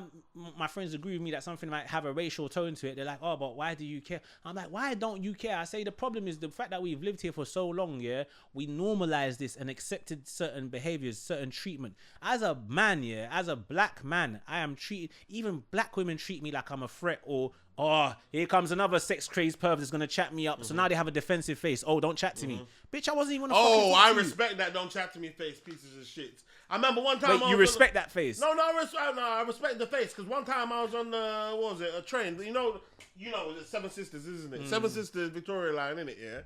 [SPEAKER 1] my friends agree with me that something might have a racial tone to it, they're like, oh, but why do you care? I'm like, why don't you care? I say the problem is the fact that we've lived here for so long, yeah, we normalize this and accepted certain behaviors, certain treatment. As a man, yeah, as a black man, I am treated... Even black women treat me like I'm a threat, or... Oh, here comes another sex crazed perv that's gonna chat me up. So now they have a defensive face. Oh, don't chat to me, bitch. I wasn't even.
[SPEAKER 6] I respect that. Don't chat to me face, pieces of shit. I remember one time.
[SPEAKER 1] Wait, you respect that face?
[SPEAKER 6] No, I respect the face because one time I was on a train. You know, it's Seven Sisters, isn't it? Seven Sisters, Victoria Line, isn't it? Yeah.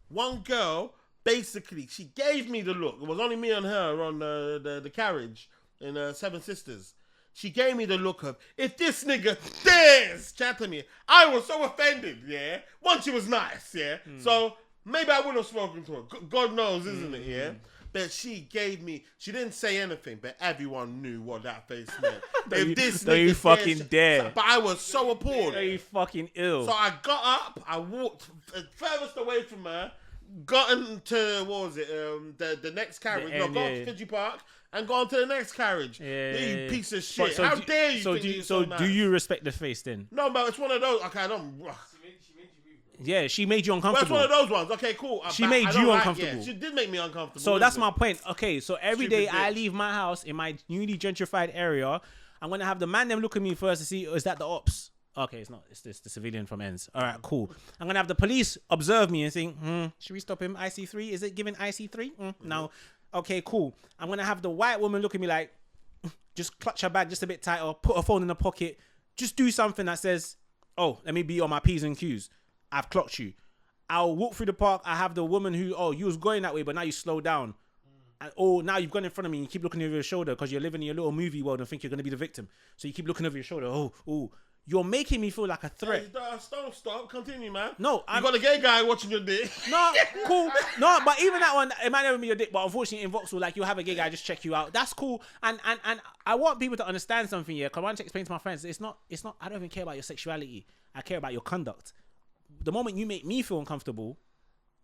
[SPEAKER 6] One girl, basically, she gave me the look. It was only me and her on the carriage in Seven Sisters. She gave me the look of, if this nigga dares chat to me, I was so offended, yeah? One, she was nice, yeah? So, maybe I would have spoken to her. God knows, isn't it, yeah? But she didn't say anything, but everyone knew what that face meant. If this nigga
[SPEAKER 1] you fucking dare.
[SPEAKER 6] But I was so appalled.
[SPEAKER 1] You fucking ill.
[SPEAKER 6] So I got up, I walked furthest away from her, got into, the next carriage. Got to Fiji Park. And go on to the next carriage. You piece of shit. How dare you
[SPEAKER 1] do you respect the face then?
[SPEAKER 6] No, but it's one of those. Okay, I don't...
[SPEAKER 1] Yeah, she made you uncomfortable.
[SPEAKER 6] Well, it's one of those ones. Okay, cool.
[SPEAKER 1] She made you uncomfortable.
[SPEAKER 6] She did make me uncomfortable.
[SPEAKER 1] So that's my point. Okay, so every day I leave my house in my newly gentrified area, I'm going to have the man them look at me first to see, is that the ops? Okay, it's not. It's the civilian from ends. All right, cool. I'm going to have the police observe me and think, should we stop him? IC3? Is it giving IC3? No. Okay, cool. I'm going to have the white woman look at me like, just clutch her bag just a bit tighter, put her phone in the pocket, just do something that says, oh, let me be on my P's and Q's. I've clocked you. I'll walk through the park. I have the woman who, oh, you was going that way, but now you slow down. And, oh, now you've gone in front of me and you keep looking over your shoulder because you're living in your little movie world and think you're going to be the victim. So you keep looking over your shoulder. Oh, you're making me feel like a threat.
[SPEAKER 6] Hey, stop. Continue, man.
[SPEAKER 1] No,
[SPEAKER 6] you got a gay guy watching your dick.
[SPEAKER 1] No, cool. No, but even that one, it might never be your dick. But unfortunately, in Vauxhall, like you'll have a gay guy just check you out. That's cool. And I want people to understand something here. Because I want to explain to my friends, it's not. I don't even care about your sexuality. I care about your conduct. The moment you make me feel uncomfortable,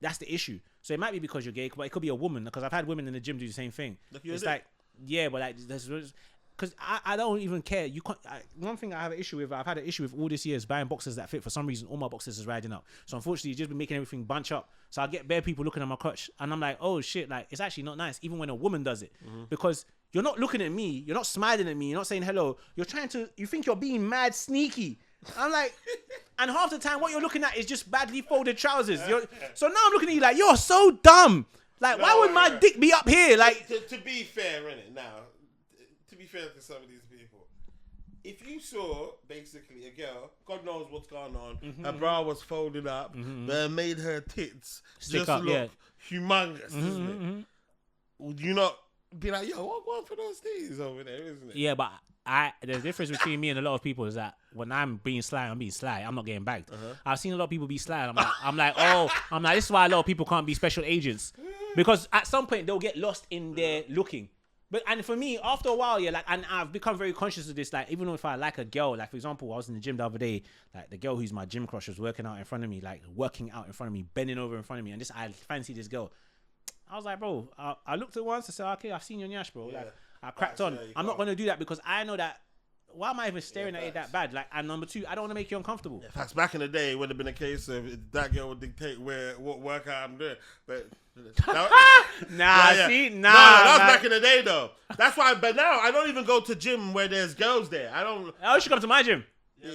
[SPEAKER 1] that's the issue. So it might be because you're gay, but it could be a woman. Because I've had women in the gym do the same thing. It's like, yeah, but like there's. Because I don't even care. You can't. One thing I have an issue with, I've had an issue with all this year is buying boxes that fit. For some reason, all my boxes is riding up. So unfortunately, it's just been making everything bunch up. So I get bare people looking at my crotch, and I'm like, oh shit, like it's actually not nice, even when a woman does it, because you're not looking at me, you're not smiling at me, you're not saying hello. You're trying to. You think you're being mad sneaky. I'm like, and half the time, what you're looking at is just badly folded trousers. So now I'm looking at you like you're so dumb. Like, why would my dick be up here? Like,
[SPEAKER 6] to be fair, innit? Now. To be fair to some of these people, if you saw basically a girl, God knows what's going on, her bra was folded up, but made her tits
[SPEAKER 1] stick
[SPEAKER 6] just
[SPEAKER 1] up,
[SPEAKER 6] look humongous, isn't it? Would you not be like, yo, what going for those titties over there, isn't it?
[SPEAKER 1] Yeah, but the difference between me and a lot of people is that when I'm being sly, I'm not getting bagged. I've seen a lot of people be sly. And I'm like, this is why a lot of people can't be special agents, because at some point they'll get lost in their looking. And for me, after a while, yeah, like, and I've become very conscious of this. Like, even if I like a girl, like for example, I was in the gym the other day, like the girl who's my gym crush was working out in front of me, bending over in front of me, and I fancy this girl. I was like, bro, I looked at once, I said, okay, I've seen your nyash, bro. Yeah. Like, I cracked on. I'm not gonna do that because I know that. Why am I even staring at it that bad? Like, and number two, I don't want to make you uncomfortable.
[SPEAKER 6] Yeah, facts. Back in the day, it would have been a case of that girl would dictate what workout I'm doing. But
[SPEAKER 1] see,
[SPEAKER 6] that's back in the day though. That's why. But now I don't even go to gym where there's girls there. I don't.
[SPEAKER 1] Oh, you should come to my gym.
[SPEAKER 6] No.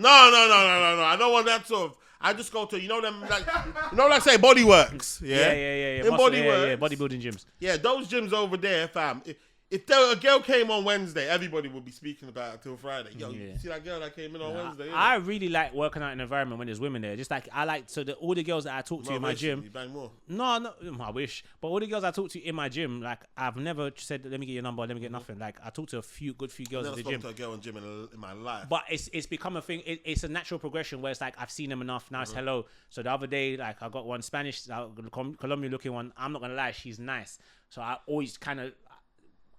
[SPEAKER 6] I don't want that sort of. I just go to like say Bodyworks. Yeah.
[SPEAKER 1] In Bodyworks. Yeah, bodybuilding gyms.
[SPEAKER 6] Yeah, those gyms over there, fam. If a girl came on Wednesday, everybody would be speaking about it till Friday. Yo, you see that girl that came in on Wednesday?
[SPEAKER 1] I really like working out in an environment when there's women there. Just like I like, so all the girls that I talk to in my gym.
[SPEAKER 6] You bang more.
[SPEAKER 1] No, I wish. But all the girls I talk to in my gym, like I've never said, let me get your number, let me get nothing. Like I talk to a few girls at the gym.
[SPEAKER 6] I've never spoken to a girl in gym in my life.
[SPEAKER 1] But it's become a thing. It's a natural progression where it's like I've seen them enough. Now it's hello. So the other day, like I got one Spanish, Colombian looking one. I'm not gonna lie, she's nice. So I always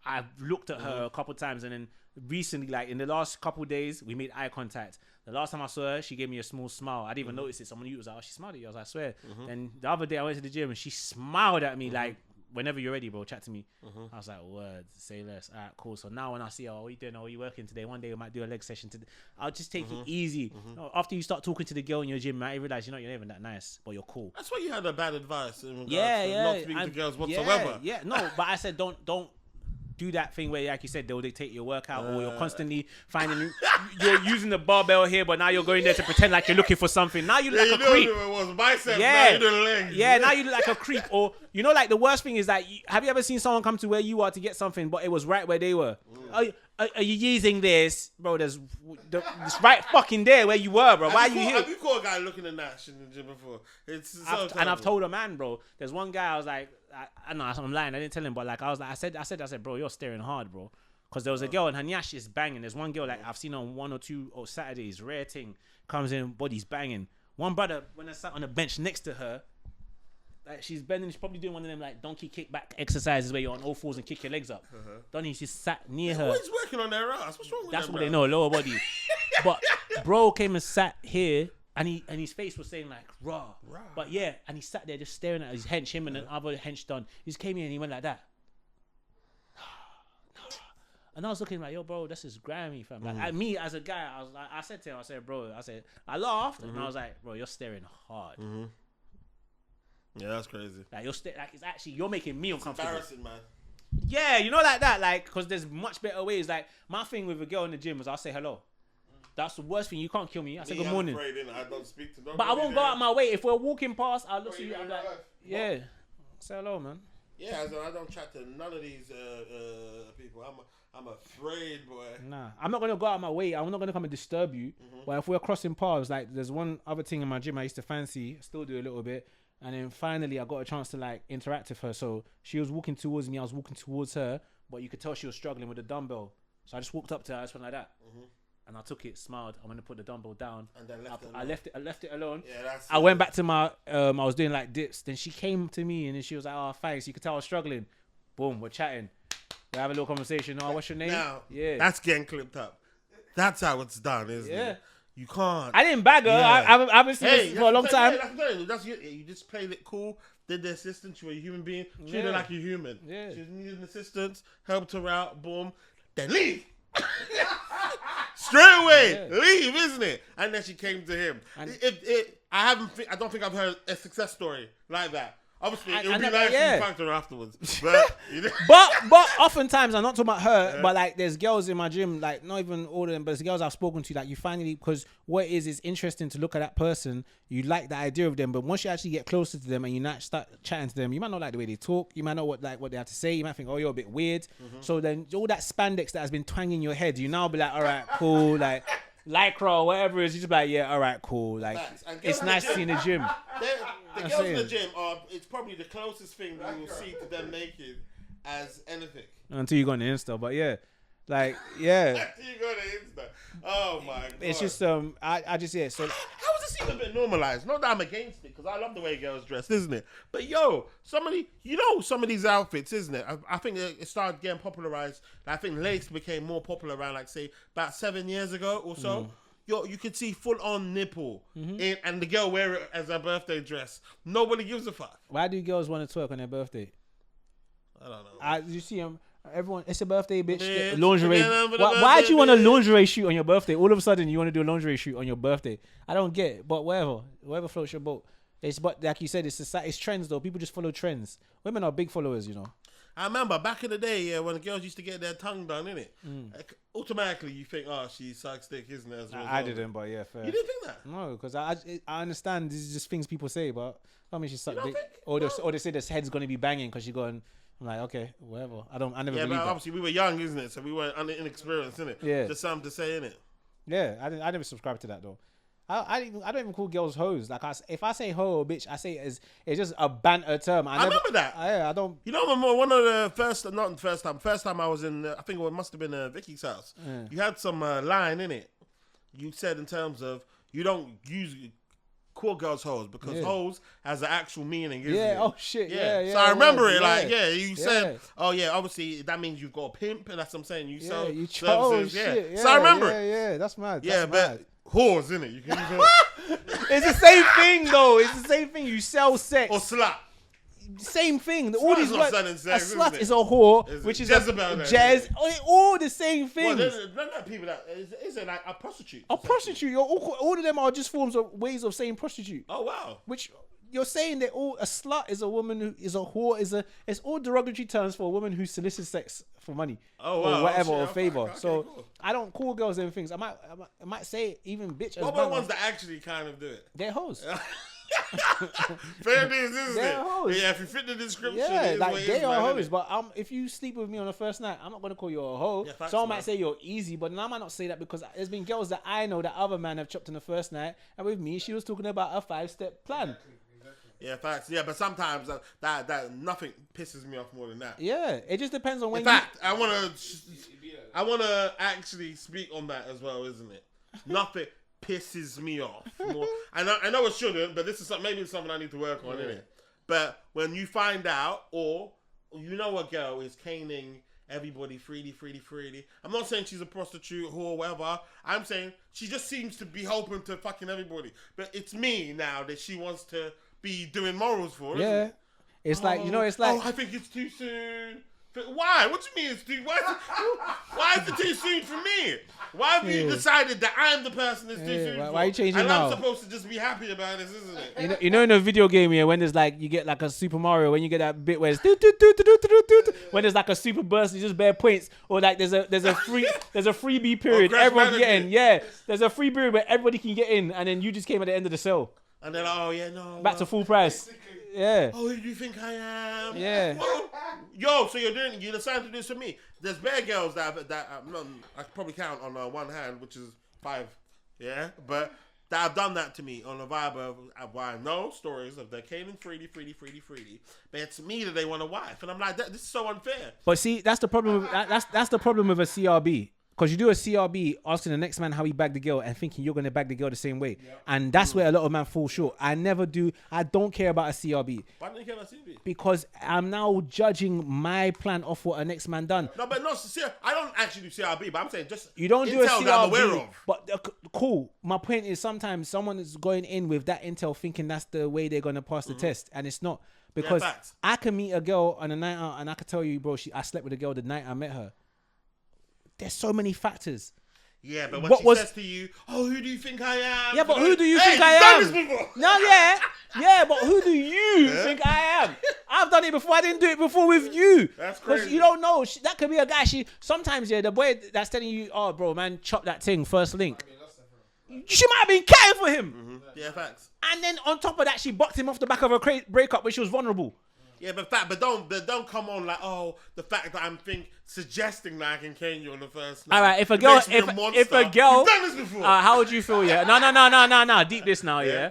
[SPEAKER 1] I've looked at her a couple of times, and then recently, like in the last couple of days, we made eye contact. The last time I saw her, she gave me a small smile. I didn't even notice it. Someone knew it was like, oh, she smiled at you. I was like, I swear. Then the other day, I went to the gym and she smiled at me like, whenever you're ready, bro, chat to me. I was like, word, say less. All right, cool. So now when I see her, what are you doing? What are you working today? One day we might do a leg session today. I'll just take it easy. No, after you start talking to the girl in your gym, you realize, you're not even that nice, but you're cool.
[SPEAKER 6] That's why you had a bad advice in regards to not speaking to girls whatsoever.
[SPEAKER 1] Yeah, no, but I said don't do that thing where, like you said, they'll dictate your workout, or you're constantly finding you're using the barbell here, but now you're going there to pretend like you're looking for something. Now you look like a creep.
[SPEAKER 6] It was biceps. Now you're doing legs.
[SPEAKER 1] Yeah, now you look like a creep. Or like the worst thing is that have you ever seen someone come to where you are to get something, but it was right where they were? Are you using this, bro? It's right fucking there where you were, bro. Why are you here?
[SPEAKER 6] Have you caught a guy looking at Nash in the gym before?
[SPEAKER 1] And I've told a man, bro. There's one guy I was like, I know I'm lying. I didn't tell him, but like I said, bro, you're staring hard, bro. Because there was a girl and her nyash is banging. There's one girl like I've seen on 1 or 2 Saturdays, rare thing, comes in, body's banging. One brother, when I sat on the bench next to her, like she's bending, she's probably doing one of them like donkey kickback exercises where you're on all fours and kick your legs up. Donnie, she's sat near her.
[SPEAKER 6] Always working on their ass. What's wrong with
[SPEAKER 1] That's
[SPEAKER 6] them,
[SPEAKER 1] what
[SPEAKER 6] bro?
[SPEAKER 1] they know, lower body. But bro came and sat here, and his face was saying like raw. But yeah, and he sat there just staring at his hench, him and another hench done. He just came in and he went like that. And I was looking like, yo, bro, this is grimy, fam. Like, me as a guy, I said to him, I laughed, and I was like, bro, you're staring hard.
[SPEAKER 6] Yeah, that's crazy.
[SPEAKER 1] Like you're making me uncomfortable.
[SPEAKER 6] Embarrassing, man.
[SPEAKER 1] Yeah, like that, like, because there's much better ways. Like my thing with a girl in the gym is I'll say hello. That's the worst thing. You can't kill me. I say good morning.
[SPEAKER 6] I don't speak to nobody.
[SPEAKER 1] But I won't go out my way. If we're walking past, I'll look at you. I'm like, yeah, say hello, man.
[SPEAKER 6] Yeah, I don't chat to none of these people. I'm afraid, boy.
[SPEAKER 1] Nah, I'm not gonna go out of my way. I'm not gonna come and disturb you. But if we're crossing paths, like there's one other thing in my gym I used to fancy, still do a little bit, and then finally I got a chance to like interact with her. So she was walking towards me, I was walking towards her, but you could tell she was struggling with the dumbbell. So I just walked up to her, I just went like that, and I took it, smiled. I'm gonna put the dumbbell down,
[SPEAKER 6] and then
[SPEAKER 1] I left it alone.
[SPEAKER 6] Yeah,
[SPEAKER 1] I went back to my I was doing like dips. Then she came to me and then she was like, "Oh, thanks." You could tell I was struggling. Boom, we're chatting. We have a little conversation. Oh, what's your name?
[SPEAKER 6] Now,
[SPEAKER 1] yeah,
[SPEAKER 6] that's getting clipped up. That's how it's done, isn't it? You can't.
[SPEAKER 1] I didn't bag her.
[SPEAKER 6] Yeah.
[SPEAKER 1] I've been seeing this for a long time.
[SPEAKER 6] That's you just played it cool. Did the assistance. You were a human being. Treated her like a human.
[SPEAKER 1] Yeah.
[SPEAKER 6] She was needing assistance. Helped her out. Boom. Then leave. Straight away, leave, isn't it? And then she came to him. I don't think I've heard a success story like that. Obviously, it would be nice to find her afterwards. But,
[SPEAKER 1] but oftentimes, I'm not talking about her, but like there's girls in my gym, like not even all of them, but there's girls I've spoken to, like you finally, because what it is, it's interesting to look at that person, you like the idea of them, but once you actually get closer to them and you not start chatting to them, you might not like the way they talk, you might not what they have to say, you might think, oh, you're a bit weird. So then all that spandex that has been twanging your head, you now be like, all right, cool, like lycra or whatever it is, you just be like, yeah, all right, cool, like it's nice to see in the gym.
[SPEAKER 6] The girls in the gym it's probably the closest thing that you will see to them naked as anything.
[SPEAKER 1] Until you go on the Insta, but yeah. Like, yeah.
[SPEAKER 6] Until you go on the Insta. Oh my God.
[SPEAKER 1] It's just, I just, yeah. So,
[SPEAKER 6] how is this even a bit normalized? Not that I'm against it, because I love the way girls dress, isn't it? But yo, some of these outfits, isn't it? I think it started getting popularized. I think lace became more popular around, like, say, about 7 years ago or so. You could see full-on nipple, and the girl wear it as her birthday dress. Nobody gives a fuck.
[SPEAKER 1] Why do girls want to twerk on their birthday?
[SPEAKER 6] I don't know.
[SPEAKER 1] You see them, everyone, it's a birthday, bitch. Lingerie. Why do you want a lingerie shoot on your birthday? All of a sudden, you want to do a lingerie shoot on your birthday. I don't get it, but whatever floats your boat. But like you said, it's trends though. People just follow trends. Women are big followers, you know.
[SPEAKER 6] I remember back in the day, when the girls used to get their tongue done, innit? Like, automatically you think, oh, she sucks dick, isn't it?
[SPEAKER 1] I didn't, but yeah, fair.
[SPEAKER 6] You didn't think that?
[SPEAKER 1] No, because I understand these are just things people say, but I mean she sucked dick. Or they say this head's gonna be banging because she going. I'm like, okay, whatever. I never believe that. Yeah, but
[SPEAKER 6] obviously we were young, isn't it? So we were inexperienced, innit?
[SPEAKER 1] Yeah.
[SPEAKER 6] Just something to say, innit?
[SPEAKER 1] Yeah, I never subscribed to that though. I don't even call girls hoes. Like if I say hoe or bitch, I say it's just a banter term. I
[SPEAKER 6] remember that.
[SPEAKER 1] I don't.
[SPEAKER 6] You know, one of the first time I was in, I think it must have been Vicky's house. Yeah. You had some line in it. You said in terms of you don't call girls hoes because hoes has an actual meaning. Isn't it?
[SPEAKER 1] Oh shit. Yeah.
[SPEAKER 6] So I remember it. Like, you said, oh yeah, obviously that means you've got a pimp, and that's what I'm saying. You sell services.
[SPEAKER 1] Shit.
[SPEAKER 6] So I remember it.
[SPEAKER 1] Yeah, that's mad.
[SPEAKER 6] Yeah, but whores, innit? You can
[SPEAKER 1] it's the same thing though. It's the same thing. You sell sex
[SPEAKER 6] or slut.
[SPEAKER 1] Same thing.
[SPEAKER 6] All these words. A
[SPEAKER 1] slut is a whore, which is
[SPEAKER 6] Jezebel,
[SPEAKER 1] all the same things.
[SPEAKER 6] Well, none of people that is it like a prostitute?
[SPEAKER 1] A prostitute. All of them are just ways of saying prostitute.
[SPEAKER 6] Oh wow.
[SPEAKER 1] Which you're saying that a slut is a woman who is a whore it's all derogatory terms for a woman who solicits sex for money or whatever or favor. Okay, so cool. I don't call girls them things. I might say even bitch.
[SPEAKER 6] What about ones that actually kind of do it?
[SPEAKER 1] They're hoes.
[SPEAKER 6] Fair news, isn't
[SPEAKER 1] they're
[SPEAKER 6] it?
[SPEAKER 1] Hoes.
[SPEAKER 6] Yeah, if you fit the description,
[SPEAKER 1] yeah, like they are hoes. But if you sleep with me on the first night, I'm not gonna call you a hoe. Yeah, someone might say you're easy, but I might not say that because there's been girls that I know that other men have chopped on the first night, and with me, she was talking about a 5-step plan.
[SPEAKER 6] Exactly. Yeah, facts. Yeah, but sometimes that nothing pisses me off more than that.
[SPEAKER 1] Yeah, it just depends on when.
[SPEAKER 6] In fact, I wanna actually speak on that as well, isn't it? Nothing pisses me off more. I know it shouldn't, but this is maybe something I need to work on, isn't it? But when you find out, or you know a girl is caning everybody freely. I'm not saying she's a prostitute or whatever. I'm saying she just seems to be hoping to fucking everybody. But it's me now that she wants to be doing morals for, isn't it?
[SPEAKER 1] It's like, it's like...
[SPEAKER 6] Oh, I think it's too soon. Why? What do you mean it's too... Why is it too soon for me? Why have you decided that I'm the person that's too soon for?
[SPEAKER 1] Why are you changing
[SPEAKER 6] and
[SPEAKER 1] now?
[SPEAKER 6] I'm supposed to just be happy about this, isn't it?
[SPEAKER 1] You know in a video game here, when there's like, you get like a Super Mario, when you get that bit where it's... when there's like a super burst, you just bear points. Or like there's a freebie period. Everyone's getting... Yeah, there's a free period where everybody can get in, and then you just came at the end of the sale.
[SPEAKER 6] And then,
[SPEAKER 1] back to full price. Yeah.
[SPEAKER 6] Oh, who do you think I am?
[SPEAKER 1] Yeah.
[SPEAKER 6] Yo, so you're deciding to do this for me. There's bare girls that I could probably count on one hand, which is 5. Yeah, but that have done that to me on a vibe of I know stories of they came in freely, but it's me that they want a wife, and I'm like, this is so unfair.
[SPEAKER 1] But see, that's the problem. That's the problem with a CRB. Because you do a CRB asking the next man how he bagged the girl and thinking you're going to bag the girl the same way. Yep. And that's where a lot of men fall short. I don't care about a CRB.
[SPEAKER 6] Why don't you care about CRB?
[SPEAKER 1] Because I'm now judging my plan off what a next man done.
[SPEAKER 6] No, but no, I don't actually do CRB, but I'm saying just
[SPEAKER 1] you don't do a CRB.
[SPEAKER 6] That I'm aware of.
[SPEAKER 1] But cool. My point is sometimes someone is going in with that intel thinking that's the way they're going to pass the test. And it's not. Because I can meet a girl on a night out and I can tell you, bro, I slept with a girl the night I met her. There's so many factors.
[SPEAKER 6] Yeah, but when she says to you, "Oh, who do you think I am?"
[SPEAKER 1] Yeah, but who do you think I am? No, yeah, but who do you think I am? I've done it before. I didn't do it before with you.
[SPEAKER 6] That's crazy.
[SPEAKER 1] Because you don't know. That could be a guy. Sometimes, the boy that's telling you, "Oh, bro, man, chop that thing first link." She might have been catting for him.
[SPEAKER 6] Mm-hmm. Yeah, facts.
[SPEAKER 1] And then on top of that, she bucked him off the back of a breakup when she was vulnerable.
[SPEAKER 6] Yeah, but don't come on like, oh, the fact that I'm suggesting that I can cane you on the first night.
[SPEAKER 1] All right, if a girl,
[SPEAKER 6] you've done this before.
[SPEAKER 1] How would you feel? Yeah, no. Deep this now, yeah.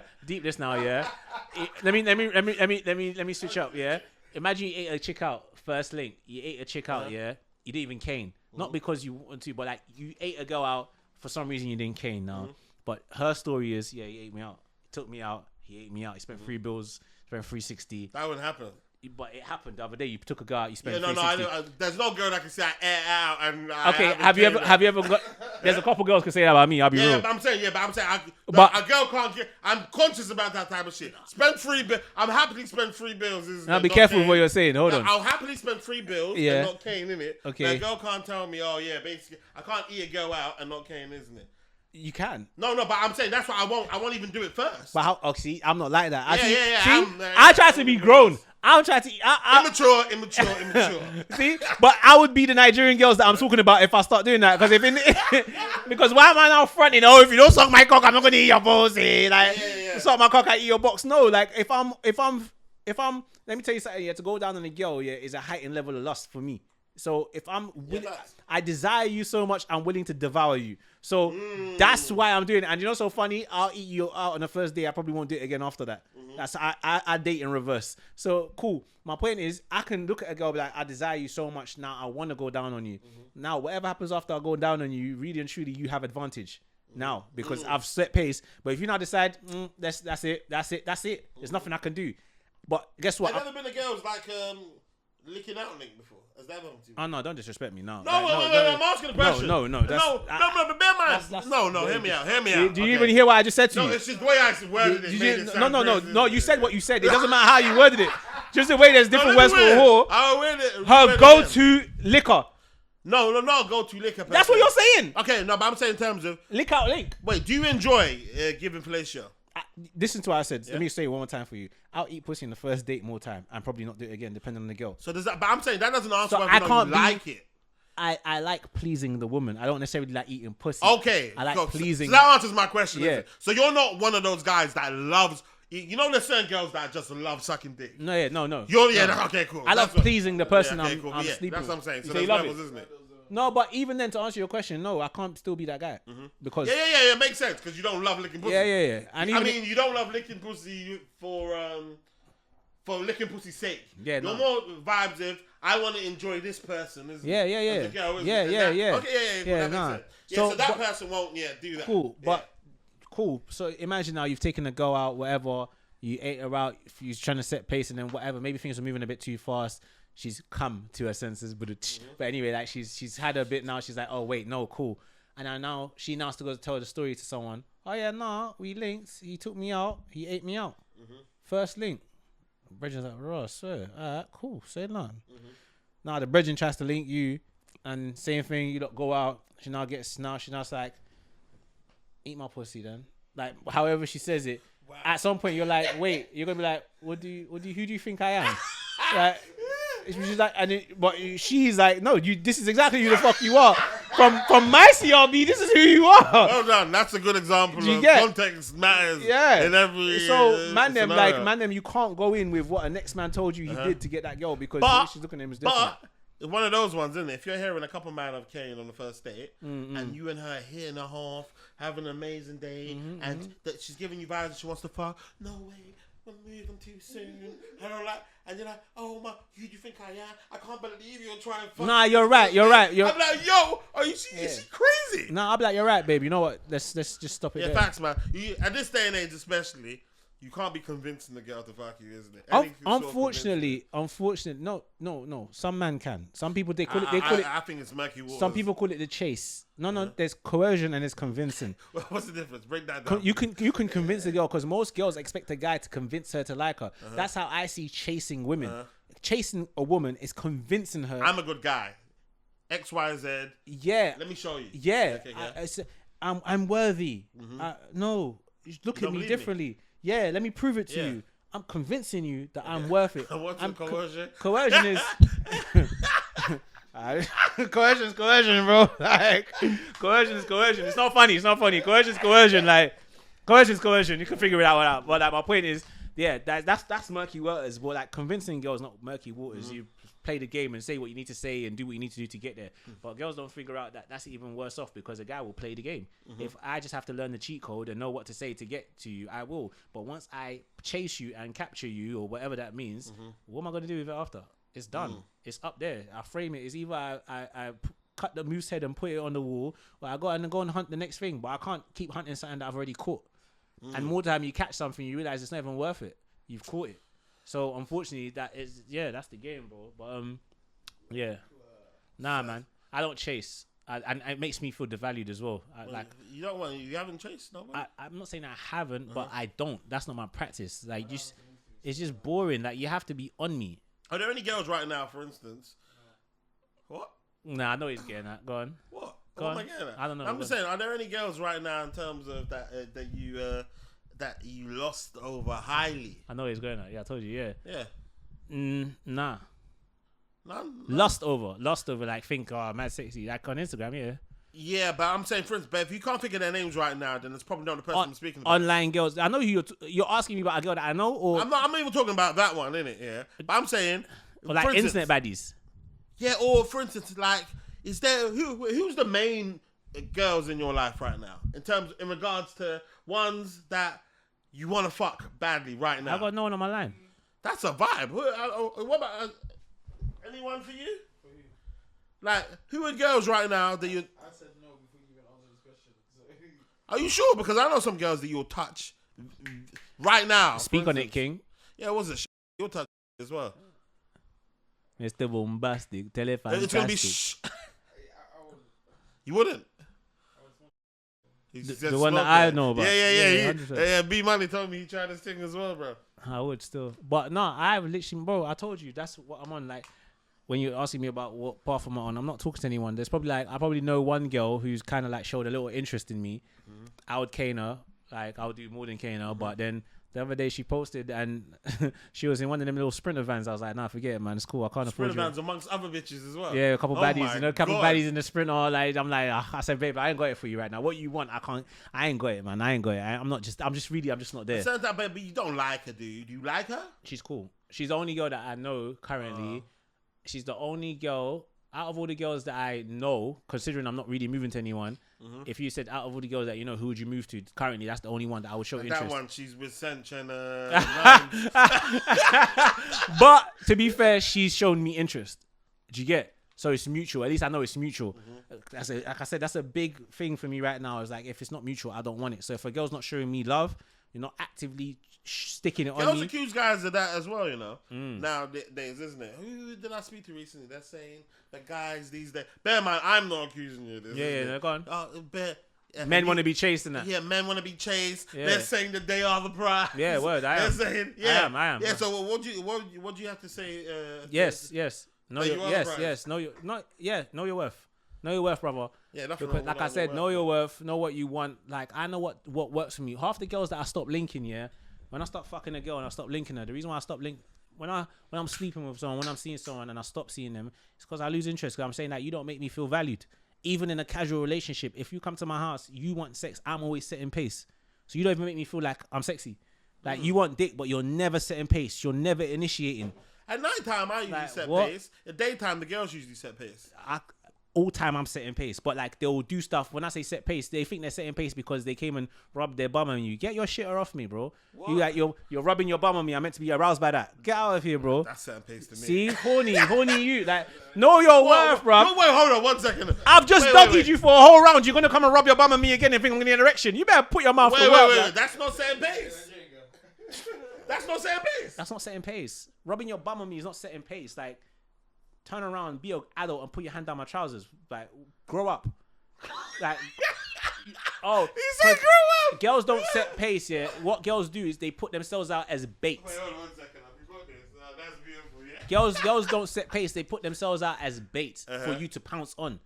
[SPEAKER 1] Let me switch up, yeah. Imagine you ate a chick out first link. You ate a chick out, yeah. You didn't even cane, not because you want to, but like you ate a girl out for some reason you didn't cane. Now, but her story is, yeah, he ate me out. He took me out. He ate me out. He spent 3 bills. Spent 360.
[SPEAKER 6] That wouldn't happen.
[SPEAKER 1] But it happened the other day. You took a girl out. You spent.
[SPEAKER 6] Yeah, no. There's no girl that can say I air out and.
[SPEAKER 1] Okay, have you ever got? There's a couple girls can say that about me. I'll be real.
[SPEAKER 6] But I'm saying, a girl can't get. I'm conscious about that type of shit. Spend 3 bills. I'm happily spend 3 bills.
[SPEAKER 1] Now be careful with what you're saying. Hold on.
[SPEAKER 6] I'll happily spend 3 bills and not cane in it.
[SPEAKER 1] Okay.
[SPEAKER 6] A girl can't tell me, oh yeah, basically I can't eat a girl out and not cane, isn't it?
[SPEAKER 1] You can.
[SPEAKER 6] No, but I'm saying that's why I won't even do it first.
[SPEAKER 1] But how? Oh, see, I'm not like that.
[SPEAKER 6] Yeah.
[SPEAKER 1] I try to be grown. I'm trying to.
[SPEAKER 6] Immature.
[SPEAKER 1] See, but I would be the Nigerian girls that I'm talking about if I start doing that. Because why am I now fronting? Oh, if you don't suck my cock, I'm not gonna eat your pussy. Like, suck my cock, I eat your box. No, like if I'm, let me tell you something. Yeah, to go down on a girl, is a heightened level of lust for me. So if I'm, I desire you so much, I'm willing to devour you. So that's why I'm doing it. And you know, so funny, I'll eat you out on the first day. I probably won't do it again after that. That's I date in reverse. So cool. My point is, I can look at a girl and be like, I desire you so much. Now I want to go down on you. Now whatever happens after I go down on you, really and truly, you have advantage. Now because I've set pace. But if you now decide, that's it. There's nothing I can do. But guess what?
[SPEAKER 6] I've never been a girl's like licking out link before. Has that happened to you?
[SPEAKER 1] Oh no! Don't disrespect me. No.
[SPEAKER 6] No, I'm asking the question.
[SPEAKER 1] No.
[SPEAKER 6] But bear mind. No. Hear me out.
[SPEAKER 1] Do you even hear what I just said to you?
[SPEAKER 6] No, it's just the way I worded it.
[SPEAKER 1] No. You said what you said. It doesn't matter how you worded it. Just the way there's different words for a whore.
[SPEAKER 6] I'll word it.
[SPEAKER 1] Her go-to liquor.
[SPEAKER 6] No, go-to liquor.
[SPEAKER 1] That's what you're saying.
[SPEAKER 6] Okay, no, but I'm saying in terms of
[SPEAKER 1] lick out link.
[SPEAKER 6] Wait, do you enjoy giving fellatio?
[SPEAKER 1] Listen to what I said. Let me say it one more time for you. I'll eat pussy in the first date more time and probably not do it again, depending on the girl.
[SPEAKER 6] So does that? But I'm saying that doesn't answer whether or not you like it.
[SPEAKER 1] I like pleasing the woman. I don't necessarily like eating pussy.
[SPEAKER 6] Okay,
[SPEAKER 1] I like pleasing.
[SPEAKER 6] So that answers my question. Yeah. So you're not one of those guys that loves. You know, there's certain girls that just love sucking dick.
[SPEAKER 1] No.
[SPEAKER 6] Okay, cool.
[SPEAKER 1] I love pleasing the person I'm sleeping.
[SPEAKER 6] That's what I'm saying. So
[SPEAKER 1] there's
[SPEAKER 6] levels, isn't it?
[SPEAKER 1] No, but even then, to answer your question, no, I can't still be that guy because
[SPEAKER 6] it makes sense because you don't love licking pussy.
[SPEAKER 1] Yeah. And
[SPEAKER 6] I mean, you don't love licking pussy for licking pussy's sake.
[SPEAKER 1] Yeah,
[SPEAKER 6] you're more vibes of I want to enjoy this person.
[SPEAKER 1] Yeah.
[SPEAKER 6] Okay, that makes sense. So that person won't do that.
[SPEAKER 1] Cool, but cool. So imagine now you've taken a girl out, whatever. You ate her out. If you're trying to set pace, and then whatever, maybe things are moving a bit too fast. She's come to her senses, but anyway, like she's had a bit now. She's like, oh wait, no, cool. And now she now has to go tell the story to someone. Oh yeah, no, we linked. He took me out. He ate me out. First link. Bridget's like, Ross, swear. Alright, cool. Say none. Now the Bridget tries to link you, and same thing. You don't go out. She now like, eat my pussy then. Like however she says it. Wow. At some point you're like, wait, you're gonna be like, who do you think I am? Like. She's like, but she's like, no, this is exactly who the fuck you are. from my CRB, this is who you are.
[SPEAKER 6] Well done. That's a good example
[SPEAKER 1] You
[SPEAKER 6] of
[SPEAKER 1] get?
[SPEAKER 6] context matters.
[SPEAKER 1] Yeah.
[SPEAKER 6] In every
[SPEAKER 1] So
[SPEAKER 6] scenario.
[SPEAKER 1] man them, you can't go in with what a next man told you he did to get that girl because the
[SPEAKER 6] But-
[SPEAKER 1] way she's looking at him is different.
[SPEAKER 6] But it's one of those ones, isn't it? If you're hearing a couple man of Kane on the first date, and you and her a year and a half, having an amazing day, and that she's giving you vibes and she wants to fuck, no way, we're moving too soon. And you're like, oh my, who do you think I am? I can't believe you're trying to fuck.
[SPEAKER 1] Nah, you're right. I'm
[SPEAKER 6] like, yo, is she crazy?
[SPEAKER 1] Nah, I'm like, you're right, babe. You know what? Let's just stop it
[SPEAKER 6] Yeah,
[SPEAKER 1] there.
[SPEAKER 6] facts, man. At this day and age, especially, you can't be convincing the girl to fuck you, isn't it? Anything sort of
[SPEAKER 1] Unfortunately, no. Some man can. Some people they call it.
[SPEAKER 6] I think it's murky waters.
[SPEAKER 1] Some people call it the chase. No. There's coercion and there's convincing.
[SPEAKER 6] What's the difference? Break that down.
[SPEAKER 1] You can convince the girl because most girls expect a guy to convince her to like her. That's how I see chasing women. Chasing a woman is convincing her.
[SPEAKER 6] I'm a good guy. X, Y, Z.
[SPEAKER 1] Yeah.
[SPEAKER 6] Let me show you.
[SPEAKER 1] Yeah.
[SPEAKER 6] Okay,
[SPEAKER 1] I'm worthy. No, look
[SPEAKER 6] You
[SPEAKER 1] at
[SPEAKER 6] don't
[SPEAKER 1] me
[SPEAKER 6] believe
[SPEAKER 1] differently. Yeah, let me prove it to you. I'm convincing you that I'm worth it.
[SPEAKER 6] What's the coercion?
[SPEAKER 1] Coercion is coercion, bro. Like coercion is coercion. It's not funny. Coercion is coercion. Like coercion is coercion. You can figure it out. But like my point is, yeah, that's murky waters. But like convincing girls, not murky waters. You play the game and say what you need to say and do what you need to do to get there. But girls don't figure out that that's even worse off because a guy will play the game. If I just have to learn the cheat code and know what to say to get to you, I will. But once I chase you and capture you or whatever that means, what am I going to do with it after? It's done. It's up there. I frame it. It's either I cut the moose head and put it on the wall, or I go and hunt the next thing. But I can't keep hunting something that I've already caught. And more time you catch something, you realize it's not even worth it. You've caught it. So unfortunately, that's the game, bro. But yeah, nah, man, I don't chase, and it makes me feel devalued as well.
[SPEAKER 6] You haven't chased nobody.
[SPEAKER 1] I'm not saying I haven't, but I don't. That's not my practice. Like, it's just boring. Like, you have to be on me.
[SPEAKER 6] Are there any girls right now, for instance? What?
[SPEAKER 1] Nah, I know he's getting that. Go on.
[SPEAKER 6] What?
[SPEAKER 1] Go
[SPEAKER 6] What
[SPEAKER 1] on.
[SPEAKER 6] am I getting at?
[SPEAKER 1] I don't know.
[SPEAKER 6] I'm just saying, are there any girls right now in terms of that you lost over highly?
[SPEAKER 1] I know he's going at. Yeah, I told you. Yeah.
[SPEAKER 6] Yeah.
[SPEAKER 1] Nah.
[SPEAKER 6] None?
[SPEAKER 1] Lost over. Like, think, mad sexy. Like on Instagram, yeah.
[SPEAKER 6] Yeah, but I'm saying, for instance, but if you can't think of their names right now, then it's probably not the person I'm speaking about.
[SPEAKER 1] Online girls. I know who you're asking me about a girl that I know, or
[SPEAKER 6] I'm not even talking about that one, innit? Yeah. But I'm saying,
[SPEAKER 1] or like
[SPEAKER 6] for instance,
[SPEAKER 1] internet baddies.
[SPEAKER 6] Yeah, or for instance, like, is there who's the main girls in your life right now in regards to ones that you want to fuck badly right now?
[SPEAKER 1] I got no one on my line.
[SPEAKER 6] That's a vibe. What about anyone for you? Like, who are girls right now that you?
[SPEAKER 4] I said no before you even answered this question.
[SPEAKER 6] Are you sure? Because I know some girls that you'll touch right now.
[SPEAKER 1] Speak on it, King.
[SPEAKER 6] Yeah, it was a you'll touch as well.
[SPEAKER 1] Mr. Bombastic, telephone.
[SPEAKER 6] It's gonna be You wouldn't.
[SPEAKER 1] The one that I know about.
[SPEAKER 6] Yeah. B Moni told me he tried this thing as well, bro.
[SPEAKER 1] I would still, but no, I've literally, bro. I told you that's what I'm on. Like, when you're asking me about what path I'm on, I'm not talking to anyone. There's probably I probably know one girl who's kind of like showed a little interest in me. I would cane her, like I would do more than cane her. But then the other day she posted and she was in one of them little Sprinter vans. I was like, nah, forget it, man. It's cool. I can't afford
[SPEAKER 6] Sprinter
[SPEAKER 1] you.
[SPEAKER 6] vans amongst other bitches as well.
[SPEAKER 1] Yeah, a couple baddies, a couple
[SPEAKER 6] God.
[SPEAKER 1] baddies in the Sprinter. Like, I'm like, I said, babe, I ain't got it for you right now. What you want, I ain't got it, man. I ain't got it. I'm just not there.
[SPEAKER 6] Sounds like, but you don't like her, dude. Do you like her?
[SPEAKER 1] She's cool. She's the only girl that I know currently. She's the only girl out of all the girls that I know, considering I'm not really moving to anyone. If you said out of all the girls that you know, who would you move to? Currently, that's the only one that I would show interest.
[SPEAKER 6] That one, she's with Sench and
[SPEAKER 1] But to be fair, she's shown me interest. Do you get? So it's mutual. At least I know it's mutual. Like I said, that's a big thing for me right now. Is like, if it's not mutual, I don't want it. So if a girl's not showing me love, you're not actively sticking it on me.
[SPEAKER 6] Girls accuse guys of that as well, you know. Nowadays, isn't it? Who did I speak to recently? They're saying that guys these days. Bear in mind, I'm not accusing you of this.
[SPEAKER 1] Yeah, go on.
[SPEAKER 6] Men
[SPEAKER 1] want to be chased and that.
[SPEAKER 6] Yeah, men want to be chased.
[SPEAKER 1] Yeah.
[SPEAKER 6] They're saying that they are the prize.
[SPEAKER 1] Yeah, word. I am.
[SPEAKER 6] They're saying, yeah,
[SPEAKER 1] I am.
[SPEAKER 6] Yeah. So what do you have to say?
[SPEAKER 1] Yes. Know your Know your worth. Know your worth, brother.
[SPEAKER 6] Yeah, nothing
[SPEAKER 1] because,
[SPEAKER 6] wrong
[SPEAKER 1] like
[SPEAKER 6] with
[SPEAKER 1] I said,
[SPEAKER 6] your
[SPEAKER 1] know your worth. Know what you want. Like, I know what works for me. Half the girls that I stop linking, when I start fucking a girl and I stop linking her, the reason why I stop when I'm sleeping with someone, when I'm seeing someone and I stop seeing them, it's because I lose interest. Because I'm saying that you don't make me feel valued. even in a casual relationship, if you come to my house, you want sex, I'm always setting pace. So you don't even make me feel like I'm sexy. Like you want dick, but you're never setting pace. You're never initiating.
[SPEAKER 6] At nighttime, I usually set pace. At daytime, the girls usually set pace.
[SPEAKER 1] All time I'm setting pace, but like they'll do stuff. When I say set pace, they think they're setting pace because they came and rubbed their bum on you. Get your shit off me, bro. What? You're rubbing your bum on me. I'm meant to be aroused by that. Get out of here, bro.
[SPEAKER 6] That's setting pace to me.
[SPEAKER 1] See, horny you. Like, know your worth, bro.
[SPEAKER 6] Wait, hold on 1 second.
[SPEAKER 1] I've just doggied you for a whole round. You're gonna come and rub your bum on me again and think I'm gonna get an erection. You better put your mouth to work.
[SPEAKER 6] Wait. That's not setting pace. That's not setting pace.
[SPEAKER 1] That's not setting pace. Rubbing your bum on me is not setting pace. Like, turn around, be an adult, and put your hand down my trousers. Like, grow up. Like,
[SPEAKER 6] he said grow up.
[SPEAKER 1] Girls don't set pace. Yeah, what girls do is they put themselves out as bait.
[SPEAKER 6] Wait, hold on 1 second. I forgot this. That's beautiful. Yeah.
[SPEAKER 1] Girls don't set pace. They put themselves out as bait for you to pounce on.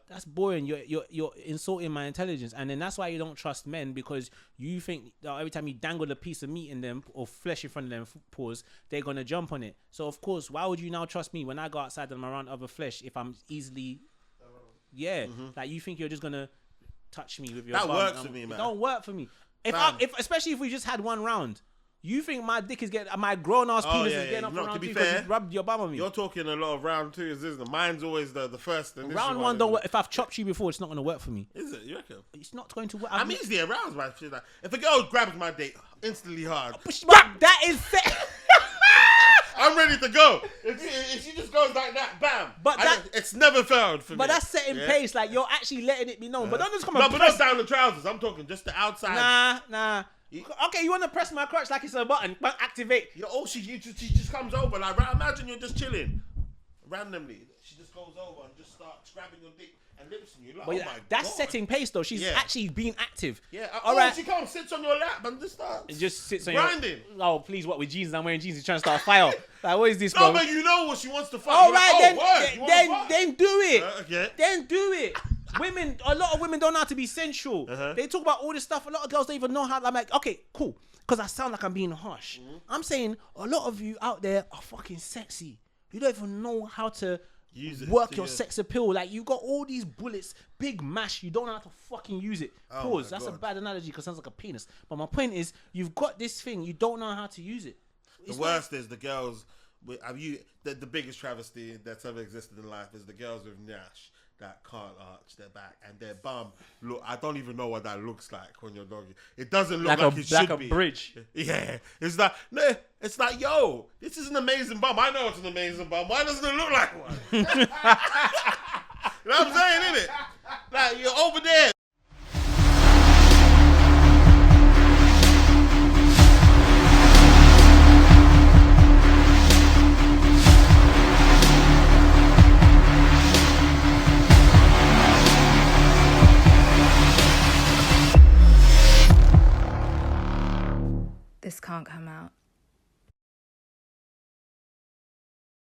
[SPEAKER 1] That's boring. You're insulting my intelligence, and then that's why you don't trust men, because you think that every time you dangle a piece of meat in them or flesh in front of them, pause, they're gonna jump on it. So of course, why would you now trust me when I go outside and I'm around other flesh if I'm easily, like you think you're just gonna touch me with your
[SPEAKER 6] that
[SPEAKER 1] bum?
[SPEAKER 6] Works for me, man.
[SPEAKER 1] It don't work for me. If especially if we just had one round. You think my dick is getting, my grown ass penis is getting up for round two because you rubbed your bum on me?
[SPEAKER 6] You're talking a lot of round twos, isn't it? Mine's always the first. And
[SPEAKER 1] round one don't work. If I've chopped you before, it's not going to work for me.
[SPEAKER 6] Is it? You reckon?
[SPEAKER 1] It's not going to work.
[SPEAKER 6] I'm easily aroused by shit. Like, if a girl grabs my dick, instantly hard.
[SPEAKER 1] That is
[SPEAKER 6] I'm ready to go. If she just goes like that, bam. But it's never failed for me.
[SPEAKER 1] But that's setting pace. Like, you're actually letting it be known. But don't just come
[SPEAKER 6] but not down the trousers. I'm talking just the outside.
[SPEAKER 1] Nah. Okay, you want to press my crotch like it's a button, but activate.
[SPEAKER 6] She just comes over. Like, imagine you're just chilling. Randomly, she just goes over and just starts grabbing your dick and lips on you. Like,
[SPEAKER 1] but that's setting pace, though. She's actually being active.
[SPEAKER 6] Yeah. All right. She comes, sits on your lap and just starts.
[SPEAKER 1] It just sits on
[SPEAKER 6] grinding.
[SPEAKER 1] Oh, please, what, with jeans? I'm wearing jeans. He's trying to start a fire. Like, what is this, bro?
[SPEAKER 6] No, but you know what she wants to fight.
[SPEAKER 1] All right, then do it.
[SPEAKER 6] Okay.
[SPEAKER 1] Then do it. A lot of women don't know how to be sensual. They talk about all this stuff. A lot of girls don't even know how. I'm like, okay, cool. Because I sound like I'm being harsh. I'm saying a lot of you out there are fucking sexy. You don't even know how to work your sex appeal. Like, you got all these bullets, big mash. You don't know how to fucking use it. Pause. That's a bad analogy because it sounds like a penis. But my point is, you've got this thing. You don't know how to use it.
[SPEAKER 6] The worst is the girls. The biggest travesty that's ever existed in life is the girls with Nash that can't arch their back and their bum. Look, I don't even know what that looks like when you're doggy. It doesn't look like it should be.
[SPEAKER 1] Like a bridge.
[SPEAKER 6] Yeah. It's like, yo, this is an amazing bum. I know it's an amazing bum. Why doesn't it look like one? You know what I'm saying, innit? Like, you're over there.
[SPEAKER 5] This can't come out.